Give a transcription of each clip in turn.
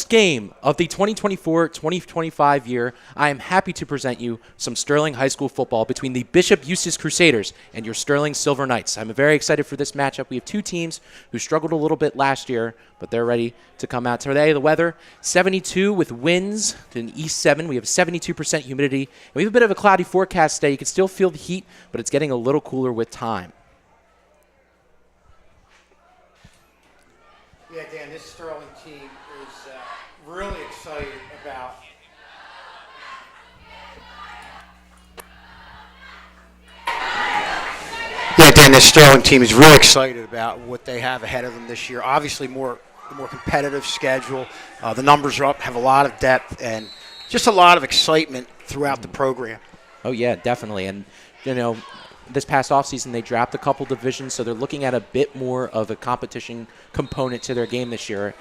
first game of the 2024-2025 year, I am happy to present you some Sterling High School football between the Bishop Eustace Crusaders and your Sterling Silver Knights. I'm very excited for this matchup. We have two teams who struggled a little bit last year, but they're ready to come out today. The weather, 72 with winds to an east 7. We have 72% humidity. And we have a bit of a cloudy forecast today. You can still feel the heat, but it's getting a little cooler with time. Yeah, Dan, this Sterling team is really excited about what they have ahead of them this year. Obviously, the more competitive schedule. The numbers are up, have a lot of depth, and just a lot of excitement throughout the program. Oh, yeah, definitely. And, you know, this past offseason, they dropped a couple divisions, so they're looking at a bit more of a competition component to their game this year.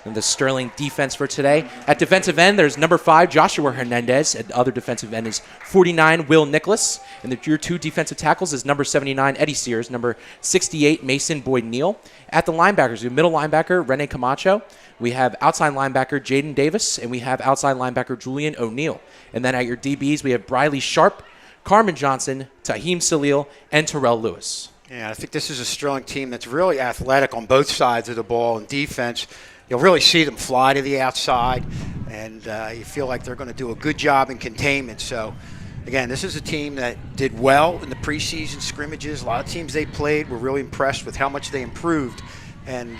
And the Sterling defense for today. At defensive end, there's number 5, Joshua Hernandez. At the other defensive end is 49, Will Nicholas. And your two defensive tackles is number 79, Eddie Sears, number 68, Mason Boyd-Neal. At the linebackers, we have middle linebacker, Rene Camacho. We have outside linebacker, Jaden Davis. And we have outside linebacker, Julian O'Neill. And then at your DBs, we have Briley Sharp, Carmen Johnson, Taheem Salil, and Terrell Lewis. Yeah, I think this is a Sterling team that's really athletic on both sides of the ball. In defense, you'll really see them fly to the outside, and you feel like they're going to do a good job in containment. So, again, this is a team that did well in the preseason scrimmages. A lot of teams they played were really impressed with how much they improved, and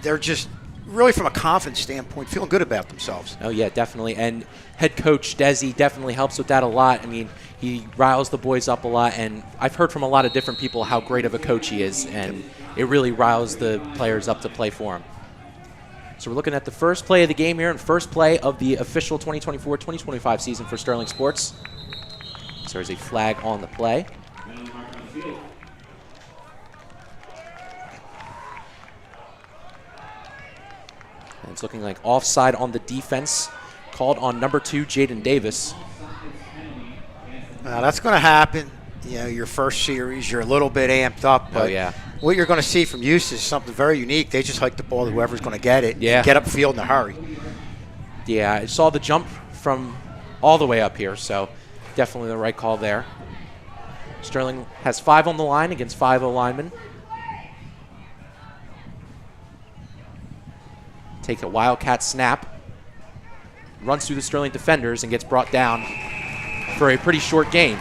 they're just really, from a confidence standpoint, feeling good about themselves. Oh, yeah, definitely. And head coach Desi definitely helps with that a lot. I mean, he riles the boys up a lot, and I've heard from a lot of different people how great of a coach he is, and it really riles the players up to play for him. So we're looking at the first play of the game here and first play of the official 2024-2025 season for Sterling Sports. So there's a flag on the play. And it's looking like offside on the defense, called on number 2, Jaden Davis. That's going to happen. You know, your first series, you're a little bit amped up. But what you're going to see from Eustace is something very unique. They just hike the ball to whoever's going to get it. Yeah. Get upfield in a hurry. Yeah, I saw the jump from all the way up here, so definitely the right call there. Sterling has 5 on the line against 5 linemen. Take a Wildcat snap. Runs through the Sterling defenders and gets brought down for a pretty short gain.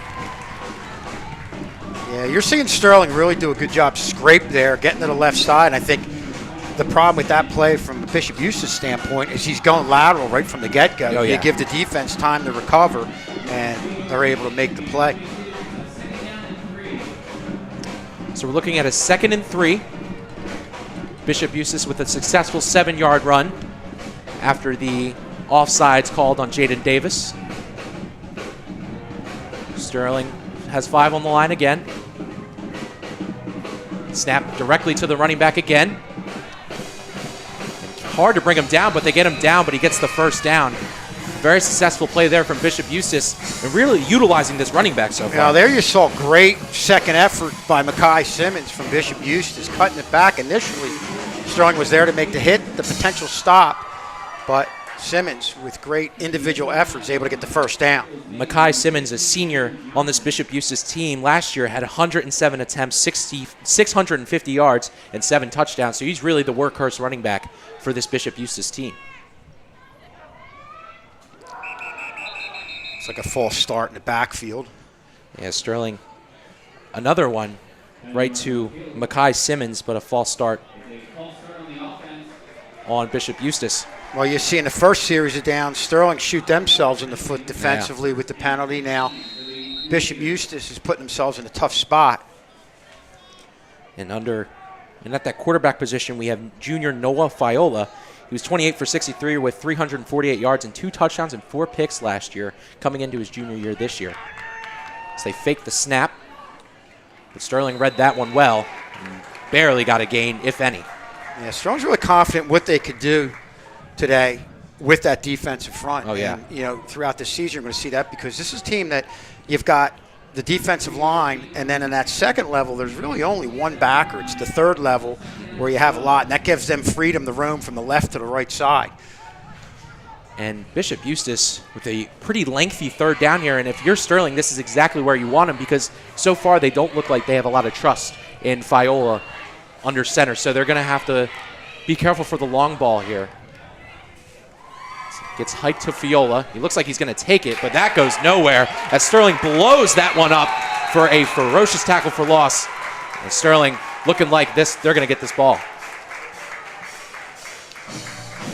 Yeah, you're seeing Sterling really do a good job scrape there, getting to the left side. And I think the problem with that play from Bishop Eustace's standpoint is he's going lateral right from the get-go. Oh, yeah. They give the defense time to recover, and they're able to make the play. So we're looking at a 2nd and 3. Bishop Eustace with a successful 7-yard run after the offsides called on Jaden Davis. Sterling has 5 on the line again. Snap directly to the running back again. Hard to bring him down, but they get him down, but he gets the first down. Very successful play there from Bishop Eustace, and really utilizing this running back so far. Now there you saw great second effort by Simmons from Bishop Eustace, cutting it back initially. Sterling was there to make the hit, the potential stop, but Simmons, with great individual efforts, able to get the first down. Simmons, a senior on this Bishop Eustace team, last year had 107 attempts, 650 yards, and 7 touchdowns. So he's really the workhorse running back for this Bishop Eustace team. It's like a false start in the backfield. Yeah, Sterling, another one right to Simmons, but a false start on Bishop Eustace. Well, you see in the first series of downs, Sterling shoot themselves in the foot defensively with the penalty. Now, Bishop Eustace is putting themselves in a tough spot. And at that quarterback position, we have junior Noah Fiola. He was 28 for 63 with 348 yards and 2 touchdowns and 4 picks last year, coming into his junior year this year. So they faked the snap, but Sterling read that one well and barely got a gain, if any. Yeah, Sterling's really confident what they could do today with that defensive front. Oh, yeah. And, you know, throughout the season, you're going to see that because this is a team that you've got the defensive line, and then in that second level, there's really only one backer. It's the third level where you have a lot, and that gives them freedom to roam from the left to the right side. And Bishop Eustace with a pretty lengthy third down here, and if you're Sterling, this is exactly where you want them because so far they don't look like they have a lot of trust in Fiola under center, so they're going to have to be careful for the long ball here. Gets hiked to Fiola. He looks like he's going to take it, but that goes nowhere as Sterling blows that one up for a ferocious tackle for loss. And Sterling looking like this, they're going to get this ball.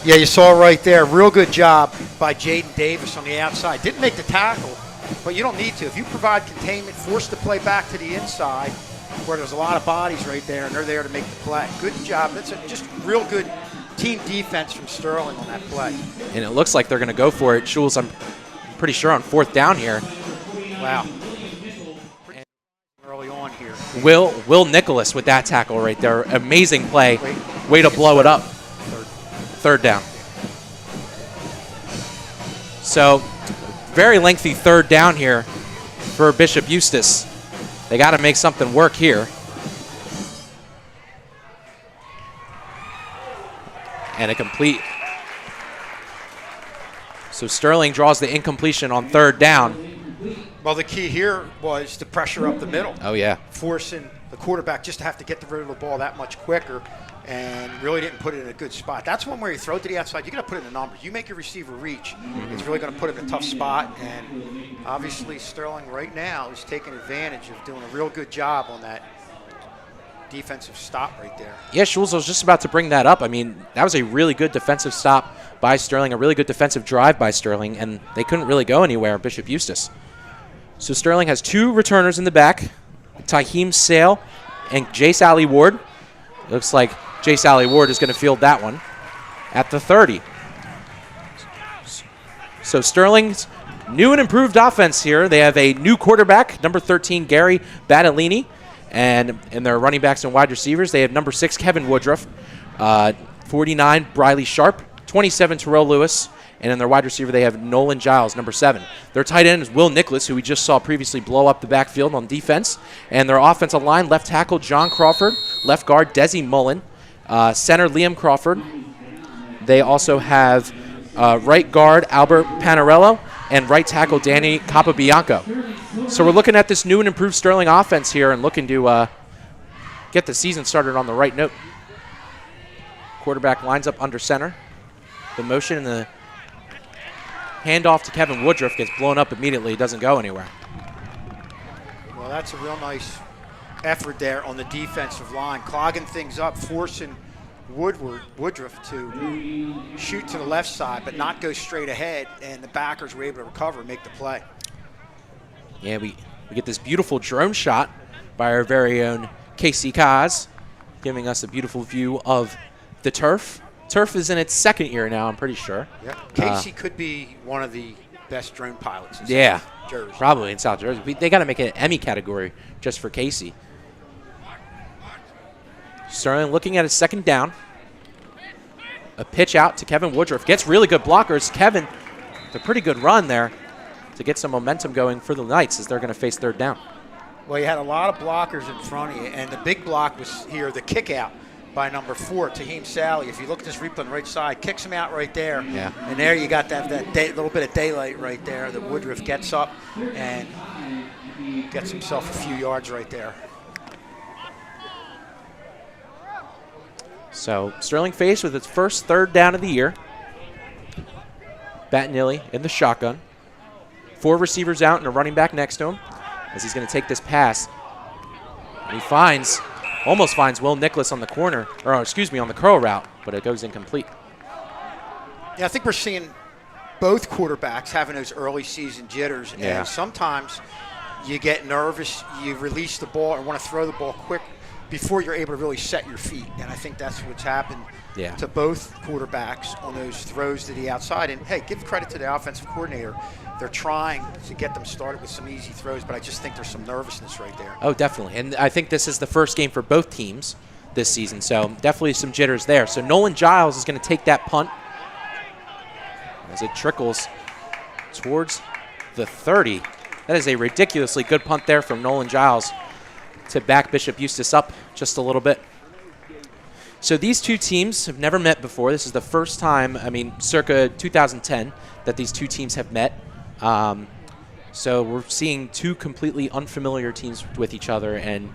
Yeah, you saw right there. Real good job by Jaden Davis on the outside. Didn't make the tackle, but you don't need to. If you provide containment, force the play back to the inside where there's a lot of bodies right there, and they're there to make the play. Good job. That's just real good team defense from Sterling on that play. And it looks like they're going to go for it. Schultz, I'm pretty sure, on fourth down here. Wow. Early on here. Will Nicholas with that tackle right there. Amazing play. Way to blow it up. Third down. So, very lengthy third down here for Bishop Eustace. They got to make something work here. And a complete. So Sterling draws the incompletion on third down. Well, the key here was to pressure up the middle. Oh, yeah. Forcing the quarterback just to have to get rid of the ball that much quicker, and really didn't put it in a good spot. That's one where you throw it to the outside. You got to put it in the numbers. You make your receiver reach. It's really going to put it in a tough spot, and obviously Sterling right now is taking advantage of doing a real good job on that defensive stop right there. Yeah, Schultz, I was just about to bring that up. I mean, that was a really good defensive stop by Sterling, a really good defensive drive by Sterling, and they couldn't really go anywhere, Bishop Eustace. So Sterling has two returners in the back, Taheem Sale and Jace Alley Ward. It looks like Jace Alley Ward is going to field that one at the 30. So Sterling's new and improved offense here. They have a new quarterback, number 13, Gary Badalini. And in their running backs and wide receivers, they have number 6, Kevin Woodruff, 49, Briley Sharp, 27, Terrell Lewis, and in their wide receiver, they have Nolan Giles, number 7. Their tight end is Will Nicholas, who we just saw previously blow up the backfield on defense. And their offensive line, left tackle John Crawford, left guard Desi Mullen, center Liam Crawford. They also have right guard Albert Panarello and right tackle Danny Capabianco. So we're looking at this new and improved Sterling offense here and looking to get the season started on the right note. Quarterback lines up under center. The motion and the handoff to Kevin Woodruff gets blown up immediately. It doesn't go anywhere. Well, that's a real nice effort there on the defensive line, clogging things up, forcing Woodruff to shoot to the left side but not go straight ahead, and the backers were able to recover and make the play. Yeah, we get this beautiful drone shot by our very own Casey Kaz, giving us a beautiful view of the turf. Turf is in its second year now, I'm pretty sure. Yeah, Casey could be one of the best drone pilots in South Jersey. Probably in South Jersey. They got to make an Emmy category just for Casey. Sterling looking at his second down. A pitch out to Kevin Woodruff. Gets really good blockers. Kevin, with a pretty good run there to get some momentum going for the Knights as they're going to face third down. Well, you had a lot of blockers in front of you, and the big block was here, the kick out by number 4, Taheem Sally. If you look at this replay on the right side, kicks him out right there. Yeah. And there you got that little bit of daylight right there that Woodruff gets up and gets himself a few yards right there. So Sterling faced with its first third down of the year. Battinelli in the shotgun. 4 receivers out and a running back next to him as he's going to take this pass. And he almost finds Will Nicholas on the corner, or excuse me, on the curl route, but it goes incomplete. Yeah, I think we're seeing both quarterbacks having those early season jitters. Yeah. And sometimes you get nervous, you release the ball and want to throw the ball quick before you're able to really set your feet. And I think that's what's happened to both quarterbacks on those throws to the outside. And, hey, give credit to the offensive coordinator. They're trying to get them started with some easy throws, but I just think there's some nervousness right there. Oh, definitely. And I think this is the first game for both teams this season, so definitely some jitters there. So Nolan Giles is going to take that punt as it trickles towards the 30. That is a ridiculously good punt there from Nolan Giles to back Bishop Eustace up just a little bit. So these two teams have never met before. This is the first time, circa 2010, that these two teams have met. So we're seeing two completely unfamiliar teams with each other and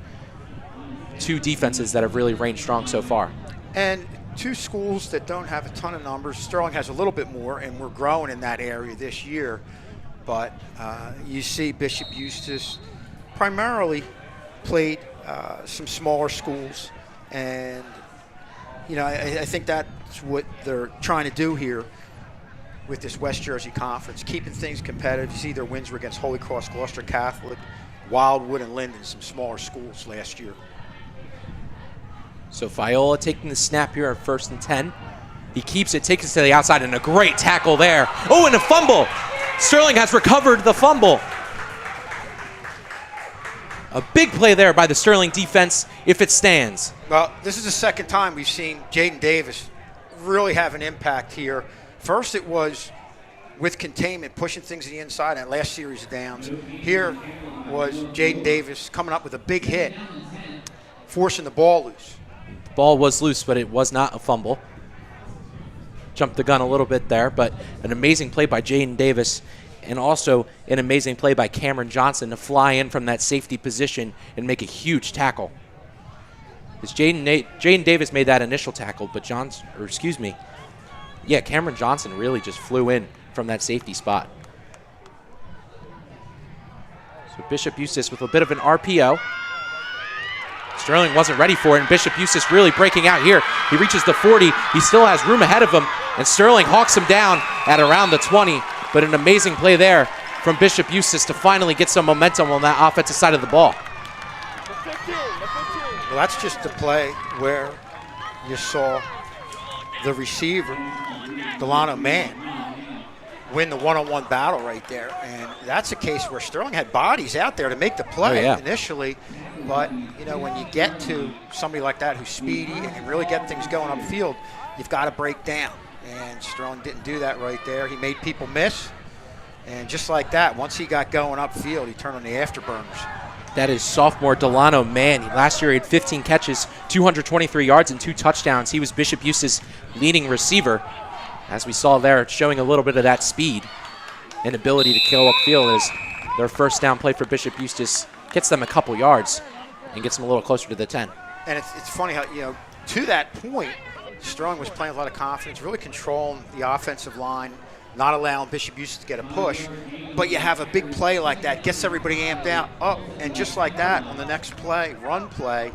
two defenses that have really reigned strong so far. And two schools that don't have a ton of numbers. Sterling has a little bit more, and we're growing in that area this year. But you see Bishop Eustace primarily played some smaller schools, and I think that's what they're trying to do here with this West Jersey Conference, keeping things competitive. You see their wins were against Holy Cross, Gloucester Catholic, Wildwood, and Linden, some smaller schools last year. So Fiola taking the snap here at 1st and 10. He keeps it, takes it to the outside, and a great tackle there. Oh, and a fumble. Sterling has recovered the fumble. A big play there by the Sterling defense if it stands. Well, this is the second time we've seen Jaden Davis really have an impact here. First it was with containment, pushing things to the inside in that last series of downs. Here was Jaden Davis coming up with a big hit, forcing the ball loose. The ball was loose, but it was not a fumble. Jumped the gun a little bit there, but an amazing play by Jaden Davis, and also an amazing play by Cameron Johnson to fly in from that safety position and make a huge tackle. Jaden Davis made that initial tackle, but Cameron Johnson really just flew in from that safety spot. So Bishop Eustace with a bit of an RPO. Sterling wasn't ready for it, and Bishop Eustace really breaking out here. He reaches the 40. He still has room ahead of him, and Sterling hawks him down at around the 20. But an amazing play there from Bishop Eustace to finally get some momentum on that offensive side of the ball. Well, that's just the play where you saw the receiver, Delano Mann, win the one-on-one battle right there. And that's a case where Sterling had bodies out there to make the play initially. But, when you get to somebody like that who's speedy and can really get things going upfield, you've got to break down. And Sterling didn't do that right there. He made people miss. And just like that, once he got going upfield, he turned on the afterburners. That is sophomore Delano Mann. Last year he had 15 catches, 223 yards, and 2 touchdowns. He was Bishop Eustace's leading receiver. As we saw there, showing a little bit of that speed and ability to kill upfield as their first down play for Bishop Eustace gets them a couple yards and gets them a little closer to the 10. And it's funny how, to that point, Sterling was playing with a lot of confidence, really controlling the offensive line, not allowing Bishop Eustace to get a push. But you have a big play like that, gets everybody amped out. And just like that, on the next play, run play,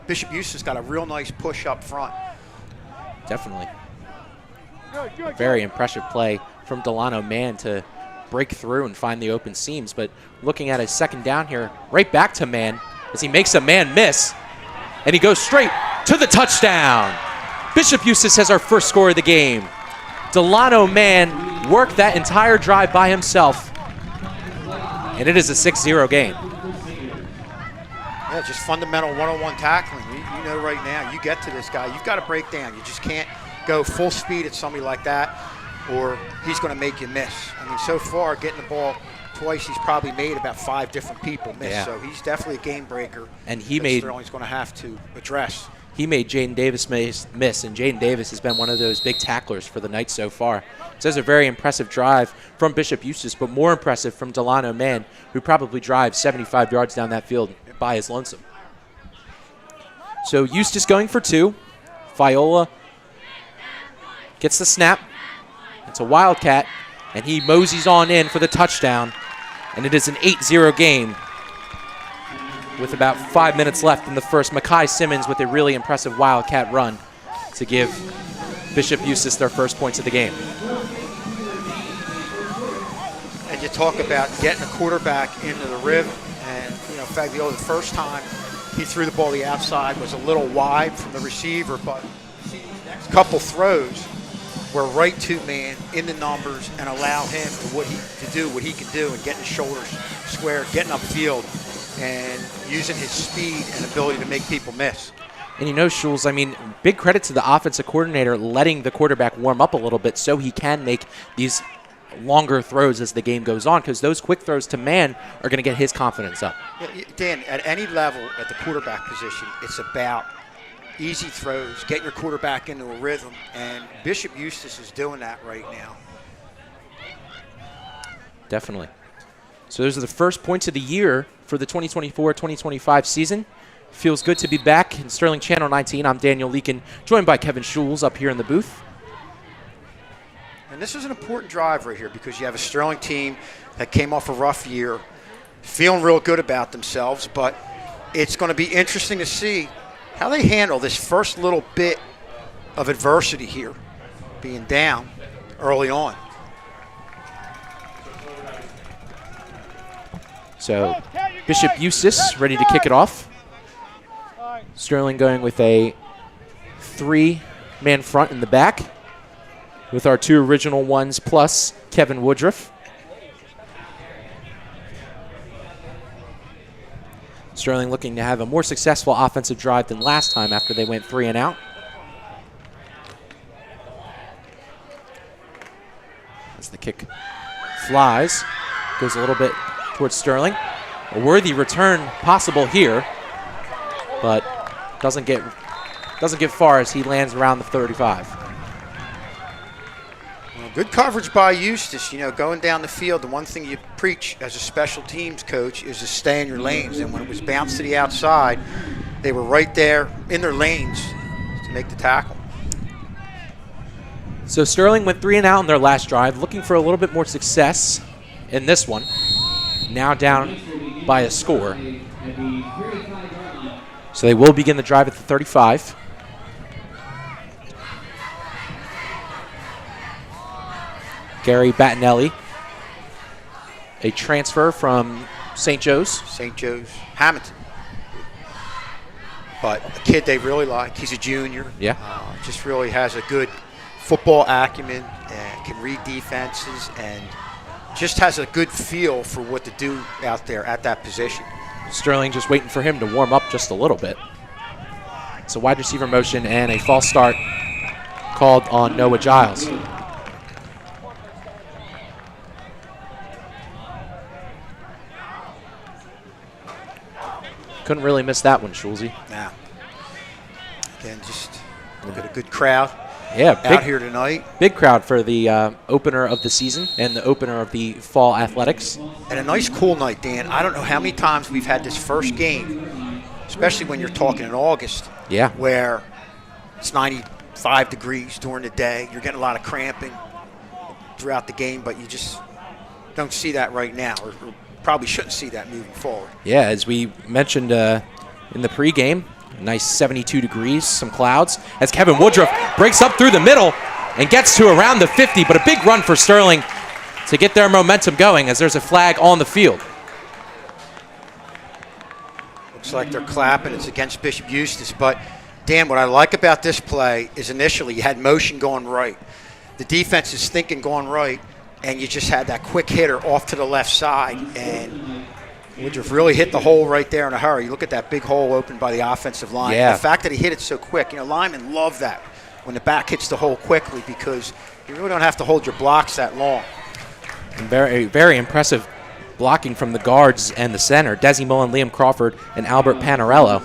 Bishop Eustace got a real nice push up front. Definitely. Very impressive play from Delano Mann to break through and find the open seams. But looking at his second down here, right back to Mann as he makes a man miss. And he goes straight to the touchdown. Bishop Eustace has our first score of the game. Delano Mann worked that entire drive by himself. And it is a 6-0 game. Yeah, just fundamental one-on-one tackling. You know right now, you get to this guy, you've got to break down. You just can't go full speed at somebody like that, or he's going to make you miss. So far, getting the ball twice, he's probably made about 5 different people miss. Yeah. So he's definitely a game breaker. And Sterling's going to have to address. He made Jaden Davis miss, and Jaden Davis has been one of those big tacklers for the night so far. So it's a very impressive drive from Bishop Eustace, but more impressive from Delano Mann, who probably drives 75 yards down that field by his lonesome. So Eustace going for 2. Fiola gets the snap. It's a Wildcat, and he moseys on in for the touchdown. And it is an 8-0 game with about 5 minutes left in the first. Makai Simmons with a really impressive Wildcat run to give Bishop Eustace their first points of the game. And you talk about getting a quarterback into the rhythm. And, Faglio, the first time he threw the ball the outside was a little wide from the receiver, but see these next couple throws were right to man in the numbers and allow him to do what he can do and getting his shoulders square, getting upfield, and using his speed and ability to make people miss. And Schulz, big credit to the offensive coordinator letting the quarterback warm up a little bit so he can make these longer throws as the game goes on, because those quick throws to man are going to get his confidence up. Yeah, Dan, at any level at the quarterback position, it's about easy throws, get your quarterback into a rhythm, and Bishop Eustace is doing that right now. Definitely. So those are the first points of the year for the 2024-2025 season. Feels good to be back in Sterling Channel 19. I'm Daniel Leakin, joined by Kevin Schulz up here in the booth. And this is an important drive right here because you have a Sterling team that came off a rough year, feeling real good about themselves, but it's going to be interesting to see how they handle this first little bit of adversity here, being down early on. So Bishop Eustace ready to kick it off. Sterling going with a 3-man front in the back with our 2 original ones plus Kevin Woodruff. Sterling looking to have a more successful offensive drive than last time after they went 3 and out. As the kick flies, goes a little bit towards Sterling. A worthy return possible here, but doesn't get far as he lands around the 35. Well, good coverage by Eustace. You know, going down the field, the one thing you preach as a special teams coach is to stay in your lanes. And when it was bounced to the outside, they were right there in their lanes to make the tackle. So Sterling went 3 and out in their last drive, looking for a little bit more success in this one. Now down by a score. So they will begin the drive at the 35. Gary Battinelli, a transfer from St. Joe's. St. Joe's, Hamilton. But a kid they really like. He's a junior. Yeah. Just really has a good football acumen and can read defenses and just has a good feel for what to do out there at that position. Sterling just waiting for him to warm up just a little bit. It's a wide receiver motion and a false start called on Noah Giles. Couldn't really miss that one, Schulze. Nah. Again, just look at a good crowd. Yeah, out here tonight. Big crowd for the opener of the season and the opener of the fall athletics. And a nice cool night, Dan. I don't know how many times we've had this first game, especially when you're talking in August, where it's 95 degrees during the day. You're getting a lot of cramping throughout the game, but you just don't see that right now, or probably shouldn't see that moving forward. Yeah, as we mentioned in the pregame, nice 72 degrees, some clouds, as Kevin Woodruff breaks up through the middle and gets to around the 50, but a big run for Sterling to get their momentum going as there's a flag on the field. Looks like they're clapping. It's against Bishop Eustace. But, Dan, what I like about this play is initially you had motion going right. The defense is thinking going right, and you just had that quick hitter off to the left side, and Woodruff really hit the hole right there in a hurry. You look at that big hole opened by the offensive line. Yeah. The fact that he hit it so quick, linemen love that when the back hits the hole quickly because you really don't have to hold your blocks that long. And very, very impressive blocking from the guards and the center, Desi Mullen, Liam Crawford, and Albert Panarello,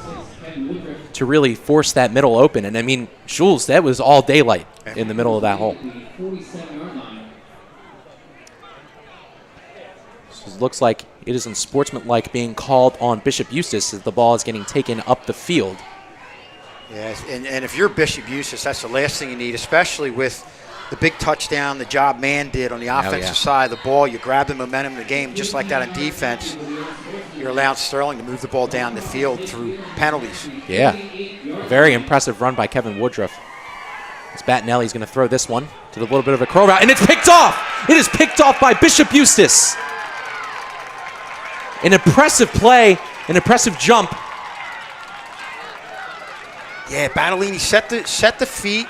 to really force that middle open. And, I mean, Schulz, that was all daylight in the middle of that hole. So it looks like it is unsportsmanlike being called on Bishop Eustace as the ball is getting taken up the field. Yes, and if you're Bishop Eustace, that's the last thing you need, especially with the big touchdown the job man did on the offensive side of the ball. You grab the momentum of the game just like that on defense. You're allowing Sterling to move the ball down the field through penalties. Yeah, very impressive run by Kevin Woodruff. As Battinelli's going to throw this one to the little bit of a curl route, and it's picked off! It is picked off by Bishop Eustace. An impressive play, an impressive jump. Yeah, Battellini set the feet.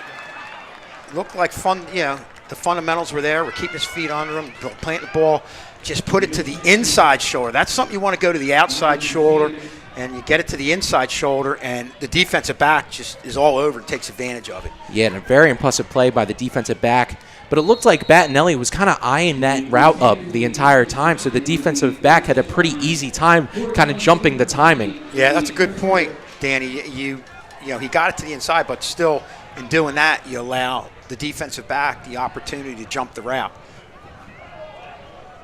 Looked like fun. The fundamentals were there. We're keeping his feet under him, planting the ball. Just put it to the inside shoulder. That's something you want to go to the outside shoulder, and you get it to the inside shoulder, and the defensive back just is all over and takes advantage of it. Yeah, and a very impressive play by the defensive back but it looked like Battinelli was kind of eyeing that route up the entire time, so the defensive back had a pretty easy time kind of jumping the timing. Yeah, that's a good point, Danny. You know, he got it to the inside, but still in doing that, you allow the defensive back the opportunity to jump the route.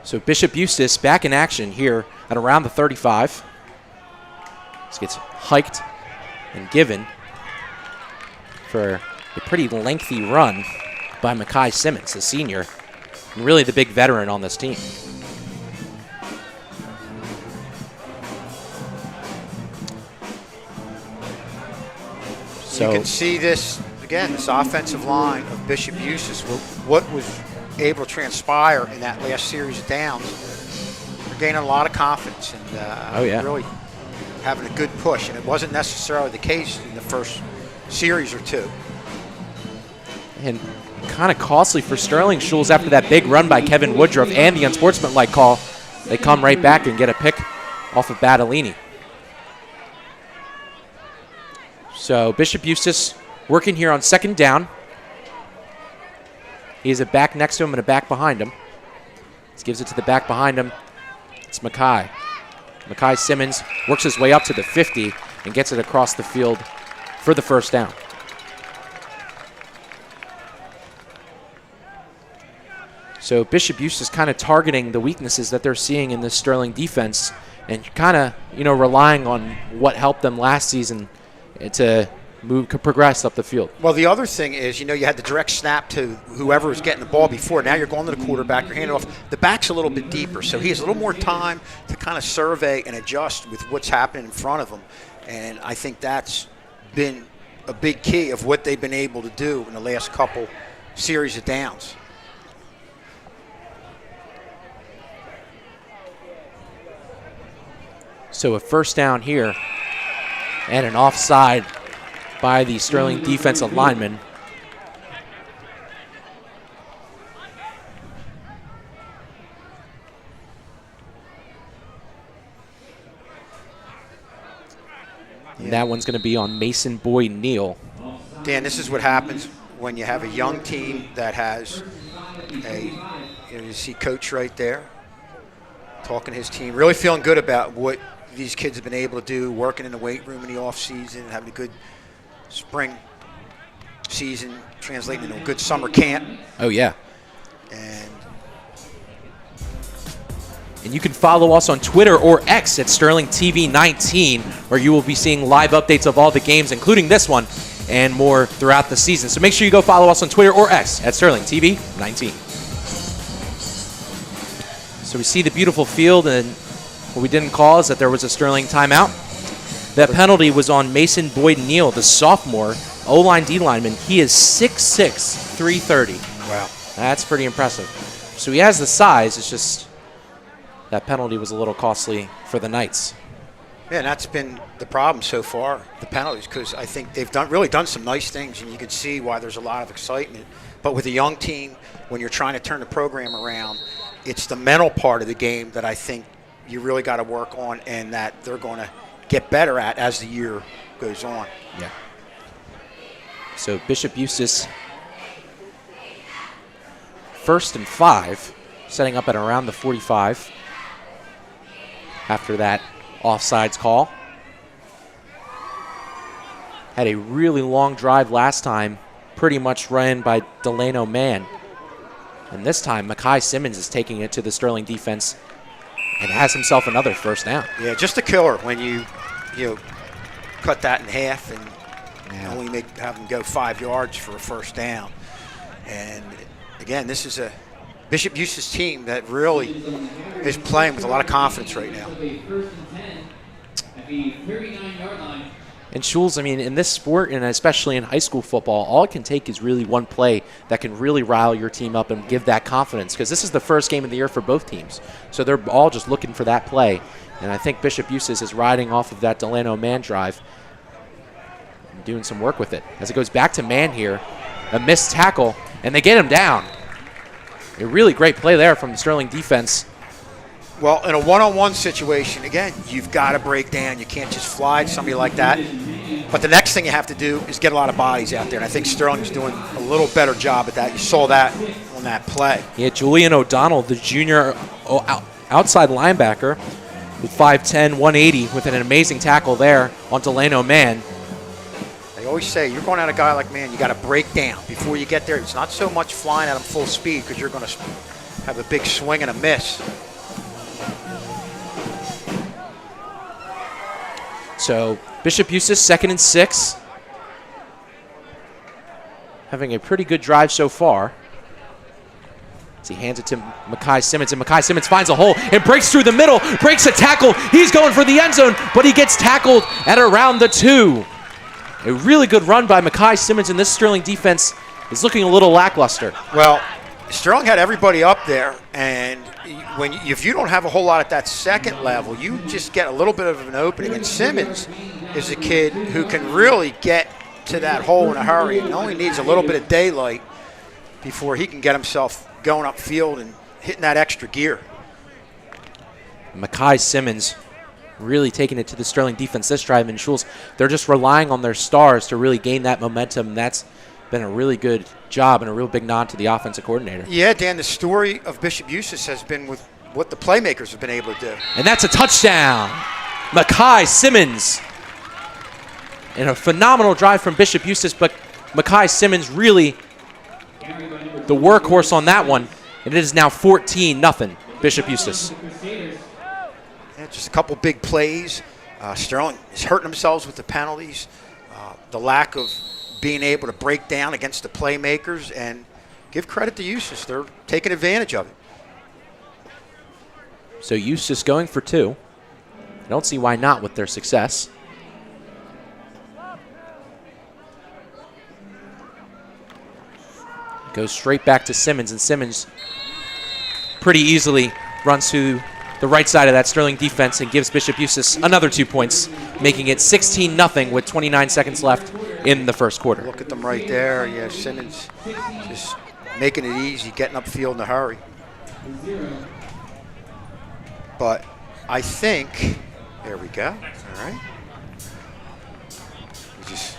So Bishop Eustace back in action here at around the 35. This gets hiked and given for a pretty lengthy run by Mekhi Simmons, the senior, and really the big veteran on this team. So you can see this, again, this offensive line of Bishop Eustace, what was able to transpire in that last series of downs. They're gaining a lot of confidence and really having a good push, and it wasn't necessarily the case in the first series or two. And kind of costly for Sterling Schulz after that big run by Kevin Woodruff and the unsportsmanlike call. They come right back and get a pick off of Battellini. So Bishop Eustace working here on second down. He has a back next to him and a back behind him. He gives it to the back behind him. It's Mekhi. Mekhi Simmons works his way up to the 50 and gets it across the field for the first down. So Bishop Eustace kind of targeting the weaknesses that they're seeing in this Sterling defense and kind of, relying on what helped them last season to progress up the field. Well, the other thing is, you had the direct snap to whoever was getting the ball before. Now you're going to the quarterback, you're handing it off. The back's a little bit deeper, so he has a little more time to kind of survey and adjust with what's happening in front of him. And I think that's been a big key of what they've been able to do in the last couple series of downs. So a first down here and an offside by the Sterling defensive lineman. And that one's going to be on Mason Boyd Neal. Dan, this is what happens when you have a young team that has you see Coach right there talking to his team, really feeling good about what these kids have been able to do, working in the weight room in the off season, having a good spring season, translating into a good summer camp. Oh, yeah. And you can follow us on Twitter or X at Sterling TV 19, where you will be seeing live updates of all the games, including this one, and more throughout the season. So make sure you go follow us on Twitter or X at Sterling TV 19. So we see the beautiful field, and what we didn't call is that there was a Sterling timeout. That penalty was on Mason Boyd Neal, the sophomore O-line D lineman. He is 6'6", 330. Wow. That's pretty impressive. So he has the size. It's just that penalty was a little costly for the Knights. Yeah, and that's been the problem so far, the penalties, because I think they've really done some nice things, and you can see why there's a lot of excitement. But with a young team, when you're trying to turn the program around, it's the mental part of the game that I think you really got to work on, and that they're going to get better at as the year goes on. Yeah. So Bishop Eustace, 1st and 5, setting up at around the 45 after that offsides call. Had a really long drive last time, pretty much run by Delano Mann. And this time, Mekhi Simmons is taking it to the Sterling defense and has himself another first down. Yeah, just a killer when you cut that in half and only have them go 5 yards for a first down. And again, this is a Bishop Eustace team that really is playing with a lot of confidence right now. And Schulz, in this sport, and especially in high school football, all it can take is really one play that can really rile your team up and give that confidence, because this is the first game of the year for both teams. So they're all just looking for that play. And I think Bishop Eustace is riding off of that Delano Mann drive and doing some work with it. As it goes back to Mann here, a missed tackle, and they get him down. A really great play there from the Sterling defense. Well, in a one-on-one situation, again, you've got to break down. You can't just fly to somebody like that. But the next thing you have to do is get a lot of bodies out there, and I think Sterling's doing a little better job at that. You saw that on that play. Yeah, Julian O'Donnell, the junior outside linebacker, with 5'10", 180, with an amazing tackle there on Delano Man. They always say, you're going at a guy like man, you got to break down before you get there. It's not so much flying at him full speed because you're going to have a big swing and a miss. So Bishop Eustace, 2nd and 6. Having a pretty good drive so far. As he hands it to Mekhi Simmons, and Mekhi Simmons finds a hole and breaks through the middle, breaks a tackle. He's going for the end zone, but he gets tackled at around the 2. A really good run by Mekhi Simmons, and this Sterling defense is looking a little lackluster. Well, Sterling had everybody up there, and if you don't have a whole lot at that second level, you just get a little bit of an opening. And Simmons is a kid who can really get to that hole in a hurry, and only needs a little bit of daylight before he can get himself going upfield and hitting that extra gear. Mekhi Simmons really taking it to the Sterling defense this drive. And Schultz, they're just relying on their stars to really gain that momentum. That's been a really good job and a real big nod to the offensive coordinator. Yeah, Dan, the story of Bishop Eustace has been with what the playmakers have been able to do. And that's a touchdown. Mekhi Simmons. And a phenomenal drive from Bishop Eustace, but Mekhi Simmons really the workhorse on that one. And it is now 14-0 Bishop Eustace. Yeah, just a couple big plays. Sterling is hurting themselves with the penalties, the lack of being able to break down against the playmakers, and give credit to Eustace. They're taking advantage of it. So Eustace going for 2. I don't see why not with their success. Goes straight back to Simmons, and Simmons pretty easily runs to the right side of that Sterling defense and gives Bishop Eustace another 2 points, making it 16-0 with 29 seconds left in the first quarter. Look at them right there. Yeah, Simmons just making it easy, getting upfield in a hurry. But I think, there we go. All right. We're just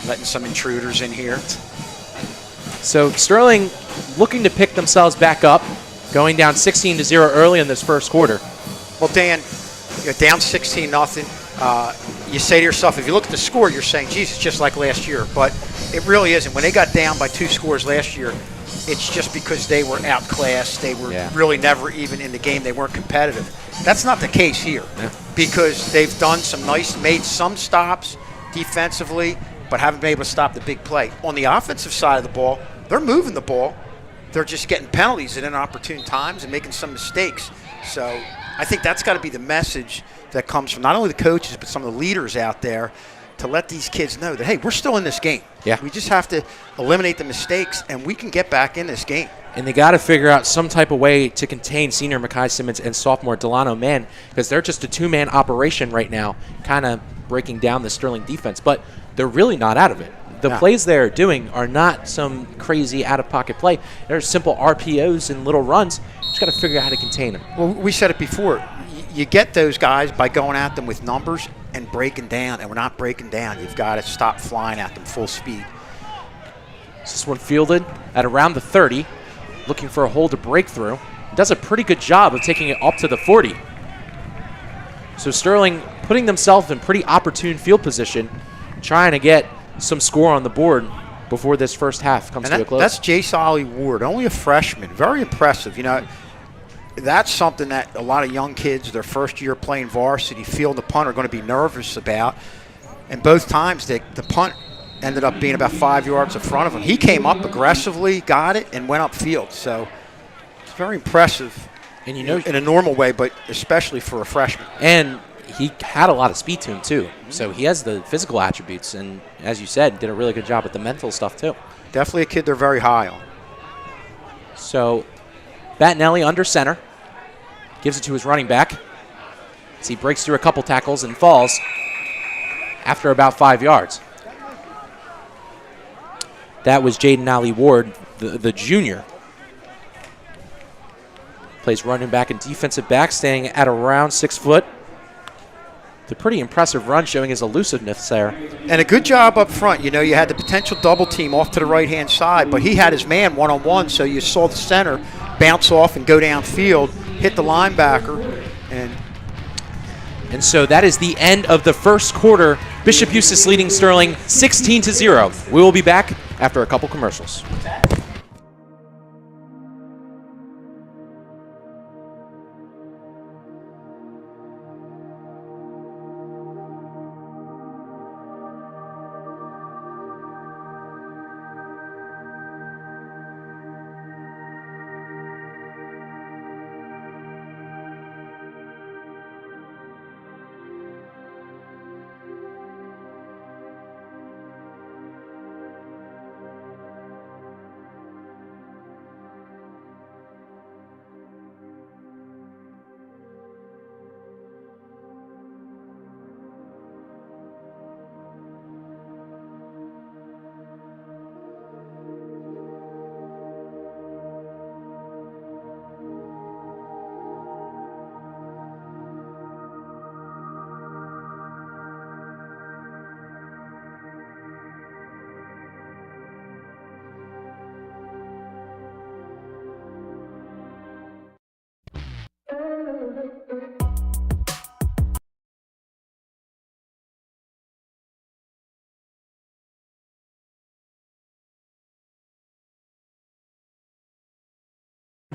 letting some intruders in here. So Sterling looking to pick themselves back up, going down 16-0 early in this first quarter. Well, Dan, you're down 16-0. You say to yourself, if you look at the score, you're saying, geez, it's just like last year. But it really isn't. When they got down by 2 scores last year, it's just because they were outclassed. They were really never even in the game. They weren't competitive. That's not the case here because they've done made some stops defensively, but haven't been able to stop the big play. On the offensive side of the ball, they're moving the ball. They're just getting penalties at inopportune times and making some mistakes. So I think that's got to be the message that comes from not only the coaches but some of the leaders out there to let these kids know that, hey, we're still in this game. Yeah. We just have to eliminate the mistakes, and we can get back in this game. And they got to figure out some type of way to contain senior Mekhi Simmons and sophomore Delano Mann, because they're just a 2-man operation right now, kind of breaking down the Sterling defense. But they're really not out of it. The plays they're doing are not some crazy out-of-pocket play. They're simple RPOs and little runs. Just got to figure out how to contain them. Well, we said it before. You get those guys by going at them with numbers and breaking down, and we're not breaking down. You've got to stop flying at them full speed. This one fielded at around the 30, looking for a hole to break through. Does a pretty good job of taking it up to the 40. So Sterling putting themselves in pretty opportune field position, trying to get some score on the board before this first half comes to a close. That's Jace Ollie Ward, only a freshman. Very impressive. You know, that's something that a lot of young kids, their first year playing varsity, field the punt, are going to be nervous about. And both times the punt ended up being about 5 yards in front of him. He came up aggressively, got it, and went upfield. So it's very impressive, and in a normal way, but especially for a freshman. And he had a lot of speed to him, too. So he has the physical attributes, and as you said, did a really good job with the mental stuff, too. Definitely a kid they're very high on. So Battinelli under center. Gives it to his running back as he breaks through a couple tackles and falls after about 5 yards. That was Jaden Ollie Ward, the junior. Plays running back and defensive back, staying at around 6 foot. a pretty impressive run showing his elusiveness there. And a good job up front. You know, you had the potential double team off to the right-hand side, but he had his man one-on-one, so you saw the center bounce off and go downfield, hit the linebacker, and so that is the end of the first quarter. Bishop Eustace leading Sterling 16-0. We will be back after a couple commercials.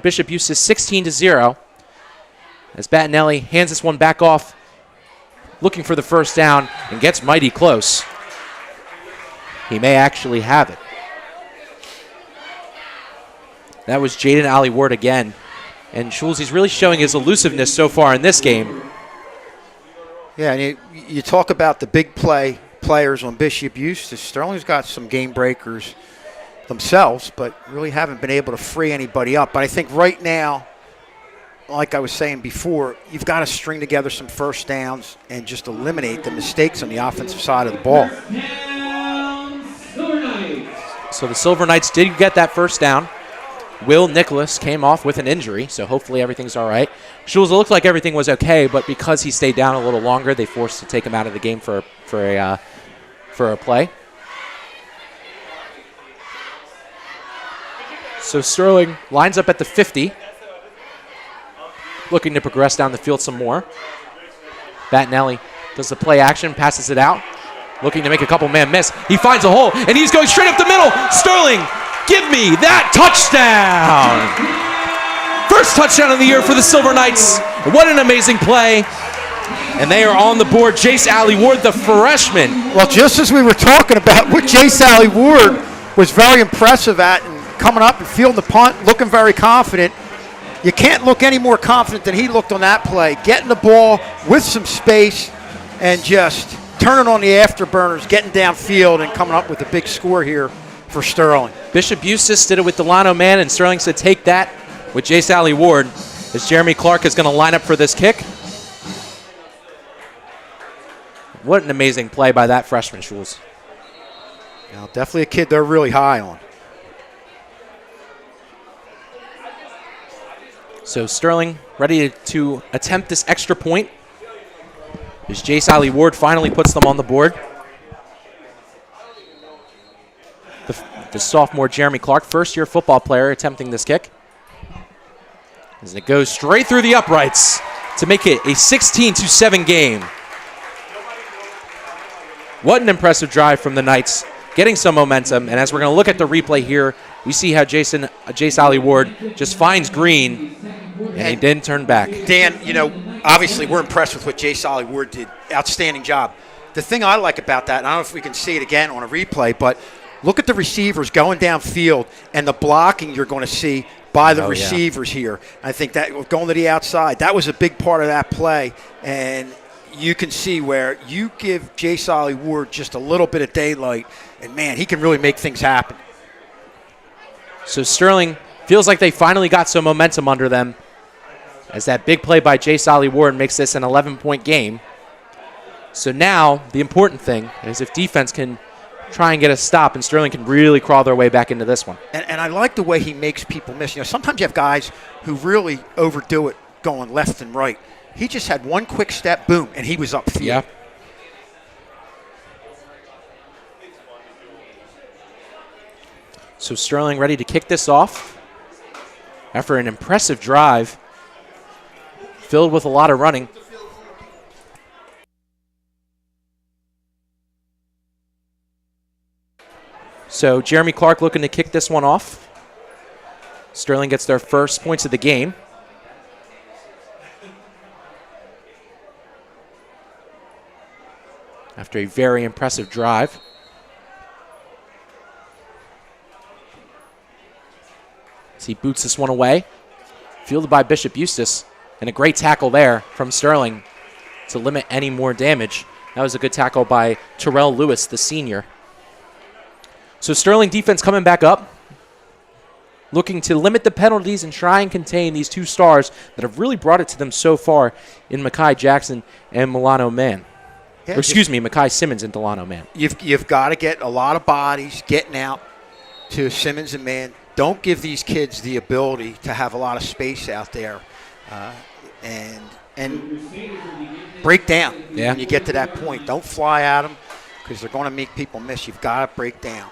Bishop Eustace 16-0 as Battinelli hands this one back off, looking for the first down and gets mighty close. He may actually have it. That was Jaden Ali Ward again. And Schulz, he's really showing his elusiveness so far in this game. Yeah, and you talk about the big players on Bishop Eustace. Sterling's got some game breakers themselves, but really haven't been able to free anybody up. But I think right now, like I was saying before, you've got to string together some first downs and just eliminate the mistakes on the offensive side of the ball. So the Silver Knights did get that first down. Will Nicholas came off with an injury, so hopefully everything's all right. Schulz, it looked like everything was okay, but because he stayed down a little longer, they forced to take him out of the game for a play. So Sterling lines up at the 50, looking to progress down the field some more. Battinelli does the play action, passes it out, looking to make a couple man miss. He finds a hole, and he's going straight up the middle. Sterling, give me that touchdown! First touchdown of the year for the Silver Knights. What an amazing play. And they are on the board. Jace Ali Ward, the freshman. Well, just as we were talking about what Jace Ali Ward was very impressive at, and coming up and fielding the punt, looking very confident. You can't look any more confident than he looked on that play. Getting the ball with some space and just turning on the afterburners, getting downfield and coming up with a big score here for Sterling. Bishop Eustace did it with Delano Man, and Sterling said take that with Jace Ali Ward as Jeremy Clark is going to line up for this kick. What an amazing play by that freshman, Schulz. Now, definitely a kid they're really high on. So Sterling ready to attempt this extra point as Jace Ali Ward finally puts them on the board. The sophomore Jeremy Clark, first-year football player, attempting this kick. As it goes straight through the uprights to make it a 16-7 game. What an impressive drive from the Knights, getting some momentum. And as we're going to look at the replay here, we see how Jace Ali Ward just finds Green, and he didn't turn back. Dan, you know, obviously we're impressed with what Jace Ali Ward did. Outstanding job. The thing I like about that, and I don't know if we can see it again on a replay, but look at the receivers going downfield and the blocking you're going to see by the receivers here. I think that going to the outside, that was a big part of that play. And you can see where you give Jace Ali Ward just a little bit of daylight, and, man, he can really make things happen. So Sterling feels like they finally got some momentum under them as that big play by Jace Ali Ward makes this an 11-point game. So now the important thing is if defense can try and get a stop, and Sterling can really crawl their way back into this one. And I like the way he makes people miss. You know, sometimes you have guys who really overdo it going left and right. He just had one quick step, boom, and he was upfield. Yeah. So Sterling ready to kick this off after an impressive drive filled with a lot of running. So Jeremy Clark looking to kick this one off. Sterling gets their first points of the game. After a very impressive drive. As he boots this one away. Fielded by Bishop Eustace. And a great tackle there from Sterling to limit any more damage. That was a good tackle by Terrell Lewis, the senior. So Sterling defense coming back up. Looking to limit the penalties and try and contain these two stars that have really brought it to them so far in Mekhi Jackson and Milano Mann. Yeah, Or excuse me, Mekhi Simmons and Delano Mann. You've got to get a lot of bodies getting out to Simmons and Mann. Don't give these kids the ability to have a lot of space out there and break down when you get to that point. Don't fly at them because they're going to make people miss. You've got to break down.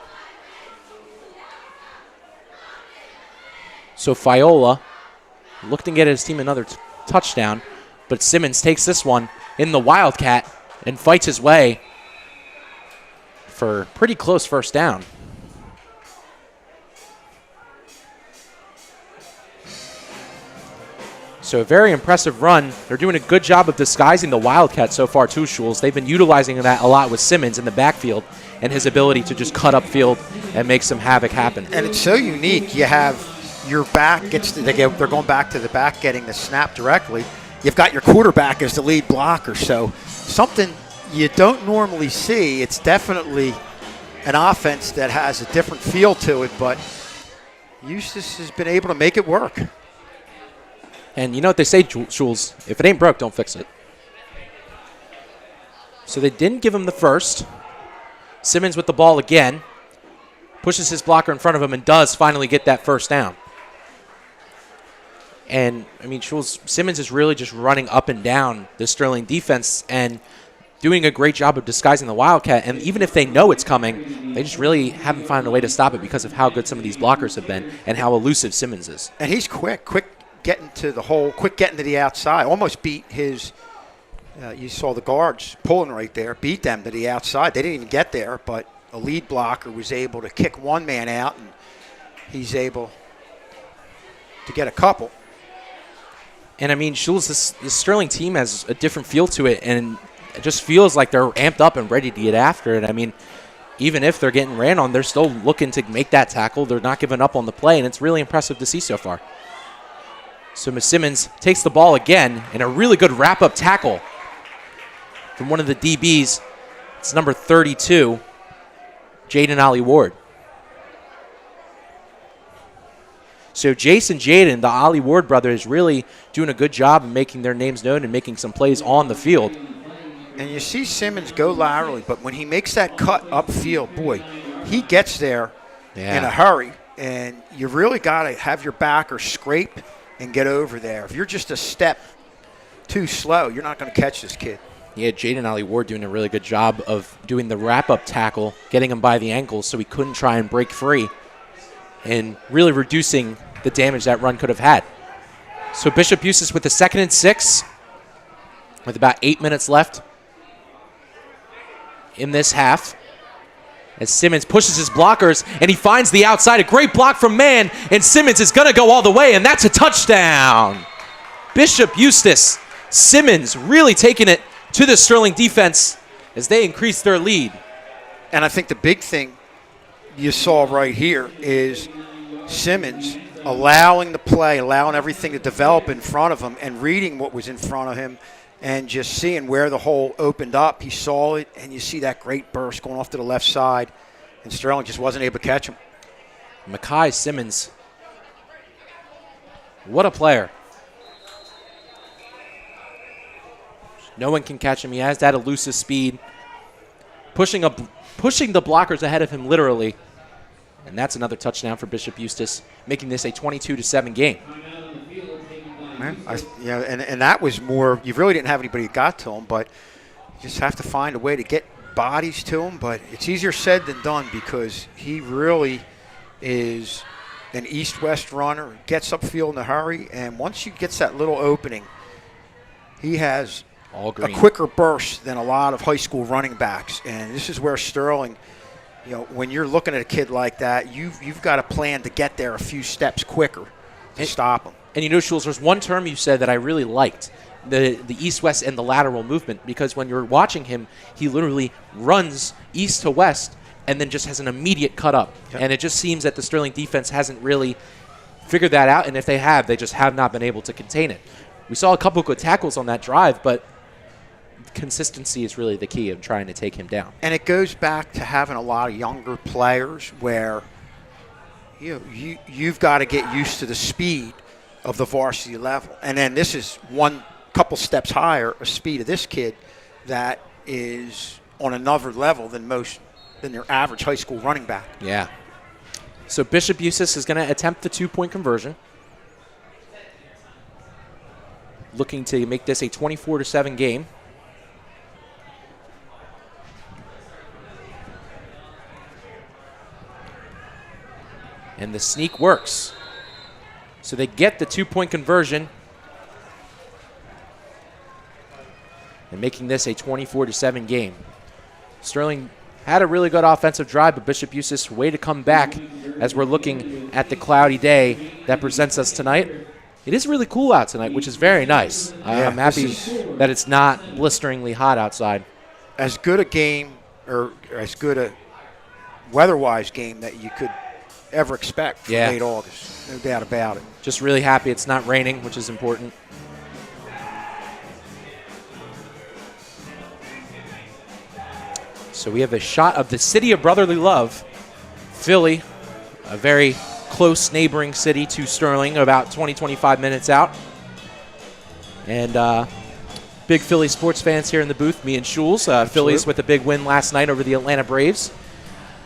So Fiola looking to get his team another touchdown, but Simmons takes this one in the Wildcat and fights his way for pretty close first down. So a very impressive run. They're doing a good job of disguising the Wildcat so far too, Schulz. They've been utilizing that a lot with Simmons in the backfield and his ability to just cut upfield and make some havoc happen. And it's so unique. You have your back they're going back to the back getting the snap directly. You've got your quarterback as the lead blocker. So something you don't normally see. It's definitely an offense that has a different feel to it, but Eustace has been able to make it work. And you know what they say, Schulz, if it ain't broke, don't fix it. So they didn't give him the first. Simmons with the ball again. Pushes his blocker in front of him and does finally get that first down. And, I mean, Schulz, Simmons is really just running up and down the Sterling defense and doing a great job of disguising the Wildcat. And even if they know it's coming, they just really haven't found a way to stop it because of how good some of these blockers have been and how elusive Simmons is. And he's quick getting to the hole, quick getting to the outside. Almost beat his, you saw the guards pulling right there, beat them to the outside. They didn't even get there, but a lead blocker was able to kick one man out, and he's able to get a couple. And, I mean, Schulz, this Sterling team has a different feel to it, and it just feels like they're amped up and ready to get after it. I mean, even if they're getting ran on, they're still looking to make that tackle. They're not giving up on the play, and it's really impressive to see so far. So Simmons takes the ball again, and a really good wrap-up tackle from one of the DBs. It's number 32, Jaden Ollie Ward. So Jaden, the Ollie Ward brother, is really doing a good job of making their names known and making some plays on the field. And you see Simmons go laterally, but when he makes that cut upfield, boy, he gets there in a hurry. And you really got to have your backer scrape and get over there. If you're just a step too slow, you're not going to catch this kid. Yeah, Jaden Ollie Ward doing a really good job of doing the wrap-up tackle, getting him by the ankles so he couldn't try and break free, and really reducing the damage that run could have had. So Bishop Eustace with the 2nd and 6 with about 8 minutes left in this half. As Simmons pushes his blockers, and he finds the outside. A great block from Mann, and Simmons is going to go all the way, and that's a touchdown. Bishop Eustace, Simmons really taking it to the Sterling defense as they increase their lead. And I think the big thing you saw right here is Simmons allowing the play, allowing everything to develop in front of him and reading what was in front of him and just seeing where the hole opened up. He saw it, and you see that great burst going off to the left side, and Sterling just wasn't able to catch him. Mekhi Simmons, what a player. No one can catch him. He has that elusive speed, pushing the blockers ahead of him literally. And that's another touchdown for Bishop Eustace, making this a 22-7 game. And that was more. You really didn't have anybody that got to him, but you just have to find a way to get bodies to him. But it's easier said than done because he really is an east-west runner. Gets upfield in a hurry, and once he gets that little opening, he has a quicker burst than a lot of high school running backs. And this is where Sterling. When you're looking at a kid like that, you've got a plan to get there a few steps quicker to stop him. And Schultz, there's one term you said that I really liked, the east-west and the lateral movement, because when you're watching him, he literally runs east to west and then just has an immediate cut up. Yep. And it just seems that the Sterling defense hasn't really figured that out, and if they have, they just have not been able to contain it. We saw a couple good tackles on that drive, but consistency is really the key of trying to take him down. And it goes back to having a lot of younger players where you've got to get used to the speed of the varsity level. And then this is one couple steps higher, a speed of this kid that is on another level than your average high school running back. Yeah. So Bishop Eustace is going to attempt the 2-point conversion. Looking to make this a 24-7 game. And the sneak works. So they get the 2-point conversion. And making this a 24-7 game. Sterling had a really good offensive drive, but Bishop Eustace, way to come back as we're looking at the cloudy day that presents us tonight. It is really cool out tonight, which is very nice. I'm happy that it's not blisteringly hot outside. As good a game, or as good a weather-wise game that you could ever expect for late August. No doubt about it. Just really happy it's not raining, which is important. So we have a shot of the city of brotherly love, Philly, a very close neighboring city to Sterling, about 20-25 minutes out. And big Philly sports fans here in the booth, me and Schultz. Phillies with a big win last night over the Atlanta Braves.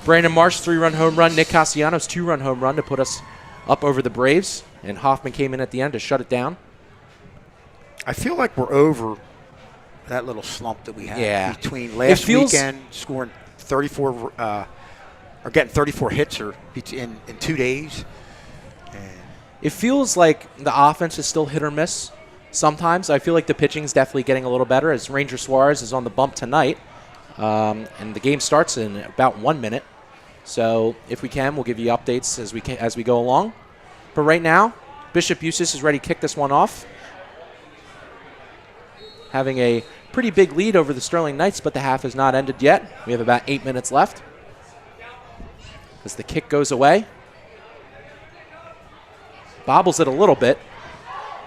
Brandon Marsh, 3-run home run. Nick Castellanos, 2-run home run to put us up over the Braves. And Hoffman came in at the end to shut it down. I feel like we're over that little slump that we had between last weekend scoring 34 or getting 34 hits in 2 days. And it feels like the offense is still hit or miss sometimes. I feel like the pitching is definitely getting a little better as Ranger Suarez is on the bump tonight. And the game starts in about 1 minute. So if we can, we'll give you updates as we go along. But right now, Bishop Eustace is ready to kick this one off. Having a pretty big lead over the Sterling Knights, but the half has not ended yet. We have about 8 minutes left. As the kick goes away. Bobbles it a little bit,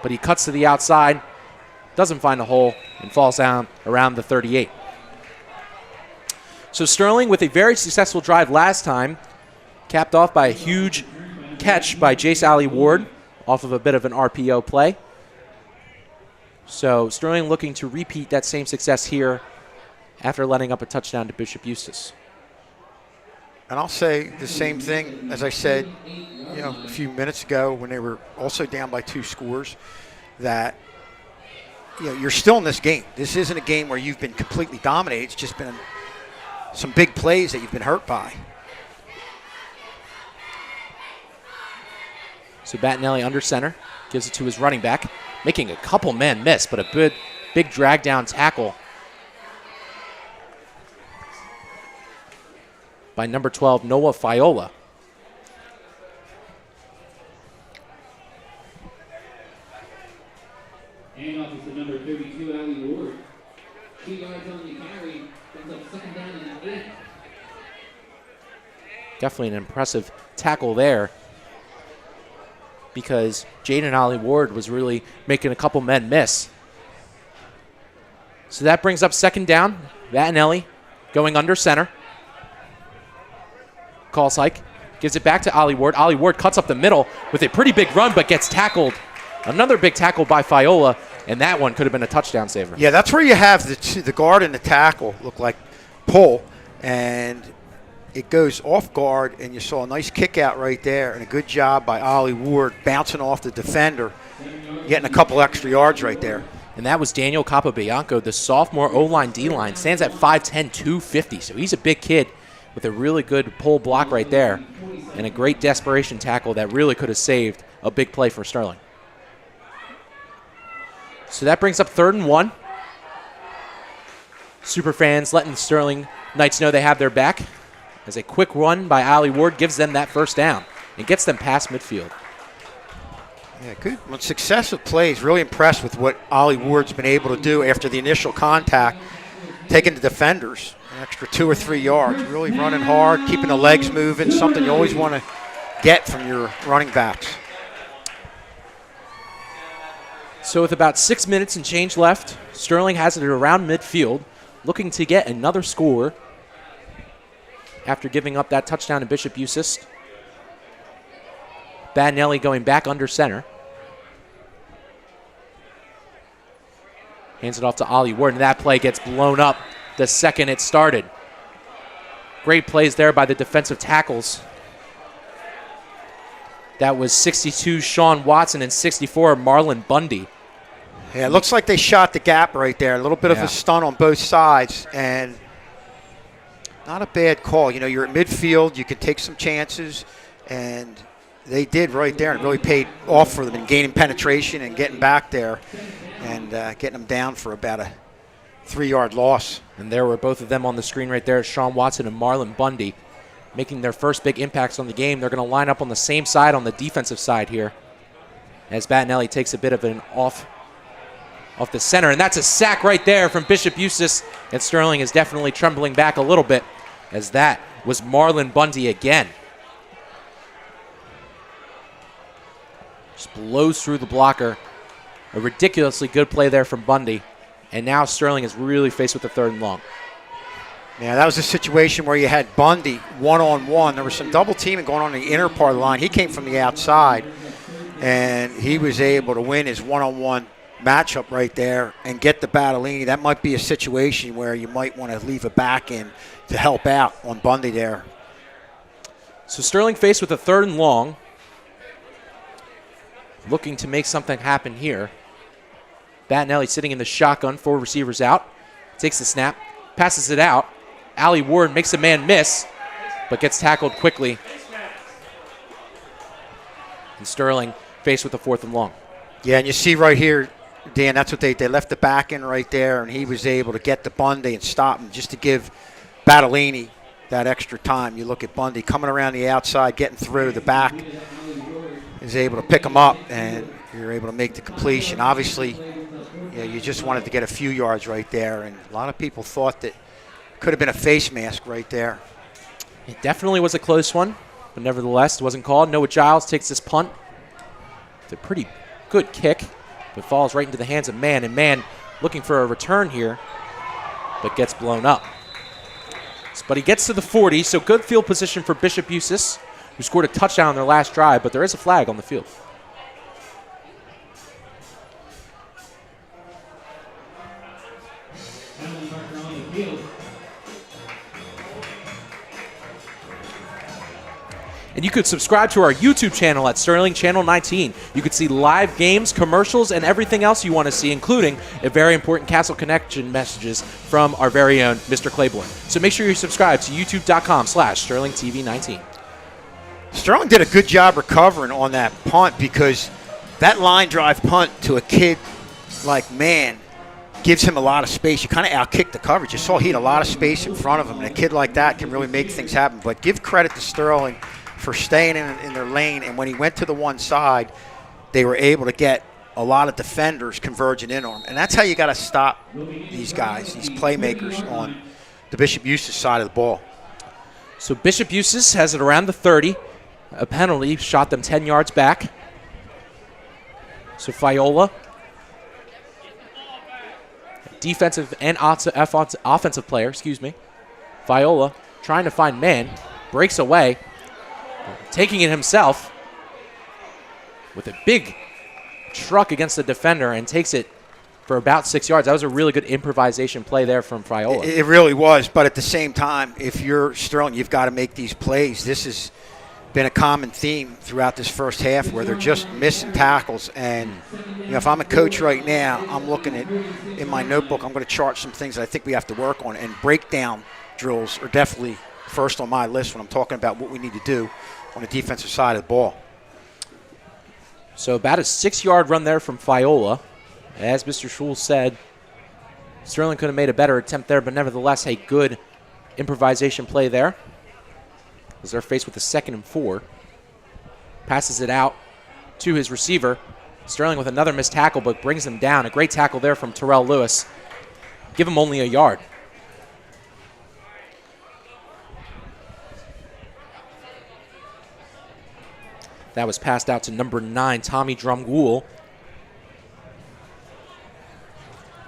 but he cuts to the outside, doesn't find a hole, and falls down around the 38. So Sterling with a very successful drive last time, capped off by a huge catch by Jace Alley Ward off of a bit of an RPO play. So Sterling looking to repeat that same success here after letting up a touchdown to Bishop Eustace. And I'll say the same thing as I said, a few minutes ago when they were also down by 2 scores, that you're still in this game. This isn't a game where you've been completely dominated. It's just been some big plays that you've been hurt by. So Battinelli under center, gives it to his running back, making a couple men miss, but a big drag down tackle by number 12, Noah Fiola. And off to number 32, Alley Ward. 2 yards on the carry. Comes up 2nd down and 8. Definitely an impressive tackle there, because Jaden Ollie Ward was really making a couple men miss. So that brings up 2nd down. Battinelli going under center. Calls hike. Gives it back to Ollie Ward. Ollie Ward cuts up the middle with a pretty big run, but gets tackled. Another big tackle by Fiola, and that one could have been a touchdown saver. Yeah, that's where you have the guard and the tackle look like pull, and it goes off guard, and you saw a nice kick out right there, and a good job by Ollie Ward bouncing off the defender getting a couple extra yards right there. And that was Daniel Capobianco, the sophomore O-line, D-line. Stands at 5'10", 250. So he's a big kid with a really good pull block right there and a great desperation tackle that really could have saved a big play for Sterling. So that brings up 3rd and 1. Super fans letting the Sterling Knights know they have their back as a quick run by Ollie Ward gives them that first down and gets them past midfield. Yeah, good. Well, successive plays. Really impressed with what Ollie Ward's been able to do after the initial contact, taking the defenders an extra 2 or 3 yards. Really running hard, keeping the legs moving, something you always want to get from your running backs. So with about 6 minutes and change left, Sterling has it around midfield, looking to get another score after giving up that touchdown to Bishop Eustace. Badnelli going back under center. Hands it off to Ollie Ward, and that play gets blown up the second it started. Great plays there by the defensive tackles. That was 62 Sean Watson and 64 Marlon Bundy. Yeah, it looks like they shot the gap right there. A little bit of a stunt on both sides, and not a bad call. You know, you're at midfield, you can take some chances, and they did right there, and it really paid off for them in gaining penetration and getting back there and getting them down for about a 3-yard loss. And there were both of them on the screen right there, Sean Watson and Marlon Bundy, making their first big impacts on the game. They're going to line up on the same side on the defensive side here as Battinelli takes a bit of an off the center, and that's a sack right there from Bishop Eustace, and Sterling is definitely trembling back a little bit as that was Marlon Bundy again. Just blows through the blocker. A ridiculously good play there from Bundy, and now Sterling is really faced with the 3rd and long. Yeah, that was a situation where you had Bundy one-on-one. There was some double teaming going on in the inner part of the line. He came from the outside, and he was able to win his one-on-one matchup right there and get the Battellini. That might be a situation where you might want to leave a back in to help out on Bundy there. So Sterling faced with a 3rd and long, looking to make something happen here. Battinelli sitting in the shotgun, 4 receivers out, takes the snap, passes it out. Ollie Ward makes a man miss, but gets tackled quickly. And Sterling faced with a 4th and long. Yeah, and you see right here, Dan, that's what they left the back in right there, and he was able to get the Bundy and stop him just to give Battellini that extra time. You look at Bundy coming around the outside, getting through the back, is able to pick him up, and you're able to make the completion. Obviously, you just wanted to get a few yards right there, and a lot of people thought that could have been a face mask right there. It definitely was a close one, but nevertheless, it wasn't called. Noah Giles takes this punt. It's a pretty good kick, but falls right into the hands of Mann, and Mann looking for a return here, but gets blown up. But he gets to the 40, so good field position for Bishop Eustace, who scored a touchdown on their last drive, but there is a flag on the field. And you could subscribe to our YouTube channel at Sterling Channel 19. You could see live games, commercials, and everything else you want to see, including a very important Castle Connection messages from our very own Mr. Claiborne. So make sure you subscribe to youtube.com/SterlingTV19. Sterling did a good job recovering on that punt because that line drive punt to a kid like Mann gives him a lot of space. You kind of outkick the coverage. You saw he had a lot of space in front of him, and a kid like that can really make things happen. But give credit to Sterling for staying in their lane, and when he went to the one side, they were able to get a lot of defenders converging in on him. And that's how you got to stop these guys, these playmakers on the Bishop Eustace side of the ball. So Bishop Eustace has it around the 30. A penalty shot them 10 yards back. So Fiola, defensive and offensive player, Fiola trying to find Mann, breaks away, taking it himself with a big truck against the defender and takes it for about 6 yards. That was a really good improvisation play there from Fiola. It really was, but at the same time, if you're Sterling, you've got to make these plays. This is been a common theme throughout this first half where they're just missing tackles. And, if I'm a coach right now, I'm looking at, in my notebook, I'm going to chart some things that I think we have to work on. And breakdown drills are definitely first on my list when I'm talking about what we need to do on the defensive side of the ball. So about a 6-yard run there from Fiola. As Mr. Schultz said, Sterling could have made a better attempt there, but nevertheless a good improvisation play there. As they're faced with a 2nd and 4. Passes it out to his receiver. Sterling with another missed tackle, but brings him down. A great tackle there from Terrell Lewis. Give him only a yard. That was passed out to number 9, Tommy Drumgoole.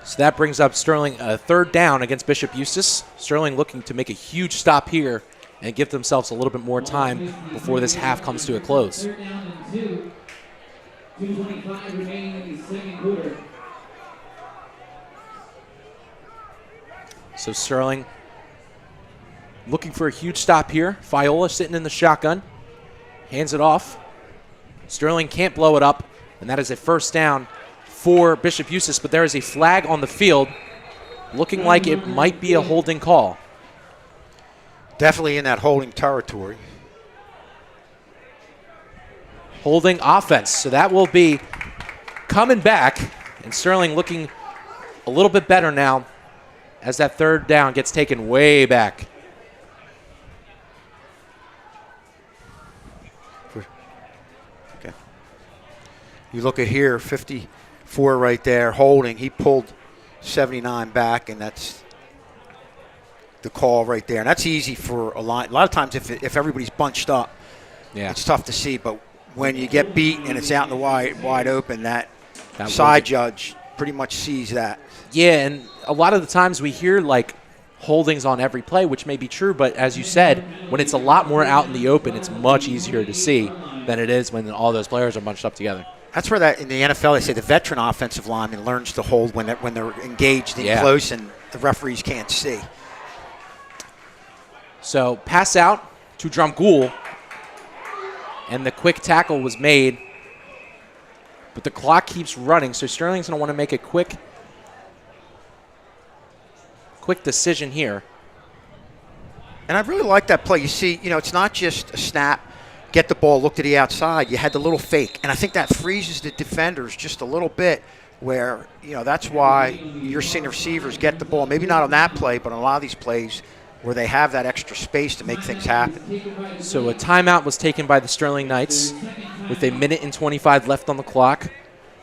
So that brings up Sterling a 3rd down against Bishop Eustace. Sterling looking to make a huge stop here and give themselves a little bit more time before this half comes to a close. 3rd down and 2. 2:25 remaining in the second quarter. So Sterling looking for a huge stop here. Fiola sitting in the shotgun. Hands it off. Sterling can't blow it up, and that is a 1st down for Bishop Eustace, but there is a flag on the field looking like it might be a holding call. Definitely in that holding territory. Holding offense. So that will be coming back, and Sterling looking a little bit better now as that 3rd down gets taken way back. Okay. You look at here, 54 right there, holding. He pulled 79 back, and that's the call right there. And that's easy for a line. A lot of times if everybody's bunched up, it's tough to see, but when you get beat and it's out in the wide open, that side judge pretty much sees that. Yeah, and a lot of the times we hear like holdings on every play, which may be true, but as you said, when it's a lot more out in the open, it's much easier to see than it is when all those players are bunched up together. That's where that in the NFL they say the veteran offensive lineman learns to hold when they're engaged in close and the referees can't see. So pass out to Drumgoole. And the quick tackle was made. But the clock keeps running, so Sterling's going to want to make a quick decision here. And I really like that play. You see, it's not just a snap, get the ball, look to the outside. You had the little fake. And I think that freezes the defenders just a little bit where, that's why your senior receivers get the ball. Maybe not on that play, but on a lot of these plays where they have that extra space to make things happen. So a timeout was taken by the Sterling Knights with 1:25 left on the clock.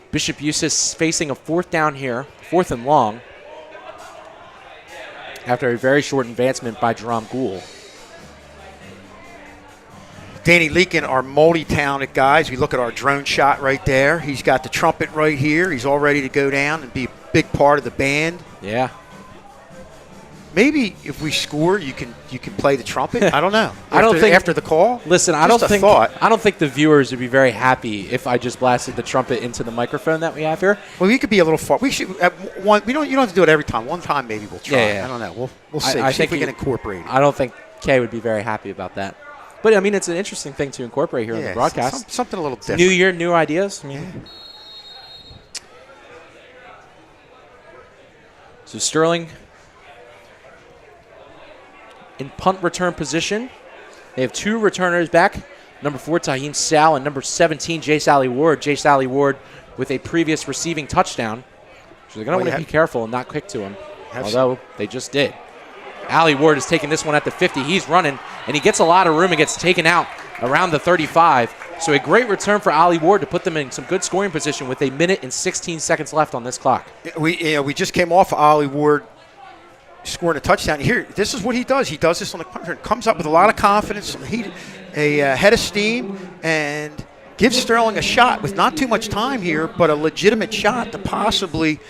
Bishop Eustace facing a 4th down here, 4th and long, after a very short advancement by Drumgoole. Danny Leakin are multi-talented guys. We look at our drone shot right there. He's got the trumpet right here. He's all ready to go down and be a big part of the band. Yeah. Maybe if we score, you can play the trumpet. I don't know. I don't think after the call. Listen, I don't think the viewers would be very happy if I just blasted the trumpet into the microphone that we have here. Well, we could be a little far. We should. You don't have to do it every time. One time maybe we'll try. Yeah. I don't know. We'll see. I see think if we can incorporate it. I don't think Kay would be very happy about that. But I mean, it's an interesting thing to incorporate here in the broadcast. Something a little different. New year, new ideas. So Sterling in punt return position. They have 2 returners back. Number 4, Taheem Sal, and number 17, Jace Alley Ward. Jace Alley Ward with a previous receiving touchdown. So they're going to want to be careful and not quick to him, although they just did. Alley Ward is taking this one at the 50. He's running, and he gets a lot of room and gets taken out around the 35. So a great return for Alley Ward to put them in some good scoring position with 1 minute and 16 seconds left on this clock. We just came off of Alley Ward scoring a touchdown. Here, this is what he does. He does this on the punt return. Comes up with a lot of confidence, a head of steam, and gives Sterling a shot with not too much time here, but a legitimate shot to possibly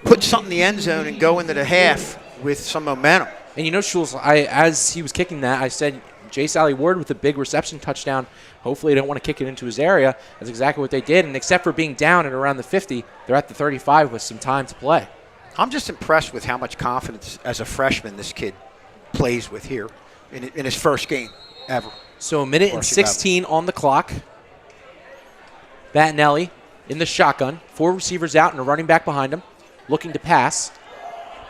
put something in the end zone and go into the half with some momentum. And Schultz, as he was kicking that, I said, Jace Alley Ward with a big reception touchdown. Hopefully they don't want to kick it into his area. That's exactly what they did. And except for being down at around the 50, they're at the 35 with some time to play. I'm just impressed with how much confidence as a freshman this kid plays with here in his first game. ever. So a minute and 16 on the clock. Battinelli in the shotgun. 4 receivers out and a running back behind him. Looking to pass.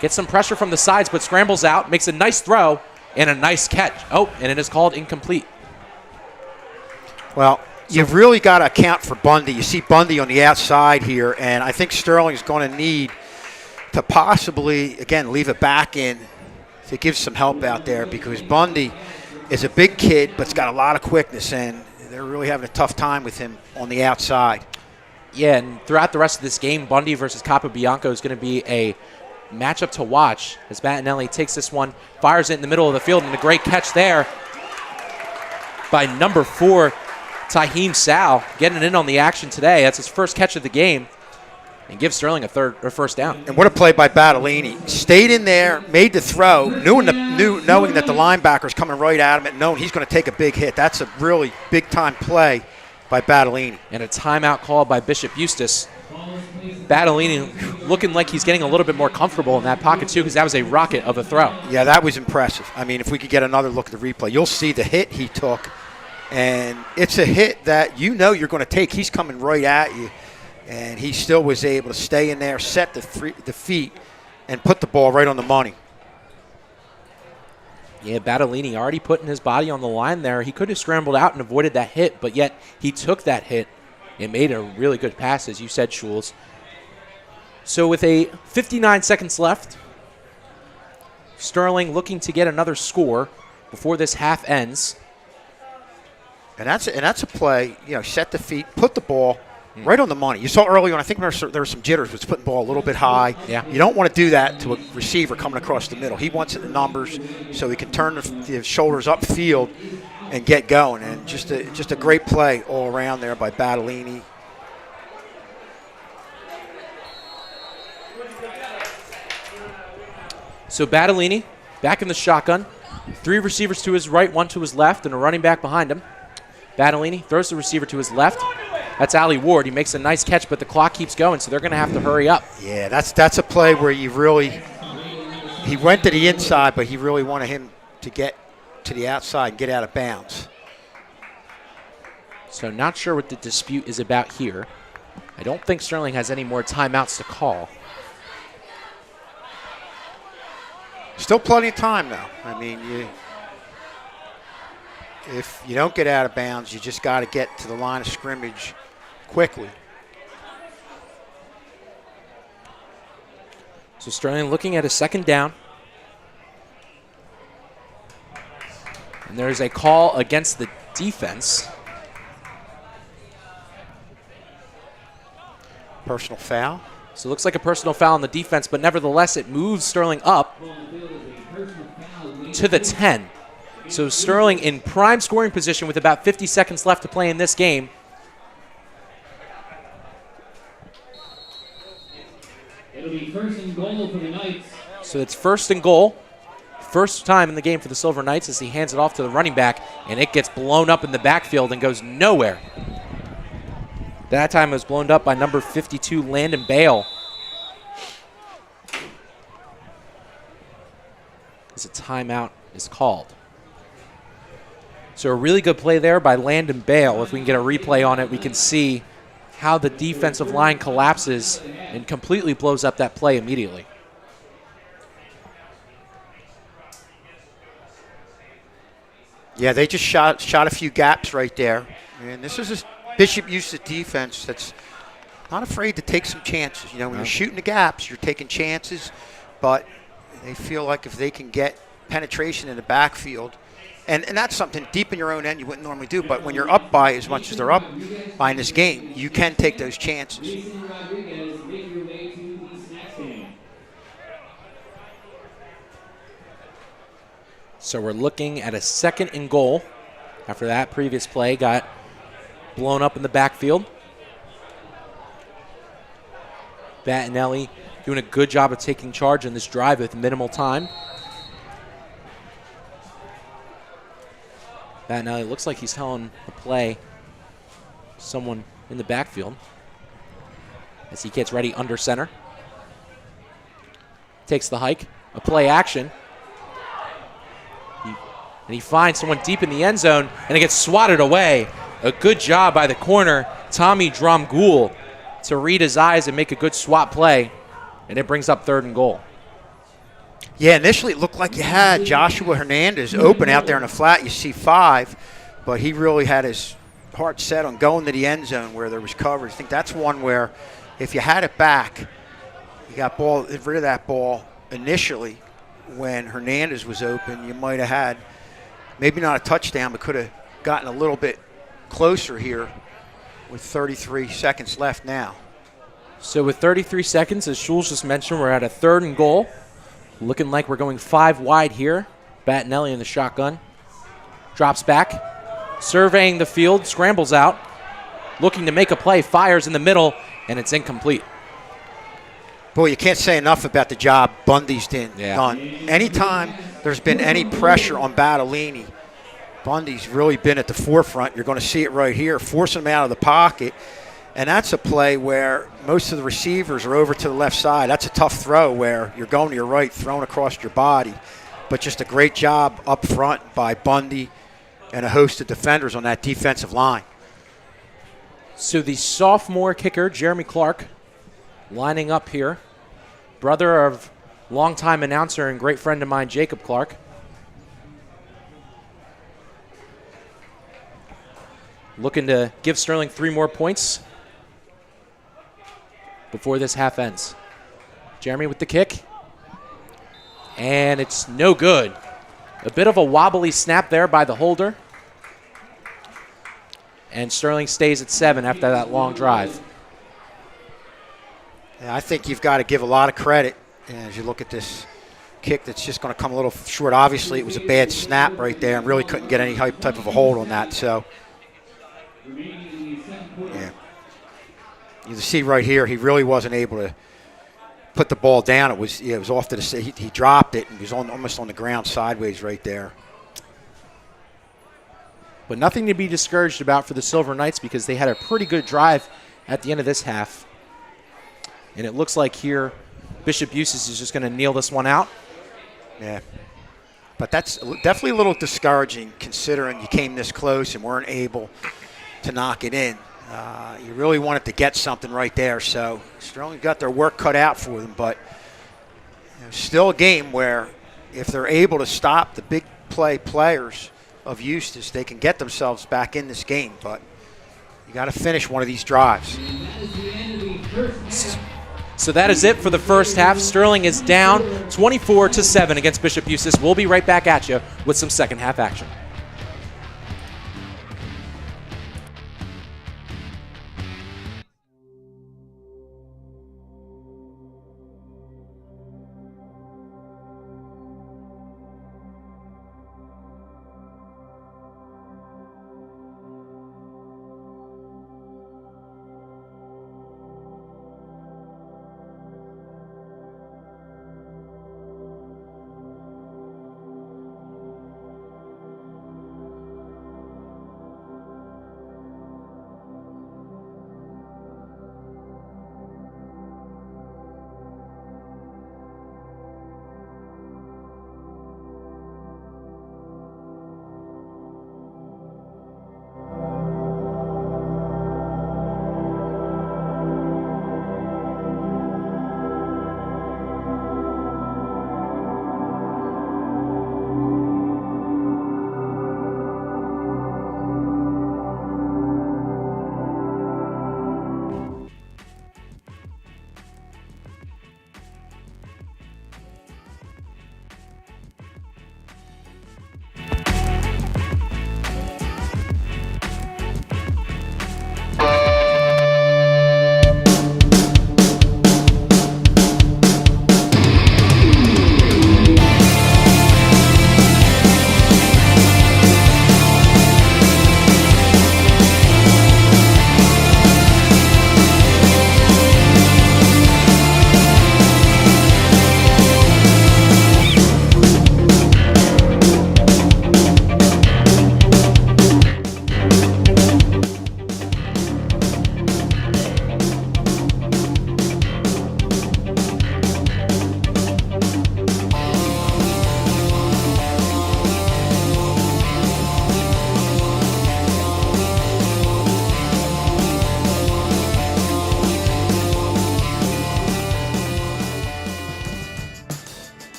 Gets some pressure from the sides, but scrambles out. Makes a nice throw and a nice catch. Oh, and it is called incomplete. Well, you've really got to account for Bundy. You see Bundy on the outside here, and I think Sterling's going to need to possibly, again, leave it back in to give some help out there, because Bundy is a big kid but's got a lot of quickness, and they're really having a tough time with him on the outside. Yeah, and throughout the rest of this game, Bundy versus Capobianco is going to be a matchup to watch as Battinelli takes this one, fires it in the middle of the field, and a great catch there by number 4, Taheem Sal, getting in on the action today. That's his first catch of the game, and gives Sterling a first down. And what a play by Battilini. Stayed in there, made the throw, knowing that the linebacker's coming right at him and knowing he's going to take a big hit. That's a really big-time play by Battilini. And a timeout call by Bishop Eustace. Battilini looking like he's getting a little bit more comfortable in that pocket, too, because that was a rocket of a throw. Yeah, that was impressive. I mean, if we could get another look at the replay, you'll see the hit he took. And it's a hit that you know you're going to take. He's coming right at you. And he still was able to stay in there, set the feet, and put the ball right on the money. Yeah, Battilini already putting his body on the line there. He could have scrambled out and avoided that hit, but yet he took that hit and made a really good pass, as you said, Schulz. So with 59 seconds left, Sterling looking to get another score before this half ends. And that's a play, set the feet, put the ball right on the money. You saw early on, I think there were some jitters, was putting the ball a little bit high. Yeah. You don't want to do that to a receiver coming across the middle. He wants it in numbers so he can turn the shoulders upfield and get going. And just a great play all around there by Battilini. So Battilini back in the shotgun. 3 receivers to his right, 1 to his left, and a running back behind him. Battilini throws the receiver to his left. That's Ali Ward. He makes a nice catch, but the clock keeps going, so they're going to have to hurry up. Yeah, that's a play where he went to the inside, but he really wanted him to get to the outside and get out of bounds. So not sure what the dispute is about here. I don't think Sterling has any more timeouts to call. Still plenty of time, though. I mean, if you don't get out of bounds, you just got to get to the line of scrimmage quickly. So Sterling looking at a second down. And there's a call against the defense. Personal foul. So it looks like a personal foul on the defense, but nevertheless it moves Sterling up to the 10. So Sterling in prime scoring position with about 50 seconds left to play in this game. It'll be first and goal for the Knights. So it's first and goal. First time in the game for the Silver Knights as he hands it off to the running back, and it gets blown up in the backfield and goes nowhere. That time it was blown up by number 52, Landon Bale. As a timeout is called. So a really good play there by Landon Bale. If we can get a replay on it, we can see how the defensive line collapses and completely blows up that play immediately. Yeah, they just shot a few gaps right there. And this is a Bishop Eustace defense that's not afraid to take some chances. When you're shooting the gaps, you're taking chances, but they feel like if they can get penetration in the backfield, and that's something deep in your own end you wouldn't normally do, but when you're up by as much as they're up by in this game, you can take those chances. So we're looking at a second and goal after that previous play got blown up in the backfield. Battinelli doing a good job of taking charge in this drive with minimal time. Battinelli looks like he's telling the play someone in the backfield as he gets ready under center. Takes the hike, a play action. and he finds someone deep in the end zone, and it gets swatted away. A good job by the corner, Tommy Dromgool, to read his eyes and make a good swat play, and it brings up 3rd and goal. Yeah, initially it looked like you had Joshua Hernandez open out there in the flat. You see 5, but he really had his heart set on going to the end zone where there was coverage. I think that's one where if you had it back, you got rid of that ball initially when Hernandez was open, you might have had maybe not a touchdown, but could have gotten a little bit closer here with 33 seconds left now. So with 33 seconds, as Schulz just mentioned, we're at a 3rd and goal. Looking like we're going 5 wide here. Battinelli in the shotgun. Drops back. Surveying the field, scrambles out. Looking to make a play, fires in the middle, and it's incomplete. Boy, you can't say enough about the job Bundy's done. Anytime there's been any pressure on Battellini, Bundy's really been at the forefront. You're going to see it right here, forcing him out of the pocket. And that's a play where most of the receivers are over to the left side. That's a tough throw where you're going to your right, thrown across your body. But just a great job up front by Bundy and a host of defenders on that defensive line. So the sophomore kicker, Jeremy Clark, lining up here. Brother of longtime announcer and great friend of mine, Jacob Clark. Looking to give Sterling 3 more points before this half ends. Jeremy with the kick. And it's no good. A bit of a wobbly snap there by the holder. And Sterling stays at 7 after that long drive. Yeah, I think you've got to give a lot of credit as you look at this kick that's just going to come a little short. Obviously, it was a bad snap right there and really couldn't get any type of a hold on that. So, yeah. You see right here, he really wasn't able to put the ball down. It was off to the side. He dropped it and he was almost on the ground sideways right there. But nothing to be discouraged about for the Silver Knights because they had a pretty good drive at the end of this half. And it looks like here Bishop Eustace is just going to kneel this one out. Yeah. But that's definitely a little discouraging considering you came this close and weren't able to knock it in. You really wanted to get something right there. So Sterling got their work cut out for them. But still a game where if they're able to stop the big players of Eustace, they can get themselves back in this game. But you got to finish one of these drives. So that is it for the first half. Sterling is down 24-7 against Bishop Eustace. We'll be right back at you with some second half action.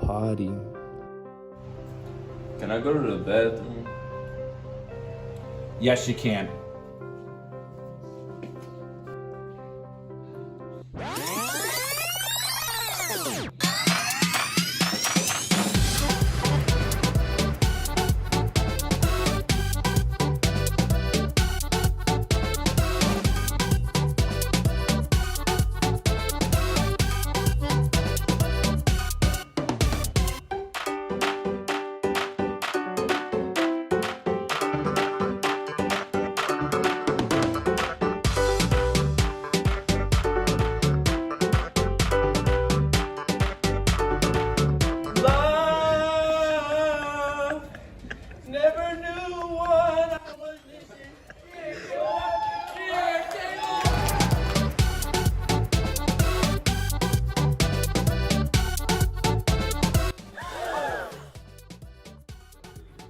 potty. Can I go to the bathroom? Yes, you can.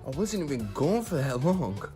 I wasn't even gone for that long.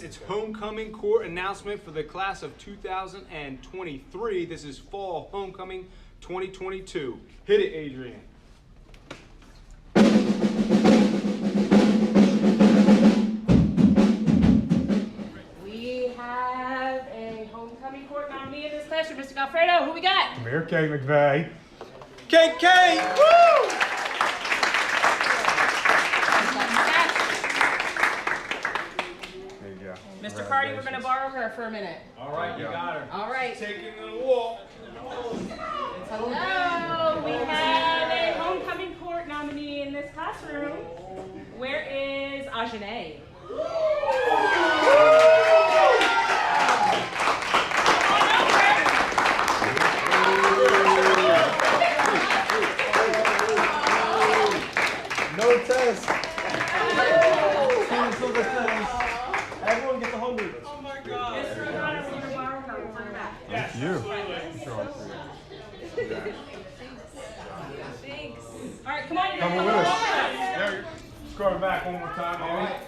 It's homecoming court announcement for the class of 2023. This is fall homecoming 2022. Hit it, Adrian. We have a homecoming court nominee in this classroom, Mr. Alfredo. Who we got? Come here, Kay McVeigh. KK! Woo! Mr. Cardi, we're going to borrow her for a minute. All right, you got her. All right. Taking the walk. Hello. We have a homecoming court nominee in this classroom. Where is Ajane? No test. Everyone gets 100. Oh my God. Mr. O'Connor, we're going to borrow her. We'll bring her back. Yes. Thanks. All right, come on. Come with us. Yeah, scroll back one more time. All right.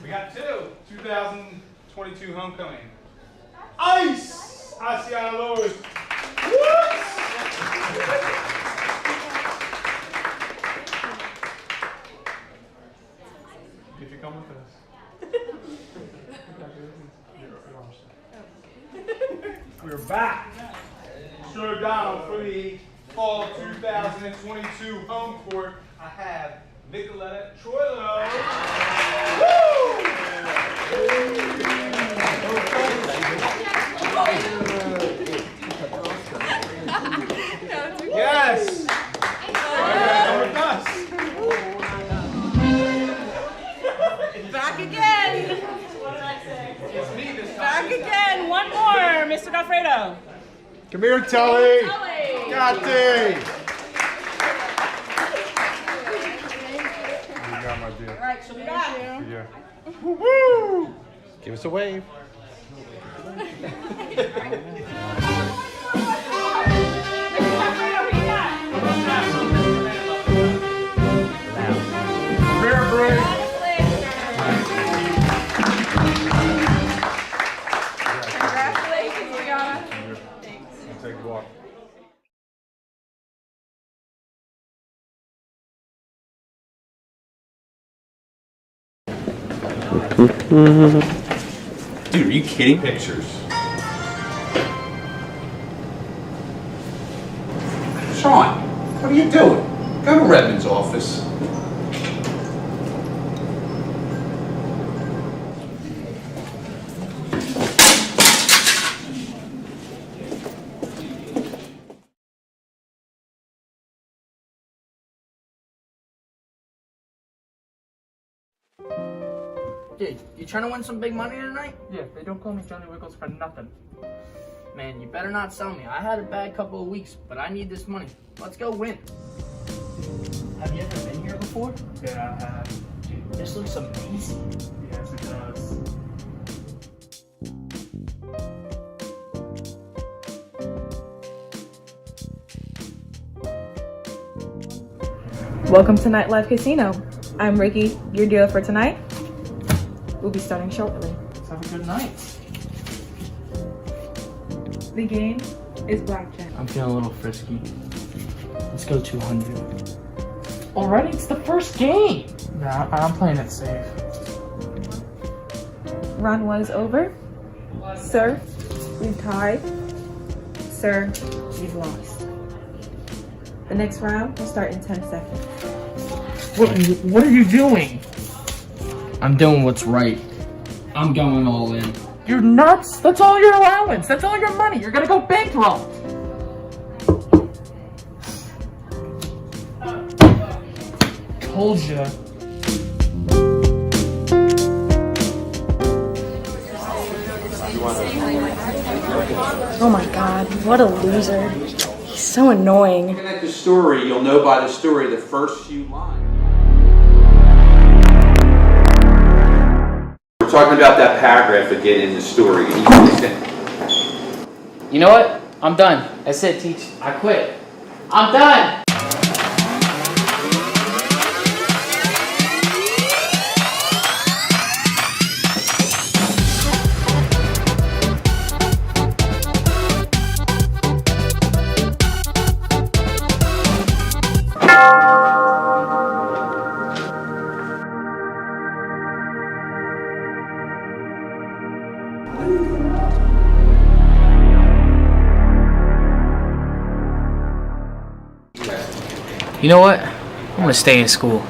We got 2022 homecoming. Ice! Asiana Lewis. What? If you come with us. We're back. Showdown for the fall 2022 home court. I have Nicoletta Troilo. Yes. Come with us. Back again. What did I say? It's me this time. Back again. One more, Mr. Alfredo. Come here, Tully. Tully. Gotti. All right, she'll be back. Yeah. Woo! Give us a wave. Bear break. Congratulations, Brianna. Take a walk. Dude, are you kidding? Pictures. Sean, what are you doing? Go to Redmond's office. Dude, you trying to win some big money tonight? Yeah, they don't call me Johnny Wiggles for nothing. Man, you better not sell me. I had a bad couple of weeks, but I need this money. Let's go win. Have you ever been here before? Yeah, I have. This looks amazing. Yes, it does. Welcome to Nightlife Casino. I'm Ricky, your dealer for tonight. We'll be starting shortly. Let's have a good night. The game is blackjack. I'm feeling a little frisky. Let's go 200. Already? It's the first game! Nah, I'm playing it safe. Round 1 is over. Sir, we've tied. Sir, you've lost. The next round will start in 10 seconds. What are you doing? I'm doing what's right. I'm going all in. You're nuts? That's all your allowance. That's all your money. You're gonna go bankrupt. Told ya. Oh my god, what a loser. He's so annoying. Looking at the story, you'll know by the story the first few lines. We're talking about that paragraph again in the story. You know what? I'm done. That's it, teach. I quit. I'm done! You know what? I'm gonna stay in school.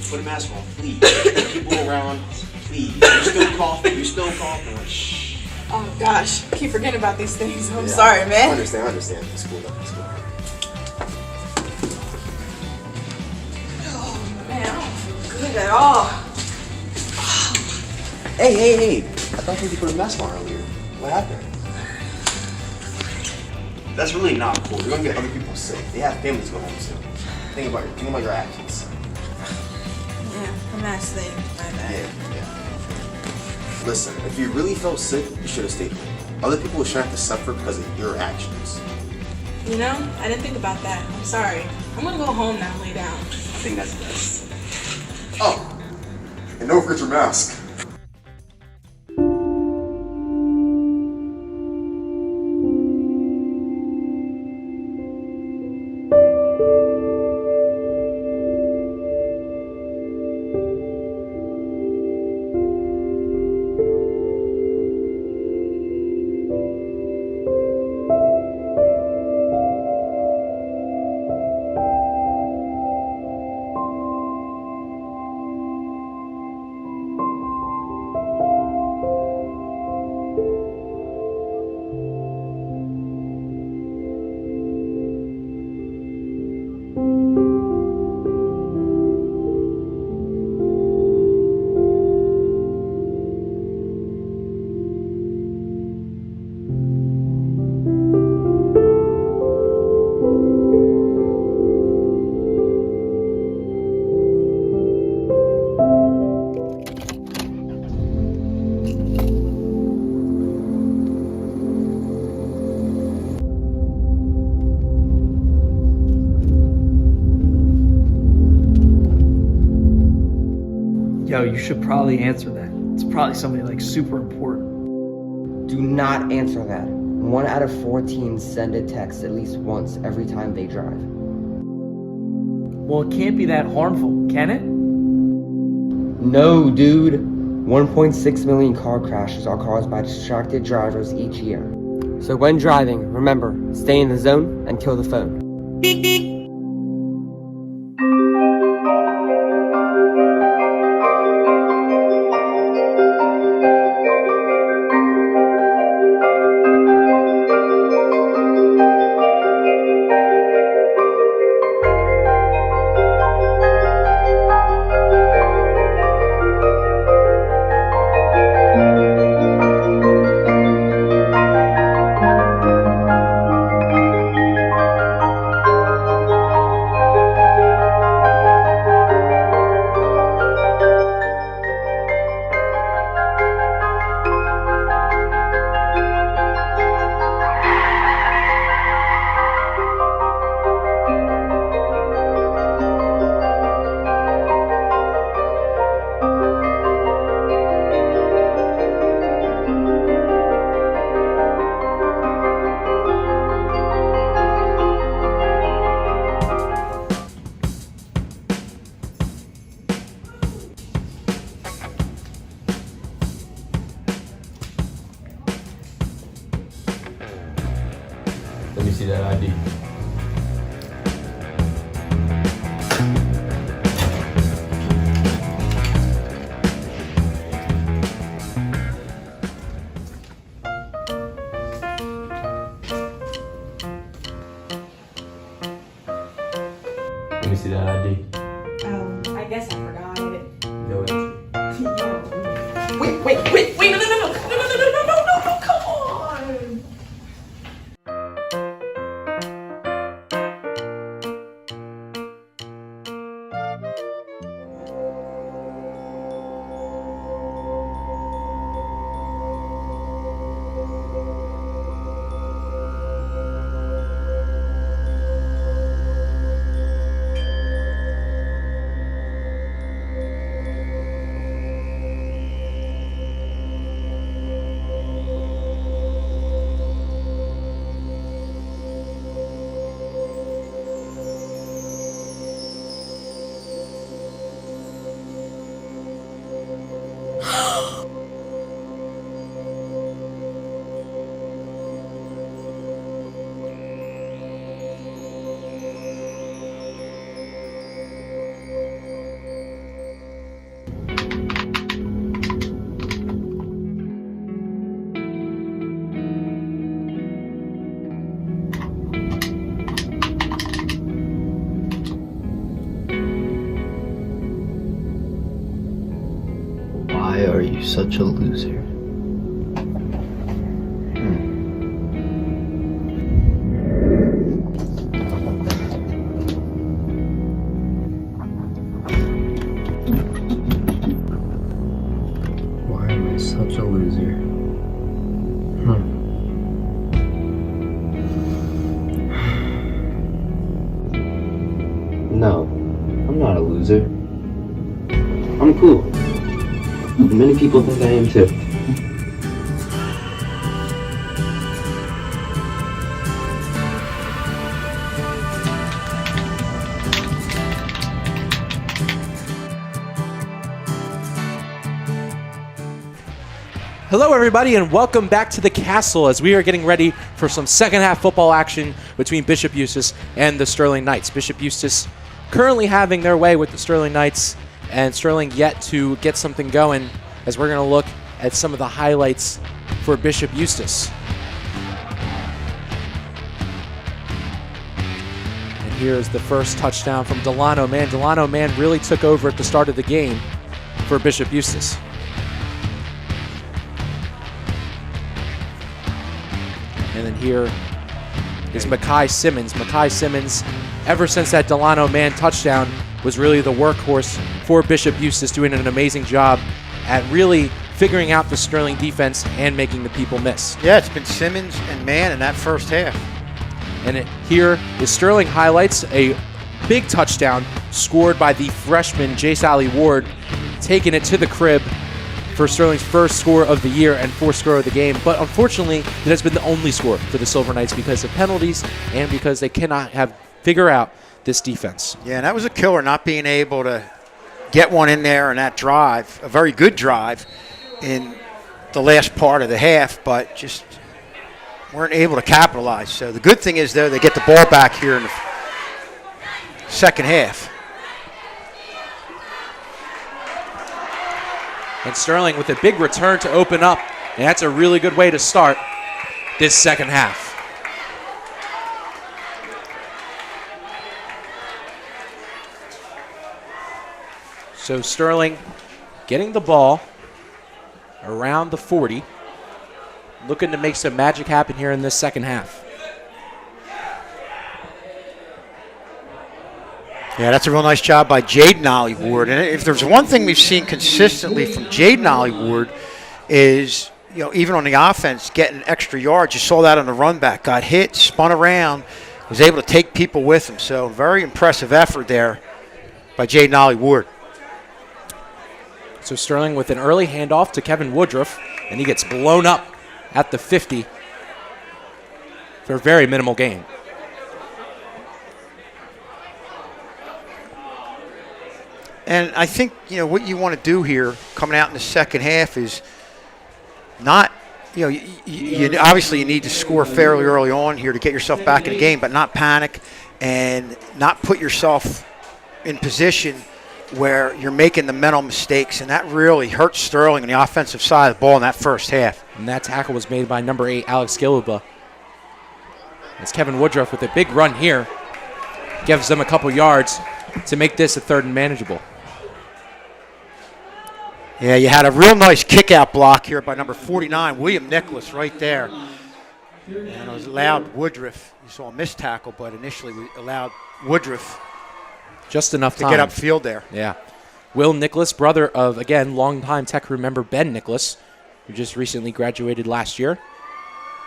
Put a mask on, please. People around, please. You're still coughing. Shh. Oh gosh, I keep forgetting about these things. I'm sorry, man. I understand. It's cool though. It's cool. Oh man, I don't feel good at all. Hey. I thought you put a mask on earlier. What happened? That's really not cool. You're gonna get other people sick. They have families to go home to. Think about your actions. Yeah, a mass thing. My bad. Yeah. Listen, if you really felt sick, you should have stayed home. Other people shouldn't have to suffer because of your actions. You know, I didn't think about that. I'm sorry. I'm gonna go home now and lay down. I think that's best. Oh, and don't forget your mask. Yo, you should probably answer that. It's probably somebody like super important. Do not answer that. 1 out of 4 teens send a text at least once every time they drive. Well, it can't be that harmful, can it? No, dude. 1.6 million car crashes are caused by distracted drivers each year. So when driving, remember, stay in the zone and kill the phone. Let me see that ID. Let me see that ID. Oh, I guess I forgot it. No answer. Wait, no, come on! Why are you such a loser? No, I'm not a loser. I'm cool. Many people think I am too. Hello, everybody, and welcome back to the castle as we are getting ready for some second-half football action between Bishop Eustace and the Sterling Knights. Bishop Eustace currently having their way with the Sterling Knights, and Sterling yet to get something going as we're going to look at some of the highlights for Bishop Eustace. And here's the first touchdown from Delano Mann. Delano Mann really took over at the start of the game for Bishop Eustace. And then here is Mekhi Simmons. Mekhi Simmons, ever since that Delano Mann touchdown, was really the workhorse for Bishop Eustace, doing an amazing job at really figuring out the Sterling defense and making the people miss. Yeah, it's been Simmons and Mann in that first half. And here is Sterling highlights a big touchdown scored by the freshman J. Sally Ward, taking it to the crib for Sterling's first score of the year and fourth score of the game. But unfortunately, it has been the only score for the Silver Knights because of penalties and because they cannot figure out this defense. Yeah, and that was a killer, not being able to get one in there in that drive, a very good drive in the last part of the half, but just weren't able to capitalize. So the good thing is, though, they get the ball back here in the second half. And Sterling with a big return to open up, and that's a really good way to start this second half. So Sterling getting the ball around the 40, looking to make some magic happen here in this second half. Yeah, that's a real nice job by Jaden Ollie Ward. And if there's one thing we've seen consistently from Jaden Ollie Ward is, even on the offense, getting extra yards. You saw that on the run back. Got hit, spun around, was able to take people with him. So very impressive effort there by Jaden Ollie Ward. So Sterling with an early handoff to Kevin Woodruff, and he gets blown up at the 50 for a very minimal gain. And I think, what you want to do here coming out in the second half is not, obviously you need to score fairly early on here to get yourself back in the game, but not panic and not put yourself in position where you're making the mental mistakes. And that really hurt Sterling on the offensive side of the ball in that first half. And that tackle was made by number 8, Alex Gilliba. It's Kevin Woodruff with a big run here. Gives them a couple yards to make this a third and manageable. Yeah, you had a real nice kick-out block here by number 49, William Nicholas, right there. And it was allowed Woodruff. You saw a missed tackle, but initially we allowed Woodruff just enough to time get upfield there. Yeah. Will Nicholas, brother of, again, longtime Tech crew member Ben Nicholas, who just recently graduated last year,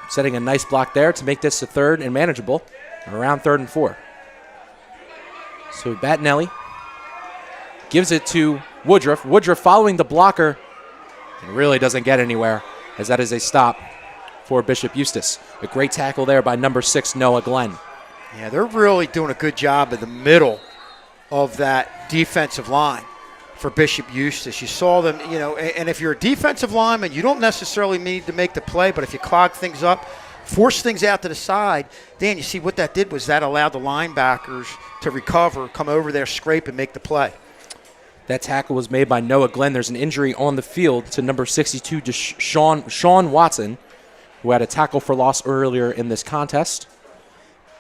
setting a nice block there to make this a third and manageable, around 3rd and 4. So Battinelli gives it to Woodruff. Woodruff following the blocker and really doesn't get anywhere, as that is a stop for Bishop Eustace. A great tackle there by number 6, Noah Glenn. Yeah, they're really doing a good job in the middle of that defensive line for Bishop Eustace. You saw them, and if you're a defensive lineman, you don't necessarily need to make the play, but if you clog things up, force things out to the side, Dan, you see what that did was that allowed the linebackers to recover, come over there, scrape, and make the play. That tackle was made by Noah Glenn. There's an injury on the field to number 62, Sean Watson, who had a tackle for loss earlier in this contest.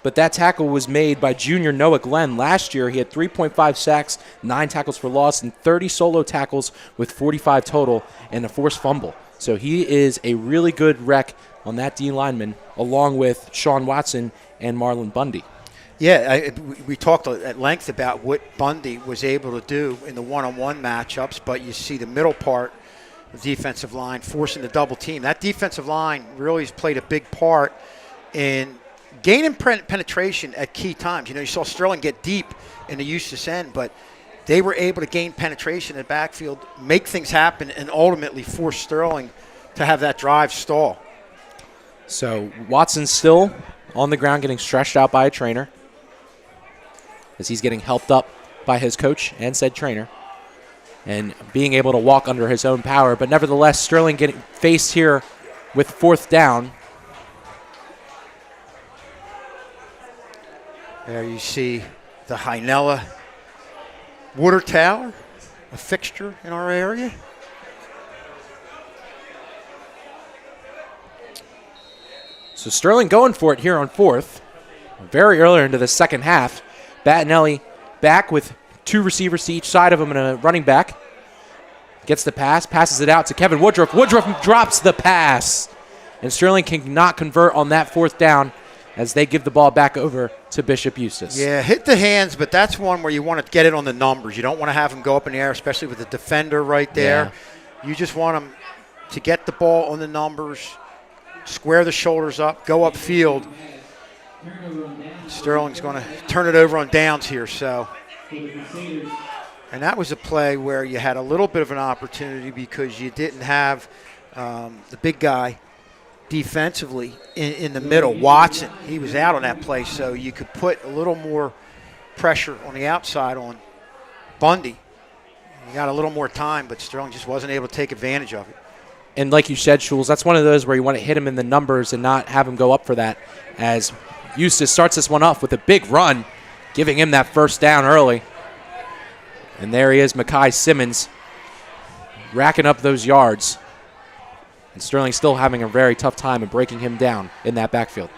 But that tackle was made by junior Noah Glenn. Last year, he had 3.5 sacks, 9 tackles for loss, and 30 solo tackles with 45 total and a forced fumble. So he is a really good rec on that D lineman, along with Sean Watson and Marlon Bundy. Yeah, we talked at length about what Bundy was able to do in the one-on-one matchups, but you see the middle part of the defensive line forcing the double team. That defensive line really has played a big part in gaining penetration at key times. You saw Sterling get deep in the Eustace end, but they were able to gain penetration in the backfield, make things happen, and ultimately force Sterling to have that drive stall. So Watson's still on the ground getting stretched out by a trainer as he's getting helped up by his coach and said trainer and being able to walk under his own power. But nevertheless, Sterling getting faced here with 4th down. There you see the Hynella water tower, a fixture in our area. So Sterling going for it here on 4th. Very early into the second half. Battinelli back with 2 receivers to each side of him and a running back. Gets the pass, passes it out to Kevin Woodruff. Woodruff drops the pass. And Sterling cannot convert on that 4th down as they give the ball back over to Bishop Eustace. Yeah, hit the hands, but that's one where you want to get it on the numbers. You don't want to have them go up in the air, especially with the defender right there. Yeah. You just want them to get the ball on the numbers, square the shoulders up, go upfield. Sterling's going to turn it over on downs here. And that was a play where you had a little bit of an opportunity because you didn't have the big guy defensively in the middle. Watson, he was out on that play, so you could put a little more pressure on the outside on Bundy. You got a little more time, but Sterling just wasn't able to take advantage of it. And like you said, Schulz, that's one of those where you want to hit him in the numbers and not have him go up for that, as Eustace starts this one off with a big run, giving him that 1st down early. And there he is, Mekhi Simmons, racking up those yards. And Sterling still having a very tough time and breaking him down in that backfield.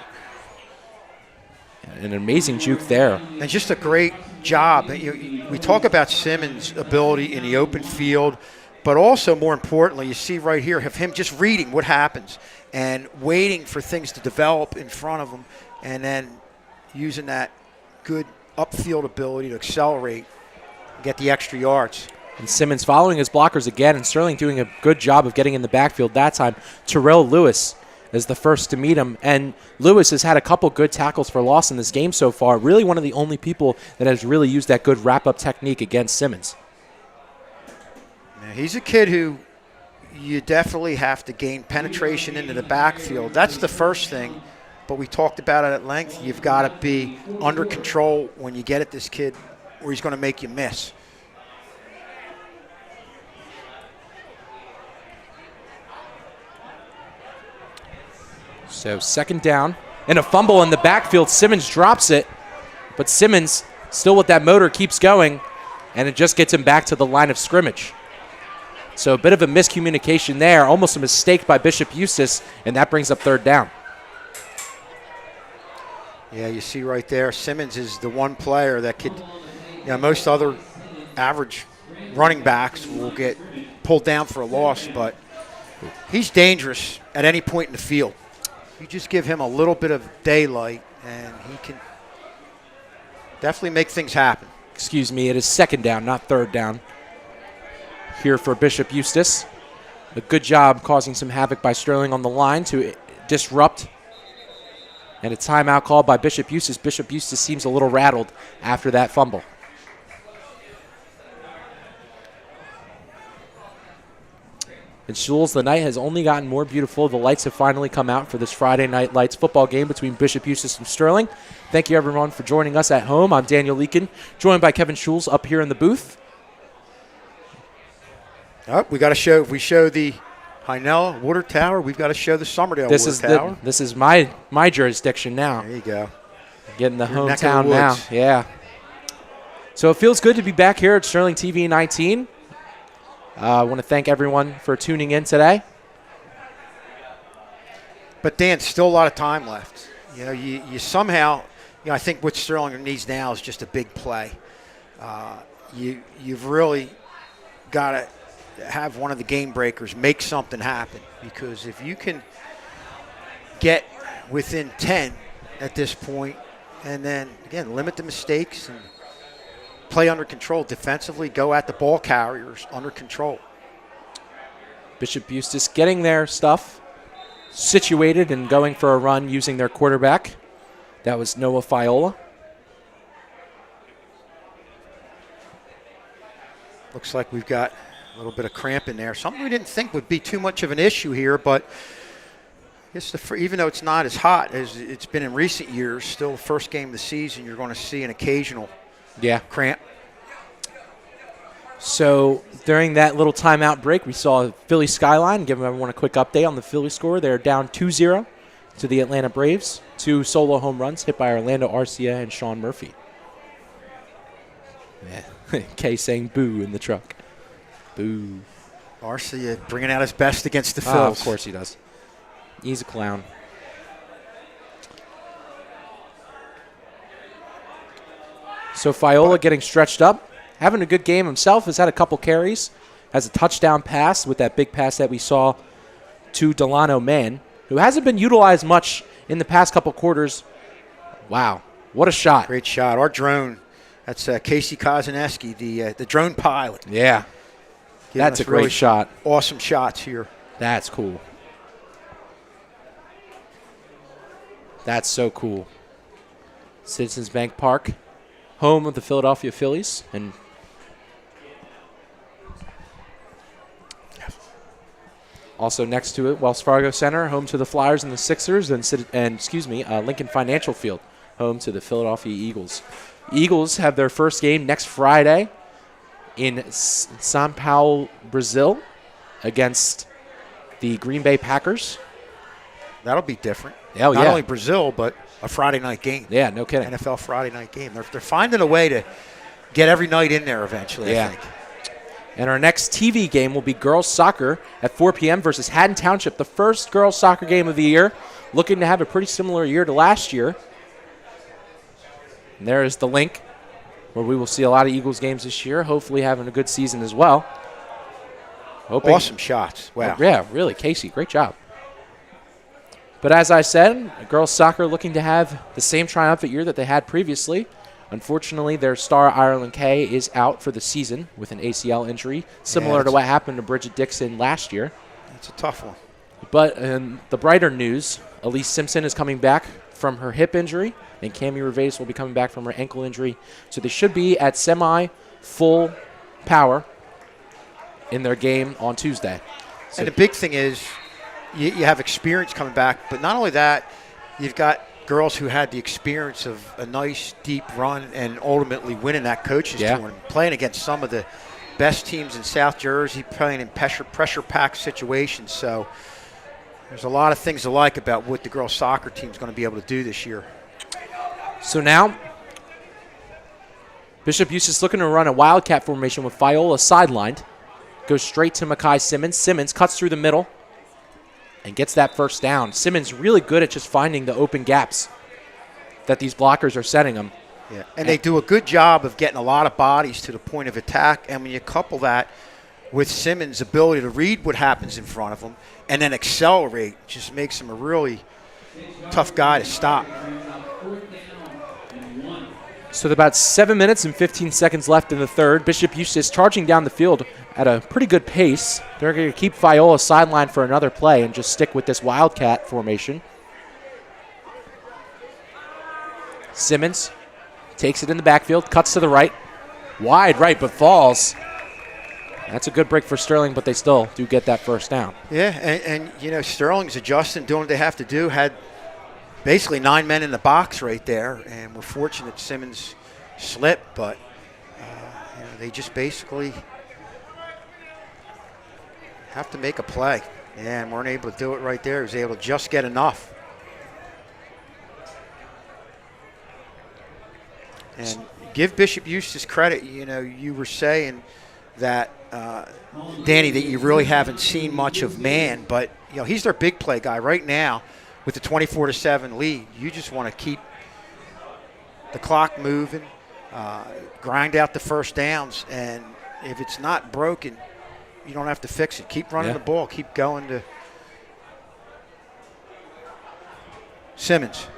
An amazing juke there. And just a great job. We talk about Simmons' ability in the open field, but also more importantly, you see right here of him just reading what happens and waiting for things to develop in front of him and then using that good upfield ability to accelerate and get the extra yards. And Simmons following his blockers again, and Sterling doing a good job of getting in the backfield that time. Terrell Lewis is the first to meet him, and Lewis has had a couple good tackles for loss in this game so far. Really one of the only people that has really used that good wrap-up technique against Simmons. Now, he's a kid who you definitely have to gain penetration into the backfield. That's the first thing, but we talked about it at length. You've got to be under control when you get at this kid or he's going to make you miss. So 2nd down and a fumble in the backfield. Simmons drops it, but Simmons still with that motor keeps going, and it just gets him back to the line of scrimmage. So a bit of a miscommunication there, almost a mistake by Bishop Eustace, and that brings up 3rd down. Yeah, you see right there, Simmons is the one player that could, most other average running backs will get pulled down for a loss, but he's dangerous at any point in the field. You just give him a little bit of daylight, and he can definitely make things happen. Excuse me, it is 2nd down, not 3rd down. Here for Bishop Eustace. A good job causing some havoc by Sterling on the line to disrupt. And a timeout called by Bishop Eustace. Bishop Eustace seems a little rattled after that fumble. And Schulz, the night has only gotten more beautiful. The lights have finally come out for this Friday Night Lights football game between Bishop Eustace and Sterling. Thank you, everyone, for joining us at home. I'm Daniel Leakin, joined by Kevin Schulz up here in the booth. Oh, we got to show. If we show the Hynella Water Tower, we've got to show the Somerdale Water Tower. This is my jurisdiction now. There you go. Getting the hometown now. Yeah. So it feels good to be back here at Sterling TV 19. I want to thank everyone for tuning in today. But Dan, still a lot of time left. You somehow, I think what Sterling needs now is just a big play. You've really got to have one of the game breakers make something happen, because if you can get within 10 at this point and then, again, limit the mistakes and play under control defensively, go at the ball carriers under control. Bishop Eustace getting their stuff situated and going for a run using their quarterback. That was Noah Fiola. Looks like we've got a little bit of cramp in there. Something we didn't think would be too much of an issue here, but I guess even though it's not as hot as it's been in recent years, still the first game of the season, you're going to see an occasional cramp. So during that little timeout break, we saw Philly skyline. Give everyone a quick update on the Philly score. They're down 2-0 to the Atlanta Braves. 2 solo home runs hit by Orlando Arcia and Sean Murphy. Yeah. Kay saying boo in the truck. Boo. Arcia bringing out his best against the Phils. Oh, of course he does. He's a clown. So Fiola getting stretched up. Having a good game himself. Has had a couple carries. Has a touchdown pass with that big pass that we saw to Delano Mann, who hasn't been utilized much in the past couple quarters. Wow. What a shot. Great shot. Our drone, that's Casey Kozaneski, the drone pilot. Yeah. That's a great really shot. Awesome shots here. That's cool. That's so cool. Citizens Bank Park, home of the Philadelphia Phillies, and also next to it, Wells Fargo Center, home to the Flyers and the Sixers, and Lincoln Financial Field, home to the Philadelphia Eagles. Eagles have their first game next Friday in São Paulo, Brazil, against the Green Bay Packers. That'll be different. Oh, Not only Brazil, but a Friday night game. Yeah, no kidding. NFL Friday night game. They're finding a way to get every night in there eventually, I think. And our next TV game will be girls soccer at 4 p.m. versus Haddon Township, the first girls soccer game of the year. Looking to have a pretty similar year to last year. And there is the link where we will see a lot of Eagles games this year, hopefully having a good season as well. Awesome shots. Wow. Yeah, really, Casey, great job. But as I said, girls soccer looking to have the same triumphant year that they had previously. Unfortunately, their star Ireland Kay is out for the season with an ACL injury, similar to what happened to Bridget Dixon last year. That's a tough one. But in the brighter news, Elise Simpson is coming back from her hip injury, and Cammie Revais will be coming back from her ankle injury. So they should be at semi-full power in their game on Tuesday. So and the big thing is you have experience coming back, but not only that, you've got girls who had the experience of a nice deep run and ultimately winning that coaches tournament, playing against some of the best teams in South Jersey, playing in pressure-packed situations. So there's a lot of things to like about what the girls soccer team is going to be able to do this year. So now Bishop Eustace looking to run a wildcat formation with Fiola sidelined. Goes straight to Makai Simmons. Simmons cuts through the middle and gets that first down. Simmons really good at just finding the open gaps that these blockers are setting them. Yeah, and they do a good job of getting a lot of bodies to the point of attack. And when you couple that with Simmons' ability to read what happens in front of him and then accelerate, just makes him a really tough guy to stop. So about 7 minutes and 15 seconds left in the third. Bishop Eustace charging down the field at a pretty good pace. They're going to keep Fiola sidelined for another play and just stick with this wildcat formation. Simmons takes it in the backfield, cuts to the right. Wide right, but falls. That's a good break for Sterling, but they still do get that first down. Yeah, and you know, Sterling's adjusting, doing what they have to do. Had basically 9 men in the box right there, and we're fortunate Simmons slipped, but you know, they just basically have to make a play, and weren't able to do it right there. He was able to just get enough. And give Bishop Eustace credit. You know, you were saying that, Danny, that you really haven't seen much of Man, but you know, he's their big play guy right now. With the 24-7 lead, you just want to keep the clock moving, grind out the first downs, and if it's not broken, you don't have to fix it. Keep running the ball. Keep going to Simmons.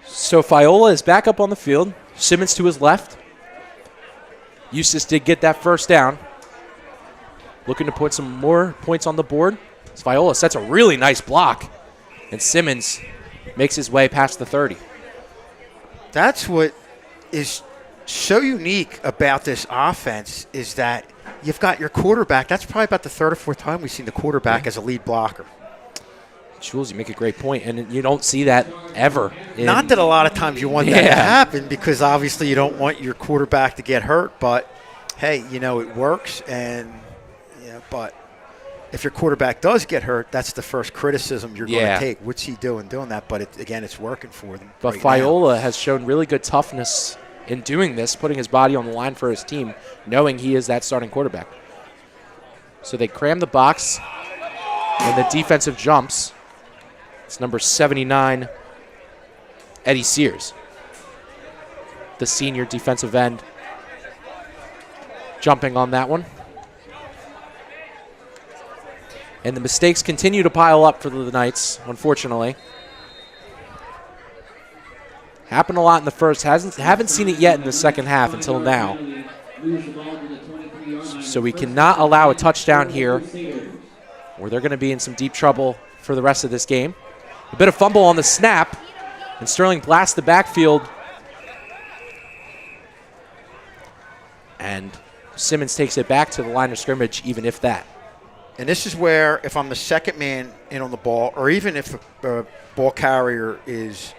So Fiola is back up on the field. Simmons to his left. Eustace did get that first down. Looking to put some more points on the board. Fiola sets a really nice block. And Simmons makes his way past the 30. That's what is so unique about this offense is that you've got your quarterback. That's probably about the third or fourth time we've seen the quarterback as a lead blocker. Jules, you make a great point, and you don't see that ever. Not that a lot of times you want that to happen because obviously you don't want your quarterback to get hurt, but hey, it works, and but if your quarterback does get hurt, that's the first criticism you're going to take. What's he doing that? But it's working for them. But Fiola has shown really good toughness in doing this, putting his body on the line for his team, knowing he is that starting quarterback. So they cram the box, and the defensive jumps. It's number 79, Eddie Sears, the senior defensive end, jumping on that one. And the mistakes continue to pile up for the Knights, unfortunately. Happened a lot in the first. Haven't seen it yet in the second half until now. So we cannot allow a touchdown here, or they're going to be in some deep trouble for the rest of this game. A bit of fumble on the snap, and Sterling blasts the backfield. And Simmons takes it back to the line of scrimmage, even if that. And this is where, if I'm the second man in on the ball, or even if a ball carrier is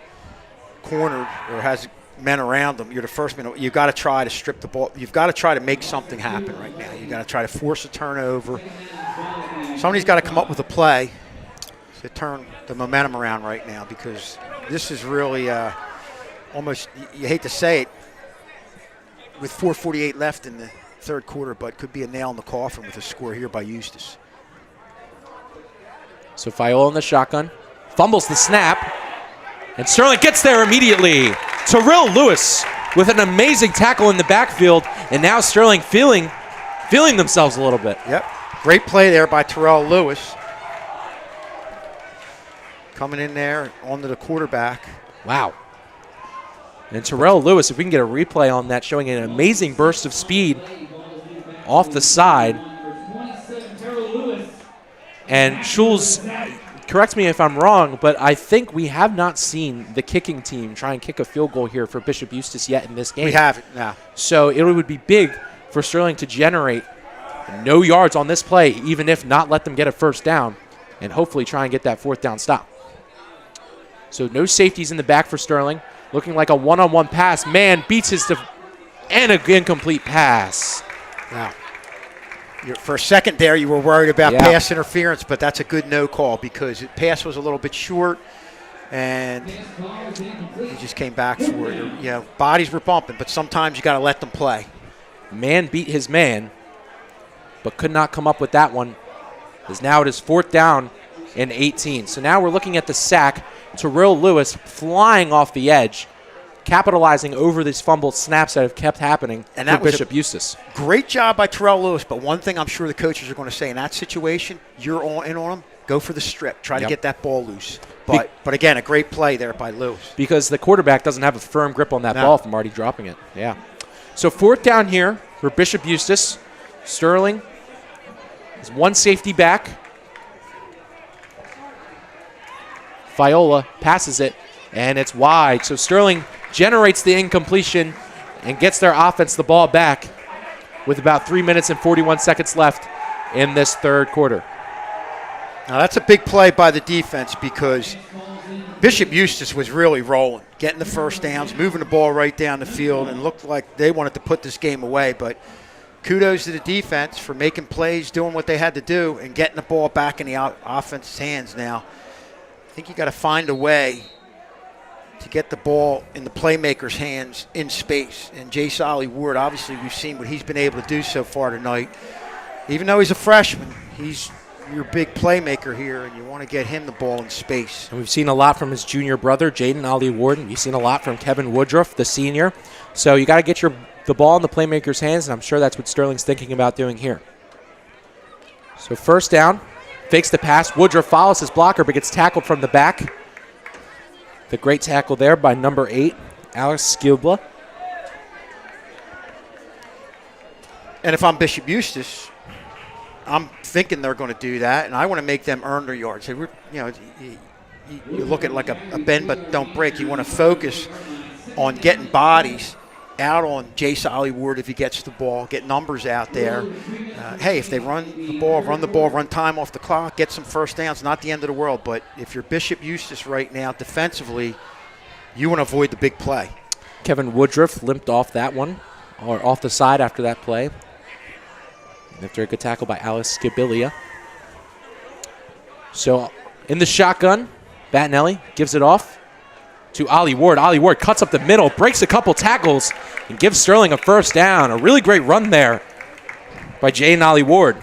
cornered or has men around them, you're the first man. You've got to try to strip the ball. You've got to try to make something happen right now. You've got to try to force a turnover. Somebody's got to come up with a play to turn the momentum around right now, because this is really almost, you hate to say it, with 4:48 left in the third quarter, but could be a nail in the coffin with a score here by Eustace. So Fiola in the shotgun, fumbles the snap, and Sterling gets there immediately. Terrell Lewis with an amazing tackle in the backfield, and now Sterling feeling themselves a little bit. Yep, great play there by Terrell Lewis. Coming in there onto the quarterback. Wow. And Terrell Lewis, if we can get a replay on that, showing an amazing burst of speed off the side. And Schulz, correct me if I'm wrong, but I think we have not seen the kicking team try and kick a field goal here for Bishop Eustace yet in this game. We haven't, no. So it would be big for Sterling to generate no yards on this play, even if not let them get a first down, and hopefully try and get that fourth down stop. So no safeties in the back for Sterling. Looking like a one-on-one pass. Man beats his and an incomplete pass. Wow. For a second there, you were worried about pass interference, but that's a good no call because the pass was a little bit short, and he just came back for it. Bodies were bumping, but sometimes you got to let them play. Man beat his man, but could not come up with that one. As now it is 4th down and 18. So now we're looking at the sack. Terrell Lewis flying off the edge, capitalizing over these fumbled snaps that have kept happening for Bishop Eustace. Great job by Terrell Lewis, but one thing I'm sure the coaches are going to say in that situation, you're all in on him, go for the strip. Try to get that ball loose. But again, a great play there by Lewis. Because the quarterback doesn't have a firm grip on that ball from already dropping it. Yeah. So 4th down here for Bishop Eustace. Sterling is one safety back. Fiola passes it, and it's wide. So Sterling generates the incompletion and gets their offense the ball back with about 3 minutes and 41 seconds left in this third quarter. Now that's a big play by the defense because Bishop Eustace was really rolling, getting the first downs, moving the ball right down the field, and looked like they wanted to put this game away. But kudos to the defense for making plays, doing what they had to do, and getting the ball back in the offense's hands now. I think you got to find a way to get the ball in the playmaker's hands in space. And Jay Solly Ward, obviously we've seen what he's been able to do so far tonight. Even though he's a freshman, he's your big playmaker here, and you want to get him the ball in space. And we've seen a lot from his junior brother, Jaden Ali Warden. You've seen a lot from Kevin Woodruff, the senior. So you got to get the ball in the playmaker's hands, and I'm sure that's what Sterling's thinking about doing here. So 1st down. Fakes the pass. Woodruff follows his blocker, but gets tackled from the back. The great tackle there by number 8, Alex Skilbla. And if I'm Bishop Eustace, I'm thinking they're going to do that, and I want to make them earn their yards. you look at like a bend but don't break. You want to focus on getting bodies out on Jace Ollyward if he gets the ball, get numbers out there. Hey, if they run the ball, run time off the clock, get some first downs, not the end of the world. But if you're Bishop Eustace right now defensively, you want to avoid the big play. Kevin Woodruff limped off that one, or off the side after that play. After a good tackle by Alice Scibilia. So in the shotgun, Battinelli gives it off to Ollie Ward. Ollie Ward cuts up the middle, breaks a couple tackles, and gives Sterling a first down. A really great run there by Jaden Ollie Ward,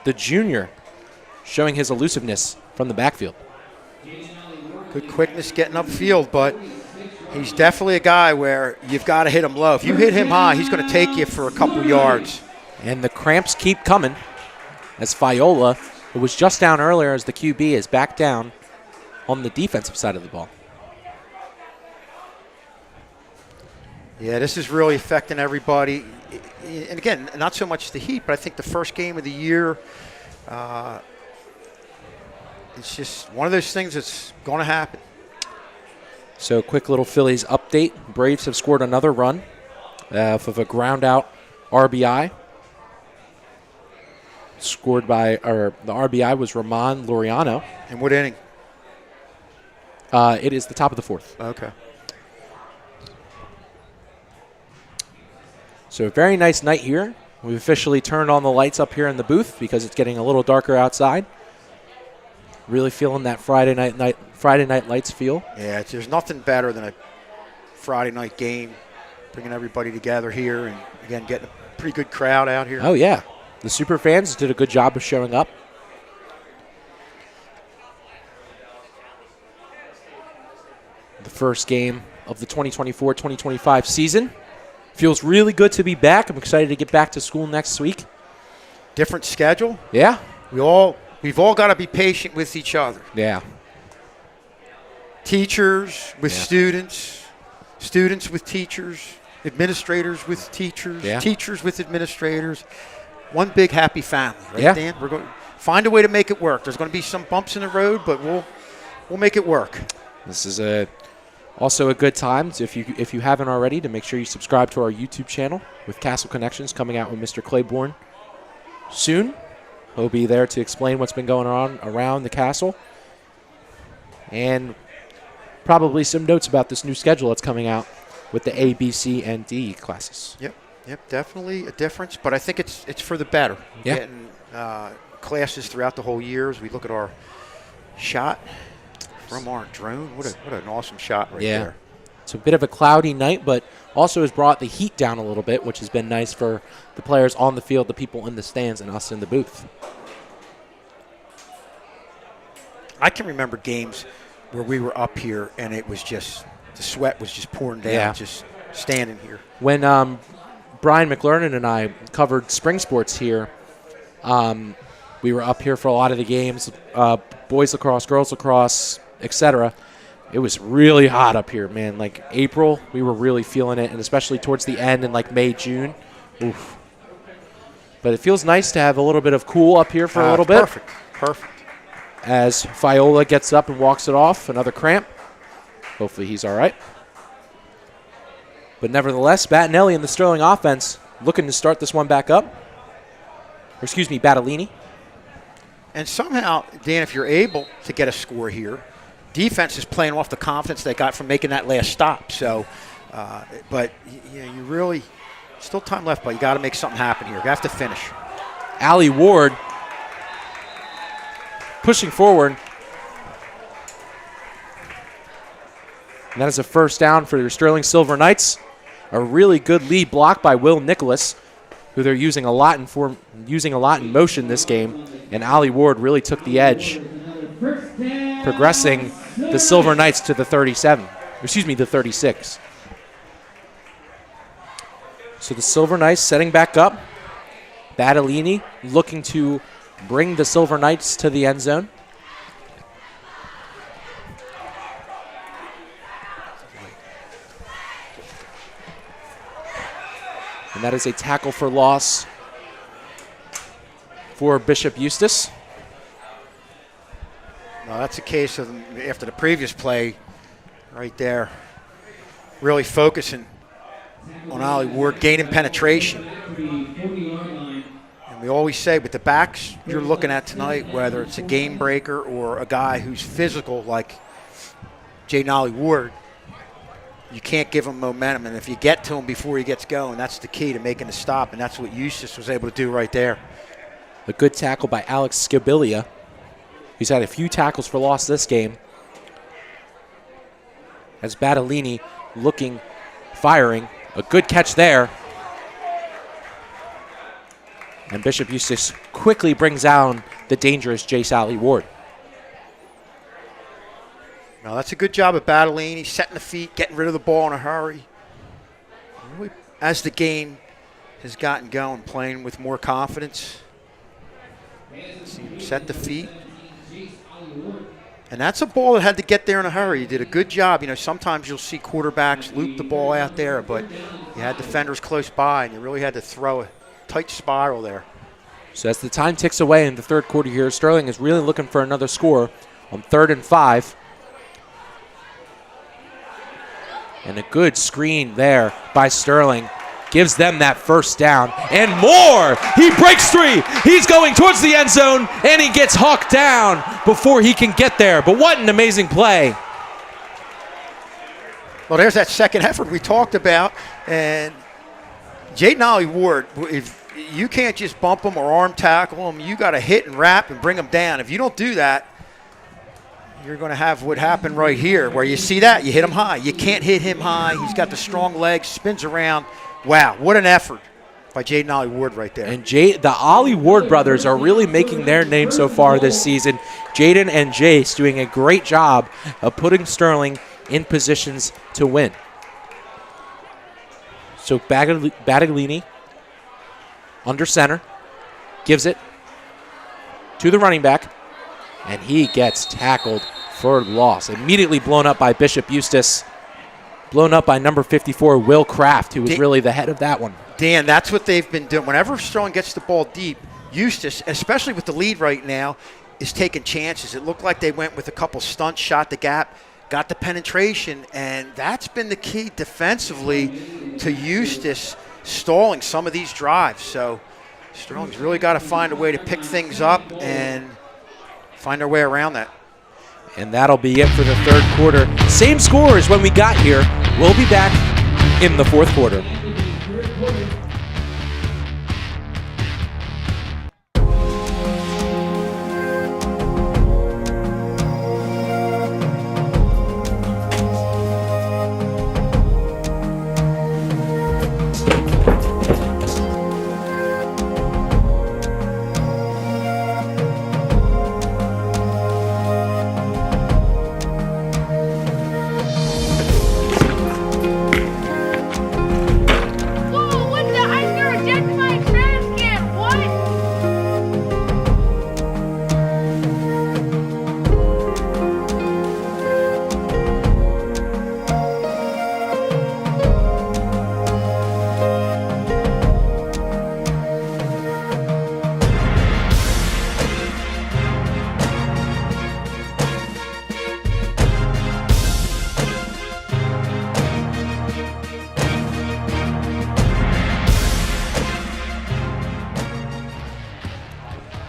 the junior, showing his elusiveness from the backfield. Good quickness getting upfield, but he's definitely a guy where you've got to hit him low. If you hit him high, he's going to take you for a couple yards. And the Cramps keep coming as Fiola, who was just down earlier as the QB, is back down on the defensive side of the ball. Yeah, this is really affecting everybody. And again, not so much the heat, but I think the first game of the year, it's just one of those things that's going to happen. So quick little Phillies update. Braves have scored another run of a ground out RBI. Scored by, or the RBI was Ramon Laureano. And what inning? It is the top of the fourth. Okay. So a very nice night here. We've officially turned on the lights up here in the booth because it's getting a little darker outside. Really feeling that Friday night lights feel. Yeah, there's nothing better than a Friday night game, bringing everybody together here, and again getting a pretty good crowd out here. Oh yeah, the super fans did a good job of showing up. The first game of the 2024-2025 season. Feels really good to be back. I'm excited to get back to school next week. Different schedule. Yeah. We've all got to be patient with each other. Yeah. Teachers with students, students with teachers, administrators with teachers, teachers with administrators. One big happy family, right, Dan? We're going to find a way to make it work. There's going to be some bumps in the road, but we'll make it work. This is also a good time, if you haven't already, to make sure you subscribe to our YouTube channel with Castle Connections coming out with Mr. Claiborne soon. He'll be there to explain what's been going on around the castle. And probably some notes about this new schedule that's coming out with the A, B, C, and D classes. Yep, definitely a difference, but I think it's for the better. Yeah. Getting classes throughout the whole year as we look at our shot from our drone. What an awesome shot right there. It's a bit of a cloudy night, but also has brought the heat down a little bit, which has been nice for the players on the field, the people in the stands, and us in the booth. I can remember games where we were up here and it was just, the sweat was just pouring down, just standing here. When Brian McLernan and I covered spring sports here, we were up here for a lot of the games, boys lacrosse, girls lacrosse, etc. It was really hot up here, man. Like April, we were really feeling it, and especially towards the end in like May, June. Oof. But it feels nice to have a little bit of cool up here for a little bit. Perfect. As Fiola gets up and walks it off, another cramp. Hopefully he's all right. But nevertheless, Battinelli and the Sterling offense looking to start this one back up. Or excuse me, Battellini. And somehow, Dan, if you're able to get a score here, defense is playing off the confidence they got from making that last stop. So, but you really, still time left, but you got to make something happen here. You have to finish. Allie Ward pushing forward. And that is a first down for your Sterling Silver Knights. A really good lead block by Will Nicholas, who they're using a lot in motion this game. And Allie Ward really took the edge, progressing the Silver Knights to the 37. Excuse me, the 36. So the Silver Knights setting back up. Battellini looking to bring the Silver Knights to the end zone. And that is a tackle for loss for Bishop Eustace. Well, that's a case of them, after the previous play right there, really focusing on Ollie Ward, gaining penetration. And we always say with the backs you're looking at tonight, whether it's a game breaker or a guy who's physical like Jaden Ollie Ward, you can't give him momentum. And if you get to him before he gets going, that's the key to making the stop. And that's what Eustace was able to do right there. A good tackle by Alex Scabilia. He's had a few tackles for loss this game. As Battellini looking, firing. A good catch there. And Bishop Eustace quickly brings down the dangerous Jace Ollie Ward. Now that's a good job of Battellini, setting the feet, getting rid of the ball in a hurry. Really, as the game has gotten going, playing with more confidence. See him set the feet. And that's a ball that had to get there in a hurry. He did a good job. You know, sometimes you'll see quarterbacks loop the ball out there, but you had defenders close by, and you really had to throw a tight spiral there. So as the time ticks away in the third quarter here, Sterling is really looking for another score on 3rd and 5. And a good screen there by Sterling. Gives them that first down. And more! He breaks 3. He's going towards the end zone, and he gets hawked down before he can get there. But what an amazing play. Well, there's that second effort we talked about. And Jaden Ollie Ward, if you can't just bump him or arm tackle him, you got to hit and wrap and bring him down. If you don't do that, you're going to have what happened right here, where you see that, you hit him high. You can't hit him high. He's got the strong legs, spins around. Wow, what an effort by Jaden Ollie Ward right there. And the Ollie Ward brothers are really making their name so far this season. Jaden and Jace doing a great job of putting Sterling in positions to win. So Battellini under center, gives it to the running back, and he gets tackled for loss. Immediately blown up by Bishop Eustace. Blown up by number 54, Will Kraft, who was really the head of that one. Dan, that's what they've been doing. Whenever Sterling gets the ball deep, Eustace, especially with the lead right now, is taking chances. It looked like they went with a couple stunts, shot the gap, got the penetration, and that's been the key defensively to Eustace stalling some of these drives. So Sterling's really got to find a way to pick things up and find their way around that. And that'll be it for the third quarter. Same score as when we got here. We'll be back in the fourth quarter.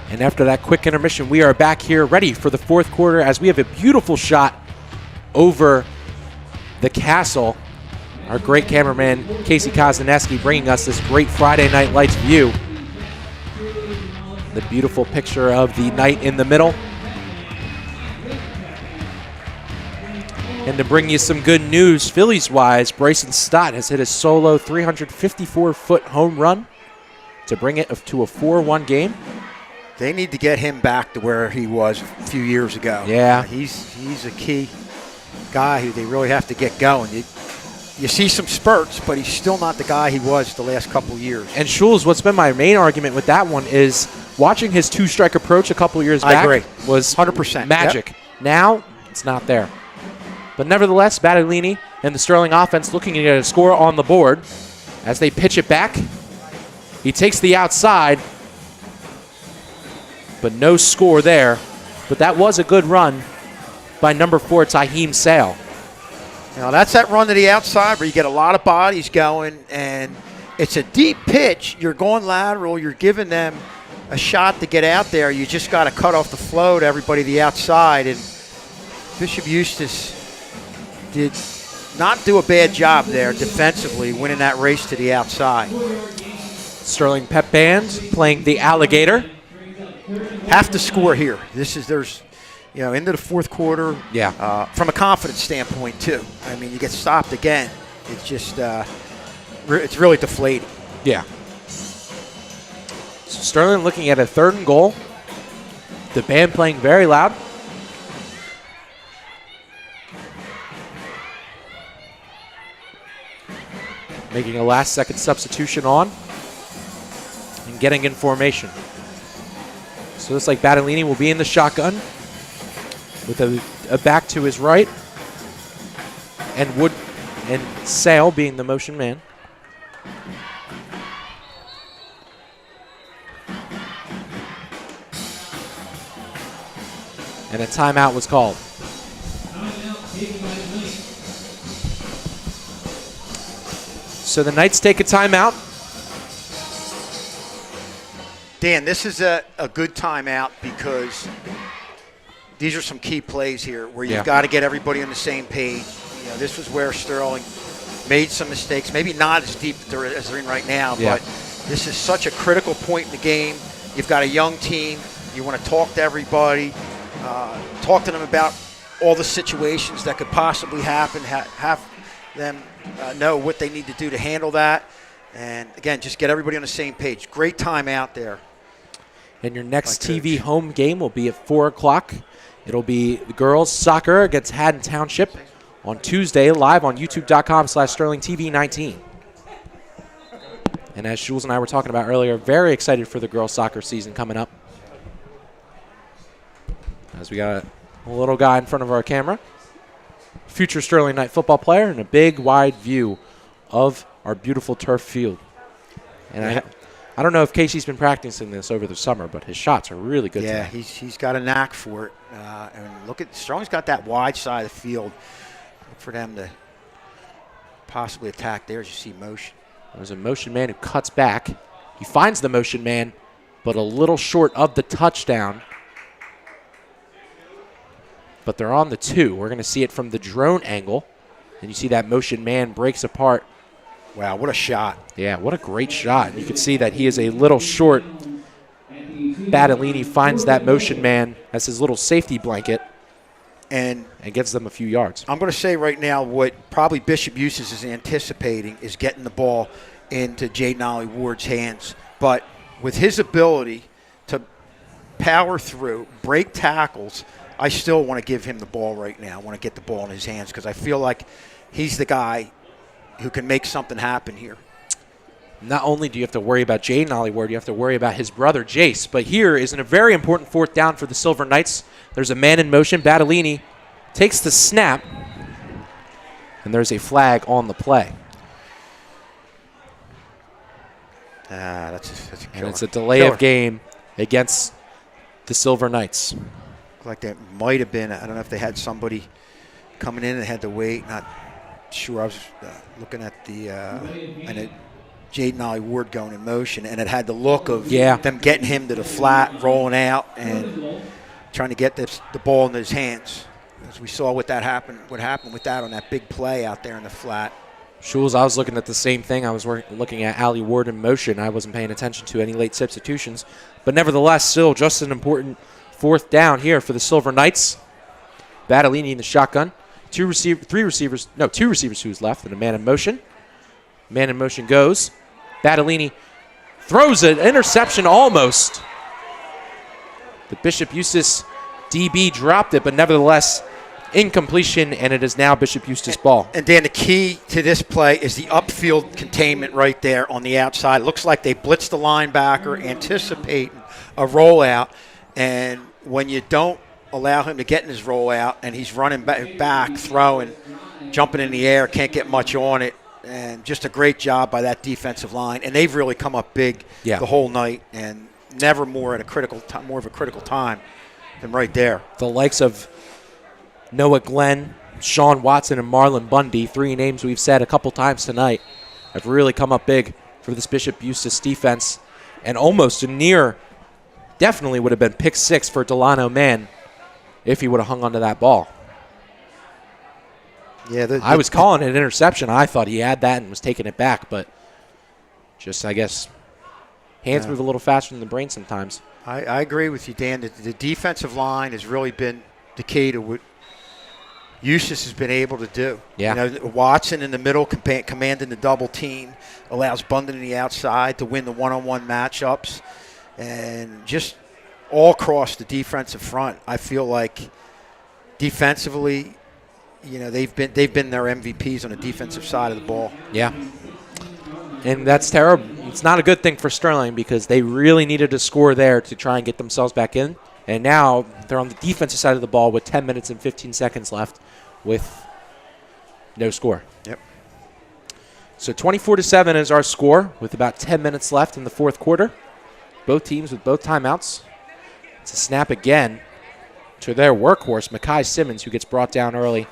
And after that quick intermission, we are back here ready for the fourth quarter as we have a beautiful shot over the castle. Our great cameraman, Casey Kozaneski, bringing us this great Friday Night Lights view. The beautiful picture of the night in the middle. And to bring you some good news, Phillies-wise, Bryson Stott has hit a solo 354-foot home run to bring it to a 4-1 game. They need to get him back to where he was a few years ago. Yeah. He's a key guy who they really have to get going. You see some spurts, but he's still not the guy he was the last couple years. And Schulz, what's been my main argument with that one is watching his two-strike approach a couple years back was 100% magic. Yep. Now, it's not there. But nevertheless, Battellini and the Sterling offense looking to get a score on the board as they pitch it back. He takes the outside, but no score there. But that was a good run by number 4, Taheem Sale. Now that's that run to the outside where you get a lot of bodies going, and it's a deep pitch. You're going lateral. You're giving them a shot to get out there. You just got to cut off the flow to everybody to the outside. And Bishop Eustace did not do a bad job there defensively, winning that race to the outside. Sterling Pep Band playing the Alligator. Have to score here. There's into the fourth quarter. Yeah. From a confidence standpoint too. I mean, you get stopped again. It's just it's really deflating. Yeah. So Sterling looking at a 3rd and goal. The band playing very loud. Making a last-second substitution on and getting in formation. So it looks like Battellini will be in the shotgun with a back to his right, and Sale being the motion man. And a timeout was called. So the Knights take a timeout. Dan, this is a good timeout because these are some key plays here where you've got to get everybody on the same page. This was where Sterling made some mistakes, maybe not as deep as they're in right now, but this is such a critical point in the game. You've got a young team. You want to talk to everybody, talk to them about all the situations that could possibly happen, have them know what they need to do to handle that. And, again, just get everybody on the same page. Great timeout there. And your next TV home game will be at 4 o'clock. It'll be the girls' soccer against Haddon Township on Tuesday, live on youtube.com/SterlingTV19. And as Jules and I were talking about earlier, very excited for the girls' soccer season coming up. As we got a little guy in front of our camera. Future Sterling Knight football player and a big, wide view of our beautiful turf field. And I don't know if Casey's been practicing this over the summer, but his shots are really good. Yeah, he's got a knack for it. And look at Strong's got that wide side of the field. Look for them to possibly attack there as you see motion. There's a motion man who cuts back. He finds the motion man, but a little short of the touchdown. But they're on the 2. We're going to see it from the drone angle. And you see that motion man breaks apart. Wow, what a shot. Yeah, what a great shot. You can see that he is a little short. Battellini finds that motion man as his little safety blanket and gives them a few yards. I'm going to say right now what probably Bishop Eustace is anticipating is getting the ball into Jaden Ollie Ward's hands. But with his ability to power through, break tackles, I still want to give him the ball right now. I want to get the ball in his hands because I feel like he's the guy who can make something happen here. Not only do you have to worry about Jaden Ollie Ward, you have to worry about his brother Jace. But here is a very important 4th down for the Silver Knights. There's a man in motion. Battellini takes the snap, and there's a flag on the play. That's a killer. And it's a delay of game against the Silver Knights. Like that might have been, I don't know if they had somebody coming in and had to wait. Not sure. I was looking at the and Jaden Ollie Ward going in motion, and it had the look of them getting him to the flat, rolling out, and trying to get the ball in his hands. As we saw what happened with that on that big play out there in the flat. Shules, I was looking at the same thing. I was looking at Ollie Ward in motion. I wasn't paying attention to any late substitutions. But nevertheless, still just an important 4th down here for the Silver Knights. Battellini in the shotgun. Two receivers who's left, and a man in motion. Man in motion goes. Battellini throws an interception almost. The Bishop Eustace DB dropped it, but nevertheless, incompletion, and it is now Bishop Eustace ball. And Dan, the key to this play is the upfield containment right there on the outside. It looks like they blitzed the linebacker, anticipating a rollout. And when you don't allow him to get in his rollout and he's running back, throwing, jumping in the air, can't get much on it. And just a great job by that defensive line. And they've really come up big the whole night, and never more at a critical time, more of a critical time than right there. The likes of Noah Glenn, Sean Watson, and Marlon Bundy, 3 names we've said a couple times tonight, have really come up big for this Bishop Eustace defense. And almost a near, definitely would have been pick 6 for Delano Mann if he would have hung onto that ball. Yeah, I was calling it an interception. I thought he had that and was taking it back, but just, I guess, hands move a little faster than the brain sometimes. I agree with you, Dan. The defensive line has really been the key to what Eustace has been able to do. Yeah. You know, Watson in the middle, commanding the double team, allows Bundy on the outside to win the one-on-one matchups, and just all across the defensive front. I feel like defensively, you know, they've been their MVPs on the defensive side of the ball. Yeah. And that's terrible. It's not a good thing for Sterling because they really needed to score there to try and get themselves back in. And now they're on the defensive side of the ball with 10 minutes and 15 seconds left with no score. Yep. So 24-7 is our score with about 10 minutes left in the fourth quarter. Both teams with both timeouts. It's a snap again to their workhorse, Mekhi Simmons, who gets brought down early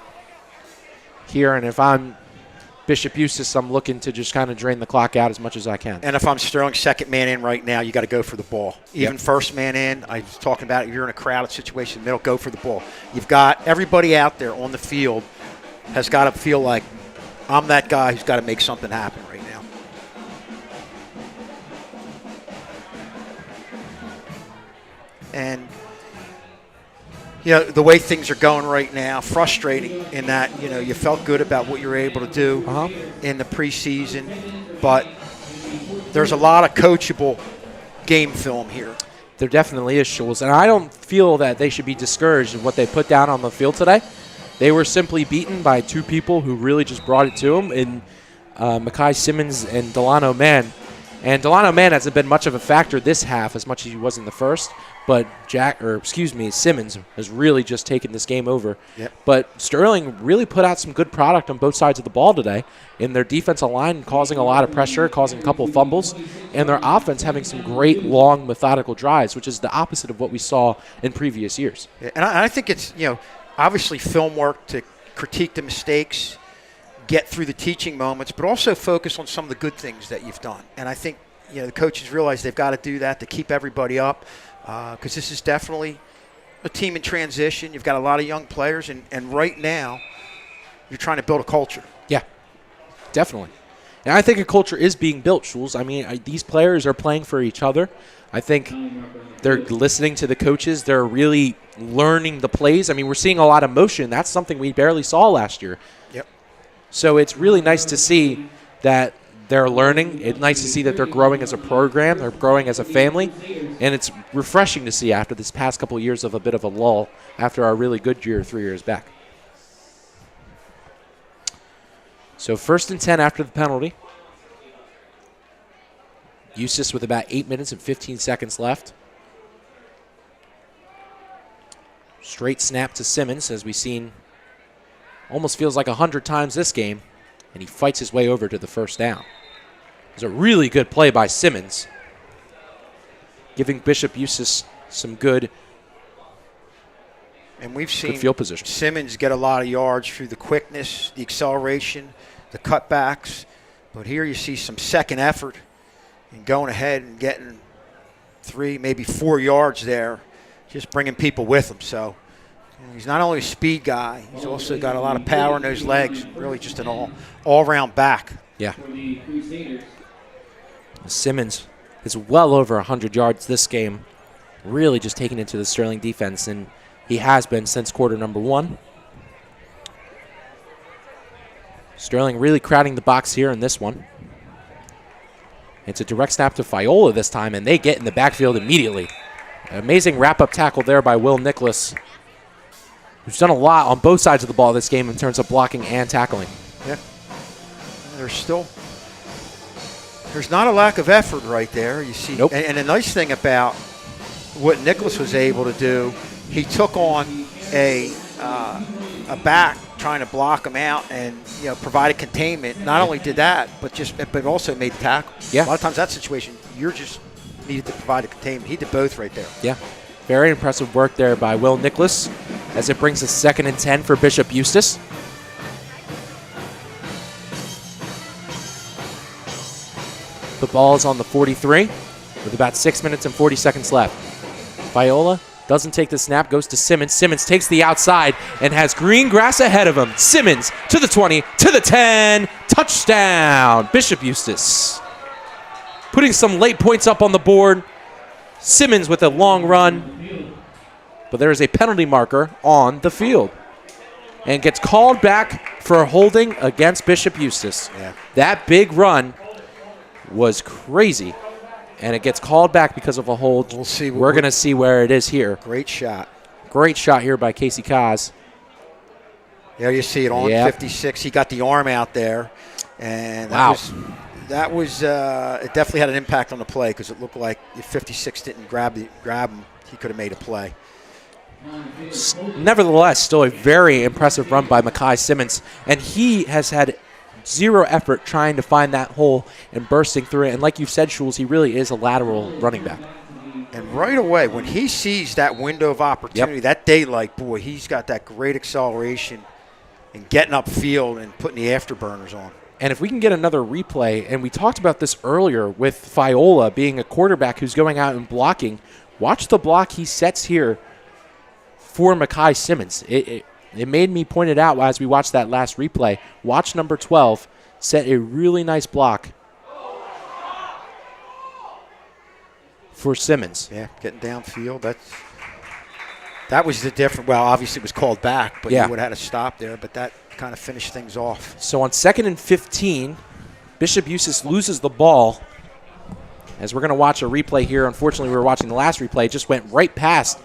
here. And if I'm Bishop Eustace, I'm looking to just kind of drain the clock out as much as I can. And if I'm Sterling, second man in right now, you got to go for the ball. Even first man in, I was talking about if you're in a crowded situation in the middle, go for the ball. You've got everybody out there on the field has got to feel like I'm that guy who's got to make something happen right now. And you know, the way things are going right now, frustrating in that, you know, you felt good about what you were able to do in the preseason, but there's a lot of coachable game film here. There definitely is, Schultz, and I don't feel that they should be discouraged of what they put down on the field today. They were simply beaten by 2 people who really just brought it to them in Mekhi Simmons and Delano Mann. And Delano Mann hasn't been much of a factor this half as much as he was in the first. But Simmons has really just taken this game over. Yep. But Sterling really put out some good product on both sides of the ball today in their defensive line, causing a lot of pressure, causing a couple of fumbles, and their offense having some great long methodical drives, which is the opposite of what we saw in previous years. Yeah, and I think it's, you know, obviously film work to critique the mistakes, get through the teaching moments, but also focus on some of the good things that you've done. And I think, you know, the coaches realize they've got to do that to keep everybody up. Because this is definitely a team in transition. You've got a lot of young players, and right now you're trying to build a culture. Yeah, definitely. And I think a culture is being built, Schultz. I mean, these players are playing for each other. I think they're listening to the coaches. They're really learning the plays. I mean, we're seeing a lot of motion. That's something we barely saw last year. Yep. So it's really nice to see that they're learning. It's nice to see that they're growing as a program. They're growing as a family. And it's refreshing to see after this past couple of years of a bit of a lull after our really good year 3 years back. So 1st and 10 after the penalty. Eustace with about 8 minutes and 15 seconds left. Straight snap to Simmons, as we've seen almost feels like 100 times this game. And he fights his way over to the first down. It's a really good play by Simmons, giving Bishop Eustace some good, and we've seen field position. Simmons get a lot of yards through the quickness, the acceleration, the cutbacks. But here you see some second effort and going ahead and getting 3, maybe 4 yards there, just bringing people with him. So he's not only a speed guy, he's also got a lot of power in those legs, really just an all-around back. Yeah. Simmons is well over 100 yards this game, really just taking it to the Sterling defense, and he has been since quarter number 1. Sterling really crowding the box here in this one. It's a direct snap to Fiola this time, and they get in the backfield immediately. An amazing wrap-up tackle there by Will Nicholas, who's done a lot on both sides of the ball this game in terms of blocking and tackling. Yeah. There's not a lack of effort right there. You see, nope. And the nice thing about what Nicholas was able to do, he took on a back trying to block him out and, you know, provided containment. Not only did that, but also made the tackle. Yeah. A lot of times that situation, you're just needed to provide a containment. He did both right there. Yeah. Very impressive work there by Will Nicholas. as it brings us 2nd and 10 for Bishop Eustace. The ball is on the 43 with about 6 minutes and 40 seconds left. Viola doesn't take the snap, goes to Simmons. Simmons takes the outside and has green grass ahead of him. Simmons to the 20, to the 10. Touchdown, Bishop Eustace. Putting some late points up on the board. Simmons with a long run. But there is a penalty marker on the field. And gets called back for holding against Bishop Eustace. Yeah. That big run was crazy. And it gets called back because of a hold. We'll see. We're going to see where it is here. Great shot. Great shot here by Casey Kaz. There you see it on 56. He got the arm out there. And that was it definitely had an impact on the play because it looked like if 56 didn't grab him, he could have made a play. Nevertheless, still a very impressive run by Mekhi Simmons. And he has had zero effort trying to find that hole and bursting through it. And like you said, Schulz, he really is a lateral running back. And right away, when he sees that window of opportunity, that daylight, boy, he's got that great acceleration and getting upfield and putting the afterburners on. And if we can get another replay, and we talked about this earlier with Viola being a quarterback who's going out and blocking, watch the block he sets here for Mekhi Simmons. It made me point it out as we watched that last replay. Watch number 12 set a really nice block for Simmons. Yeah, getting downfield. That was the difference. Well, obviously it was called back, but he would have had a stop there, but that kind of finished things off. So on 2nd and 15, Bishop Eustace loses the ball. As we're going to watch a replay here, unfortunately we were watching the last replay, it just went right past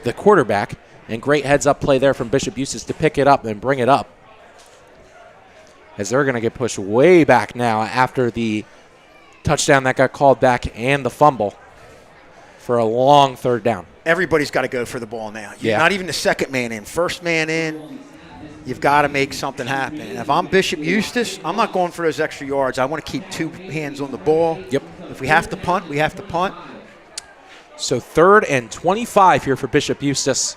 the quarterback, and great heads-up play there from Bishop Eustace to pick it up and bring it up. As they're going to get pushed way back now after the touchdown that got called back and the fumble for a long 3rd down. Everybody's got to go for the ball now. You're not even the second man in. First man in, you've got to make something happen. And if I'm Bishop Eustace, I'm not going for those extra yards. I want to keep 2 hands on the ball. Yep. If we have to punt, we have to punt. So 3rd and 25 here for Bishop Eustace.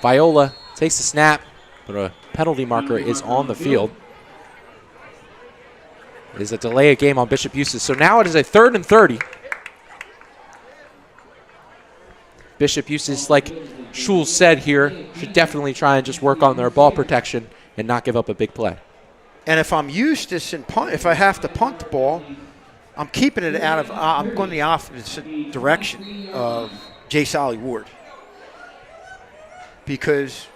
Viola takes the snap, but a penalty marker is on the field. It is a delay of game on Bishop Eustace. So now it is a 3rd and 30. Bishop Eustace, like Schulz said here, should definitely try and just work on their ball protection and not give up a big play. And if I'm Eustace and punt, if I have to punt the ball, I'm keeping it out of. I'm going the opposite direction of J. Solly Ward because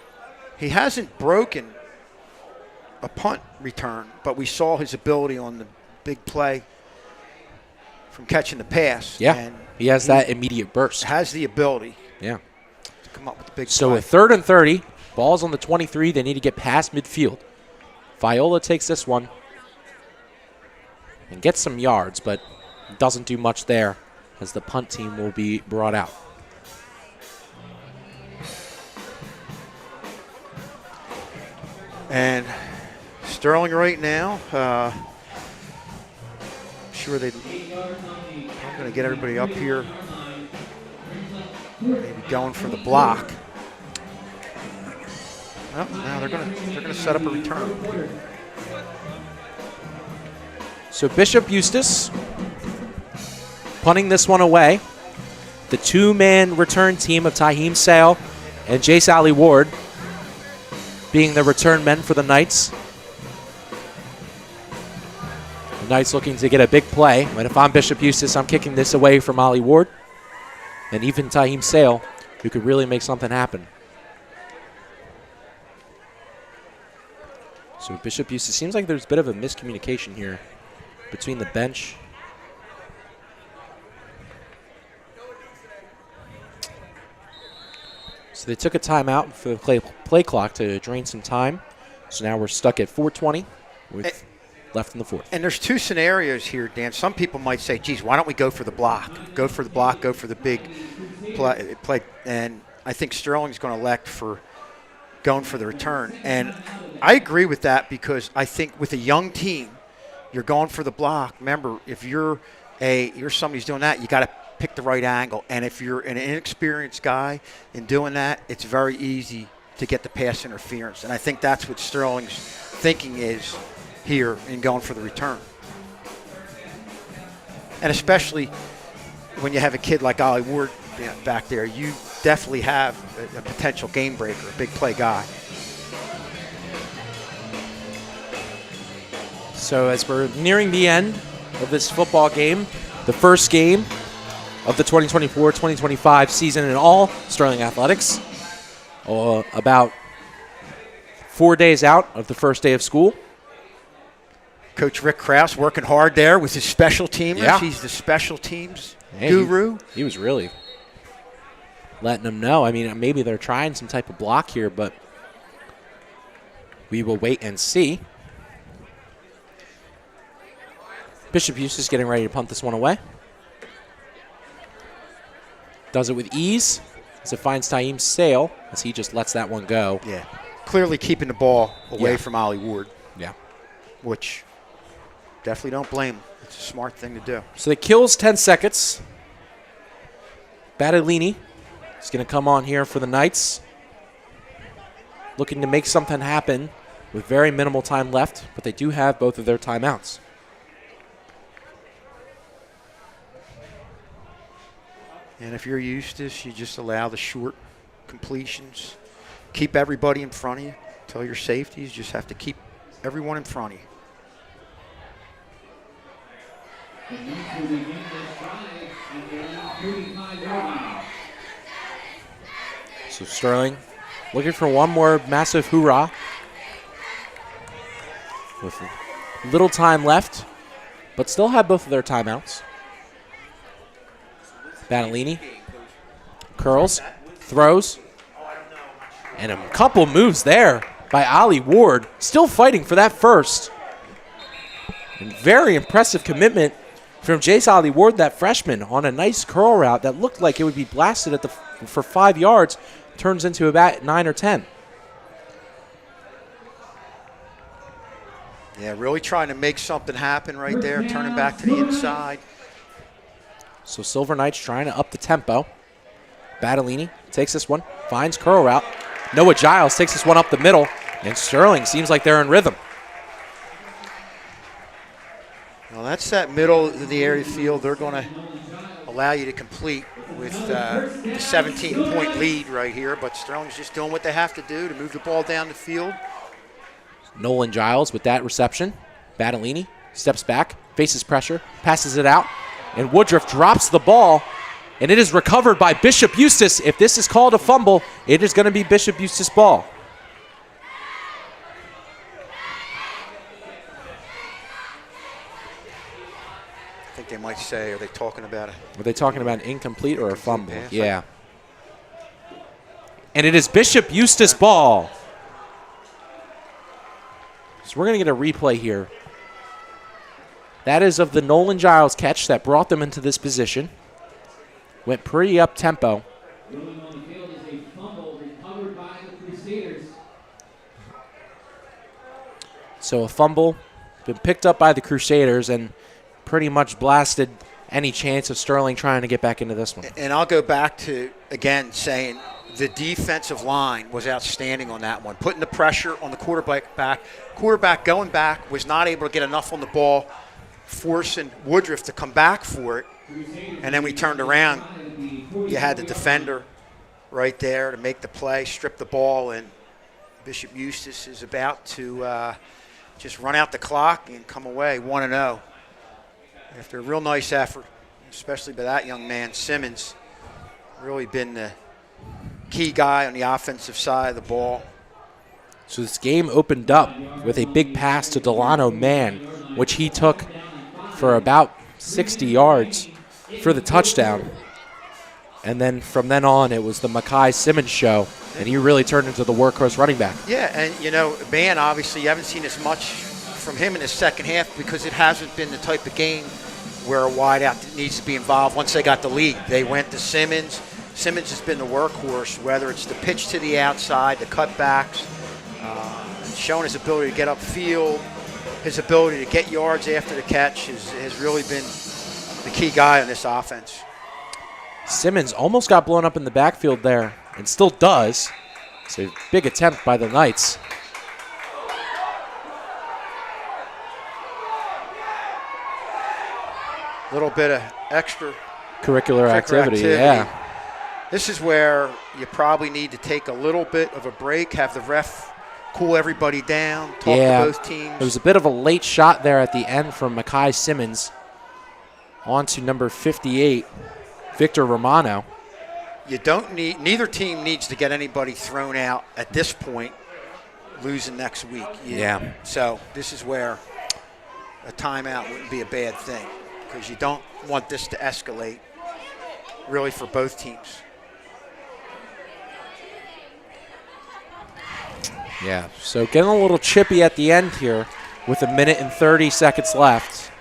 he hasn't broken a punt return, but we saw his ability on the big play from catching the pass. Yeah, and he has that immediate burst. Has the ability. Yeah. To come up with the big so play. a 3rd and 30. Ball's on the 23. They need to get past midfield. Viola takes this one and gets some yards, but doesn't do much there as the punt team will be brought out. And Sterling right now, I'm sure I'm going to get everybody up here, maybe going for the block. Well, now they're going to set up a return. So Bishop Eustace punting this one away. The 2-man return team of Taheem Sale and J. Sally Ward being the return men for the Knights. The Knights looking to get a big play. But if I'm Bishop Eustace, I'm kicking this away from Ollie Ward. And even Taheem Sale, who could really make something happen. So Bishop Eustace, seems like there's a bit of a miscommunication here between the bench. So they took a timeout for the play clock to drain some time. So now we're stuck at 4:20 with left in the 4th. And there's 2 scenarios here, Dan. Some people might say, geez, why don't we go for the block? Go for the block, go for the big play. And I think Sterling's going to elect for going for the return. And I agree with that because I think with a young team, you're going for the block. Remember, if you're somebody who's doing that, you got to pick the right angle. And if you're an inexperienced guy in doing that, it's very easy to get the pass interference. And I think that's what Sterling's thinking is here in going for the return. And especially when you have a kid like Ollie Ward back there, you definitely have a potential game breaker, a big play guy. So as we're nearing the end of this football game, the first game of the 2024-2025 season in all Sterling Athletics, about 4 days out of the first day of school. Coach Rick Krause working hard there with his special teamers. Yeah. He's the special teams guru. He was really letting them know. I mean, maybe they're trying some type of block here, but we will wait and see. Bishop Eustace getting ready to punt this one away. Does it with ease as it finds Taim Sale as he just lets that one go. Yeah, clearly keeping the ball away from Ollie Ward. Yeah. Which definitely don't blame him. It's a smart thing to do. So it kills 10 seconds. Battaglini is going to come on here for the Knights. Looking to make something happen with very minimal time left, but they do have both of their timeouts. And if you're Eustace, you just allow the short completions. Keep everybody in front of you. Tell your safeties, just have to keep everyone in front of you. So Sterling looking for one more massive hoorah. With little time left, but still have both of their timeouts. Battaglini curls, throws, and a couple moves there by Ollie Ward. Still fighting for that first. And very impressive commitment from Jace Ollie Ward, that freshman, on a nice curl route that looked like it would be blasted for 5 yards. Turns into about 9 or 10. Yeah, really trying to make something happen right there, turning back to the inside. So Silver Knights trying to up the tempo. Battaglini takes this one, finds curl route. Noah Giles takes this one up the middle, and Sterling seems like they're in rhythm. Well, that's that middle of the area field. They're going to allow you to complete with the 17-point lead right here, but Sterling's just doing what they have to do to move the ball down the field. Nolan Giles with that reception. Battaglini steps back, faces pressure, passes it out, and Woodruff drops the ball, and it is recovered by Bishop Eustace. If this is called a fumble, it is going to be Bishop Eustace ball. I think they might say, are they talking about it? Were they talking about an incomplete or a fumble? Yeah. And it is Bishop Eustace ball. So we're going to get a replay here. That is of the Nolan Giles catch that brought them into this position. Went pretty up-tempo. So a fumble, been picked up by the Crusaders and pretty much blasted any chance of Sterling trying to get back into this one. And I'll go back to, again, saying the defensive line was outstanding on that one. Putting the pressure on the quarterback back. Quarterback going back was not able to get enough on the ball, forcing Woodruff to come back for it. And then we turned around. You had the defender right there to make the play, strip the ball, and Bishop Eustace is about to just run out the clock and come away 1-0. After a real nice effort, especially by that young man, Simmons, really been the key guy on the offensive side of the ball. So this game opened up with a big pass to Delano Mann, which he took for about 60 yards for the touchdown. And then from then on, it was the Makai Simmons show, and he really turned into the workhorse running back. Yeah, and, you know, Mann, obviously, you haven't seen as much from him in the second half because it hasn't been the type of game where a wideout needs to be involved. Once they got the lead, they went to Simmons. Simmons has been the workhorse, whether it's the pitch to the outside, the cutbacks, showing his ability to get upfield, his ability to get yards after the catch has really been the key guy on this offense. Simmons almost got blown up in the backfield there and still does. It's a big attempt by the Knights. A little bit of extra curricular activity, yeah. This is where you probably need to take a little bit of a break, have the ref cool everybody down, talk to both teams. There was a bit of a late shot there at the end from Mekhi Simmons on to number 58, Victor Romano. You don't need, neither team needs to get anybody thrown out at this point, losing next week. Yeah. So this is where a timeout wouldn't be a bad thing, because you don't want this to escalate really for both teams. Yeah, so getting a little chippy at the end here with 1 minute and 30 seconds left.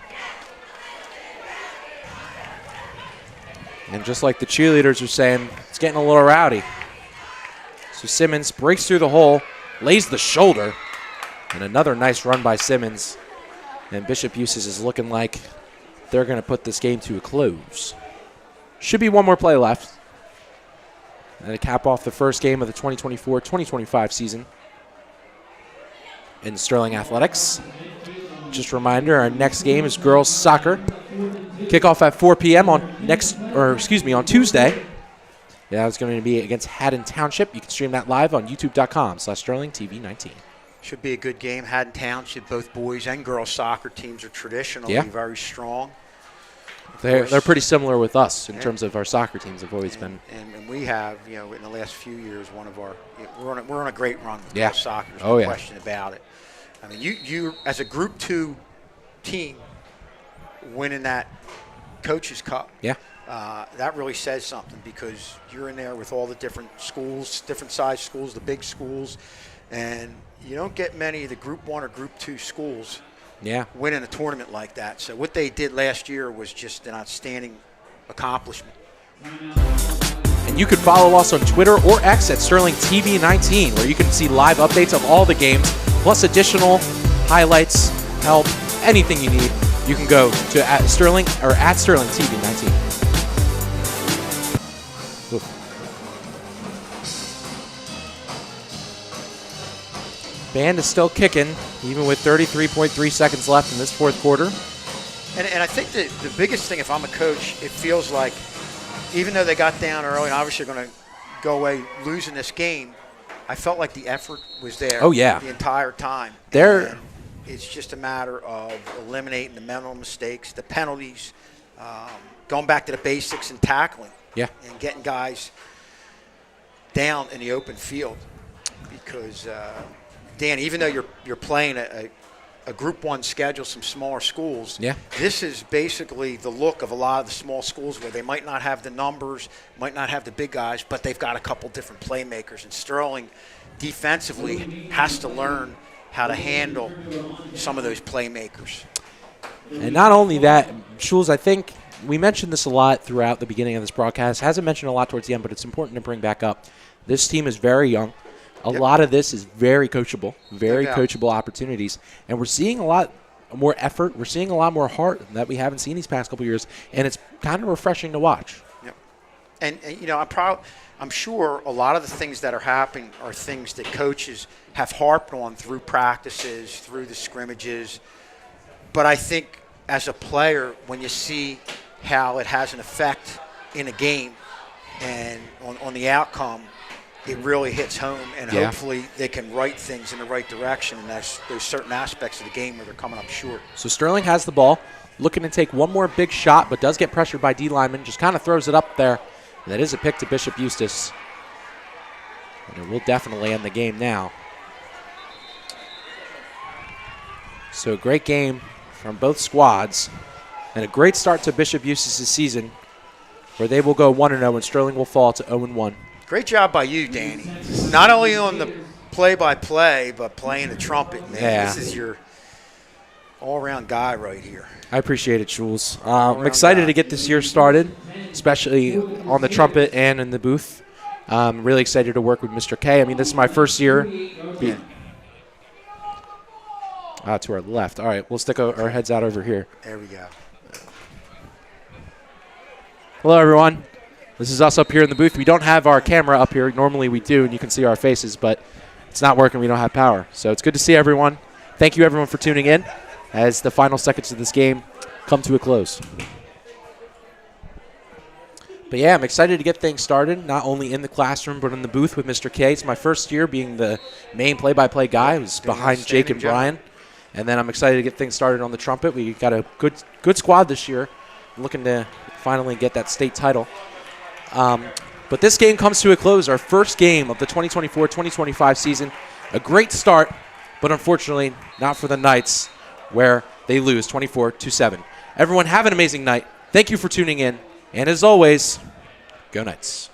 And just like the cheerleaders are saying, it's getting a little rowdy. So Simmons breaks through the hole, lays the shoulder, and another nice run by Simmons. And Bishop Eustace is looking like they're going to put this game to a close. Should be one more play left. And to cap off the first game of the 2024-2025 season in Sterling Athletics. Just a reminder, our next game is girls soccer. Kickoff at 4 p.m. on Tuesday. Yeah, it's going to be against Haddon Township. You can stream that live on youtube.com/SterlingTV19. Should be a good game. Haddon Township, both boys and girls soccer teams are traditionally very strong. They're pretty similar with us in terms of our soccer teams have always been. And we have, you know, in the last few years, one of our we're on a great run with girls soccer. There's no question about it. I mean, you as a Group 2 team winning that Coaches Cup. Yeah. That really says something, because you're in there with all the different schools, different size schools, the big schools, and you don't get many of the Group 1 or Group 2 schools winning a tournament like that. So what they did last year was just an outstanding accomplishment. And you can follow us on Twitter or X at SterlingTV19, where you can see live updates of all the games, plus additional highlights, help, anything you need. You can go to at SterlingTV19. Band is still kicking, even with 33.3 seconds left in this fourth quarter. And I think the biggest thing, if I'm a coach, it feels like, even though they got down early and obviously are going to go away losing this game, I felt like the effort was there the entire time. It's just a matter of eliminating the mental mistakes, the penalties, going back to the basics and tackling. Yeah. And getting guys down in the open field. Because, Dan, even though you're playing a Group 1 schedule, some smaller schools, this is basically the look of a lot of the small schools where they might not have the numbers, might not have the big guys, but they've got a couple different playmakers. And Sterling defensively has to learn how to handle some of those playmakers. And not only that, Schulz, I think we mentioned this a lot throughout the beginning of this broadcast. Hasn't mentioned a lot towards the end, but it's important to bring back up. This team is very young. A lot of this is very coachable, very coachable opportunities. And we're seeing a lot more effort. We're seeing a lot more heart that we haven't seen these past couple of years. And it's kind of refreshing to watch. Yep. And you know, I'm sure a lot of the things that are happening are things that coaches have harped on through practices, through the scrimmages. But I think as a player, when you see how it has an effect in a game and on the outcome, it really hits home, and hopefully they can right things in the right direction. And there's certain aspects of the game where they're coming up short. So Sterling has the ball, looking to take one more big shot, but does get pressured by D. Lyman, just kind of throws it up there. And that is a pick to Bishop Eustace. And it will definitely end the game now. So a great game from both squads, and a great start to Bishop Eustace's season, where they will go 1-0 and Sterling will fall to 0-1. Great job by you, Danny. Not only on the play-by-play, but playing the trumpet, man. Yeah. This is your all-around guy right here. I appreciate it, Schulz. I'm excited to get this year started, especially on the trumpet and in the booth. I'm really excited to work with Mr. K. I mean, this is my first year. To our left. All right, we'll stick our heads out over here. There we go. Hello, everyone. This is us up here in the booth. We don't have our camera up here. Normally we do, and you can see our faces, but it's not working. We don't have power. So it's good to see everyone. Thank you, everyone, for tuning in as the final seconds of this game come to a close. But, yeah, I'm excited to get things started, not only in the classroom but in the booth with Mr. K. It's my first year being the main play-by-play guy who's behind Jake and Brian. And then I'm excited to get things started on the trumpet. We got a good squad this year, looking to finally get that state title. But this game comes to a close, our first game of the 2024-2025 season. A great start, but unfortunately not for the Knights, where they lose 24-7. Everyone have an amazing night. Thank you for tuning in. And as always, go Knights.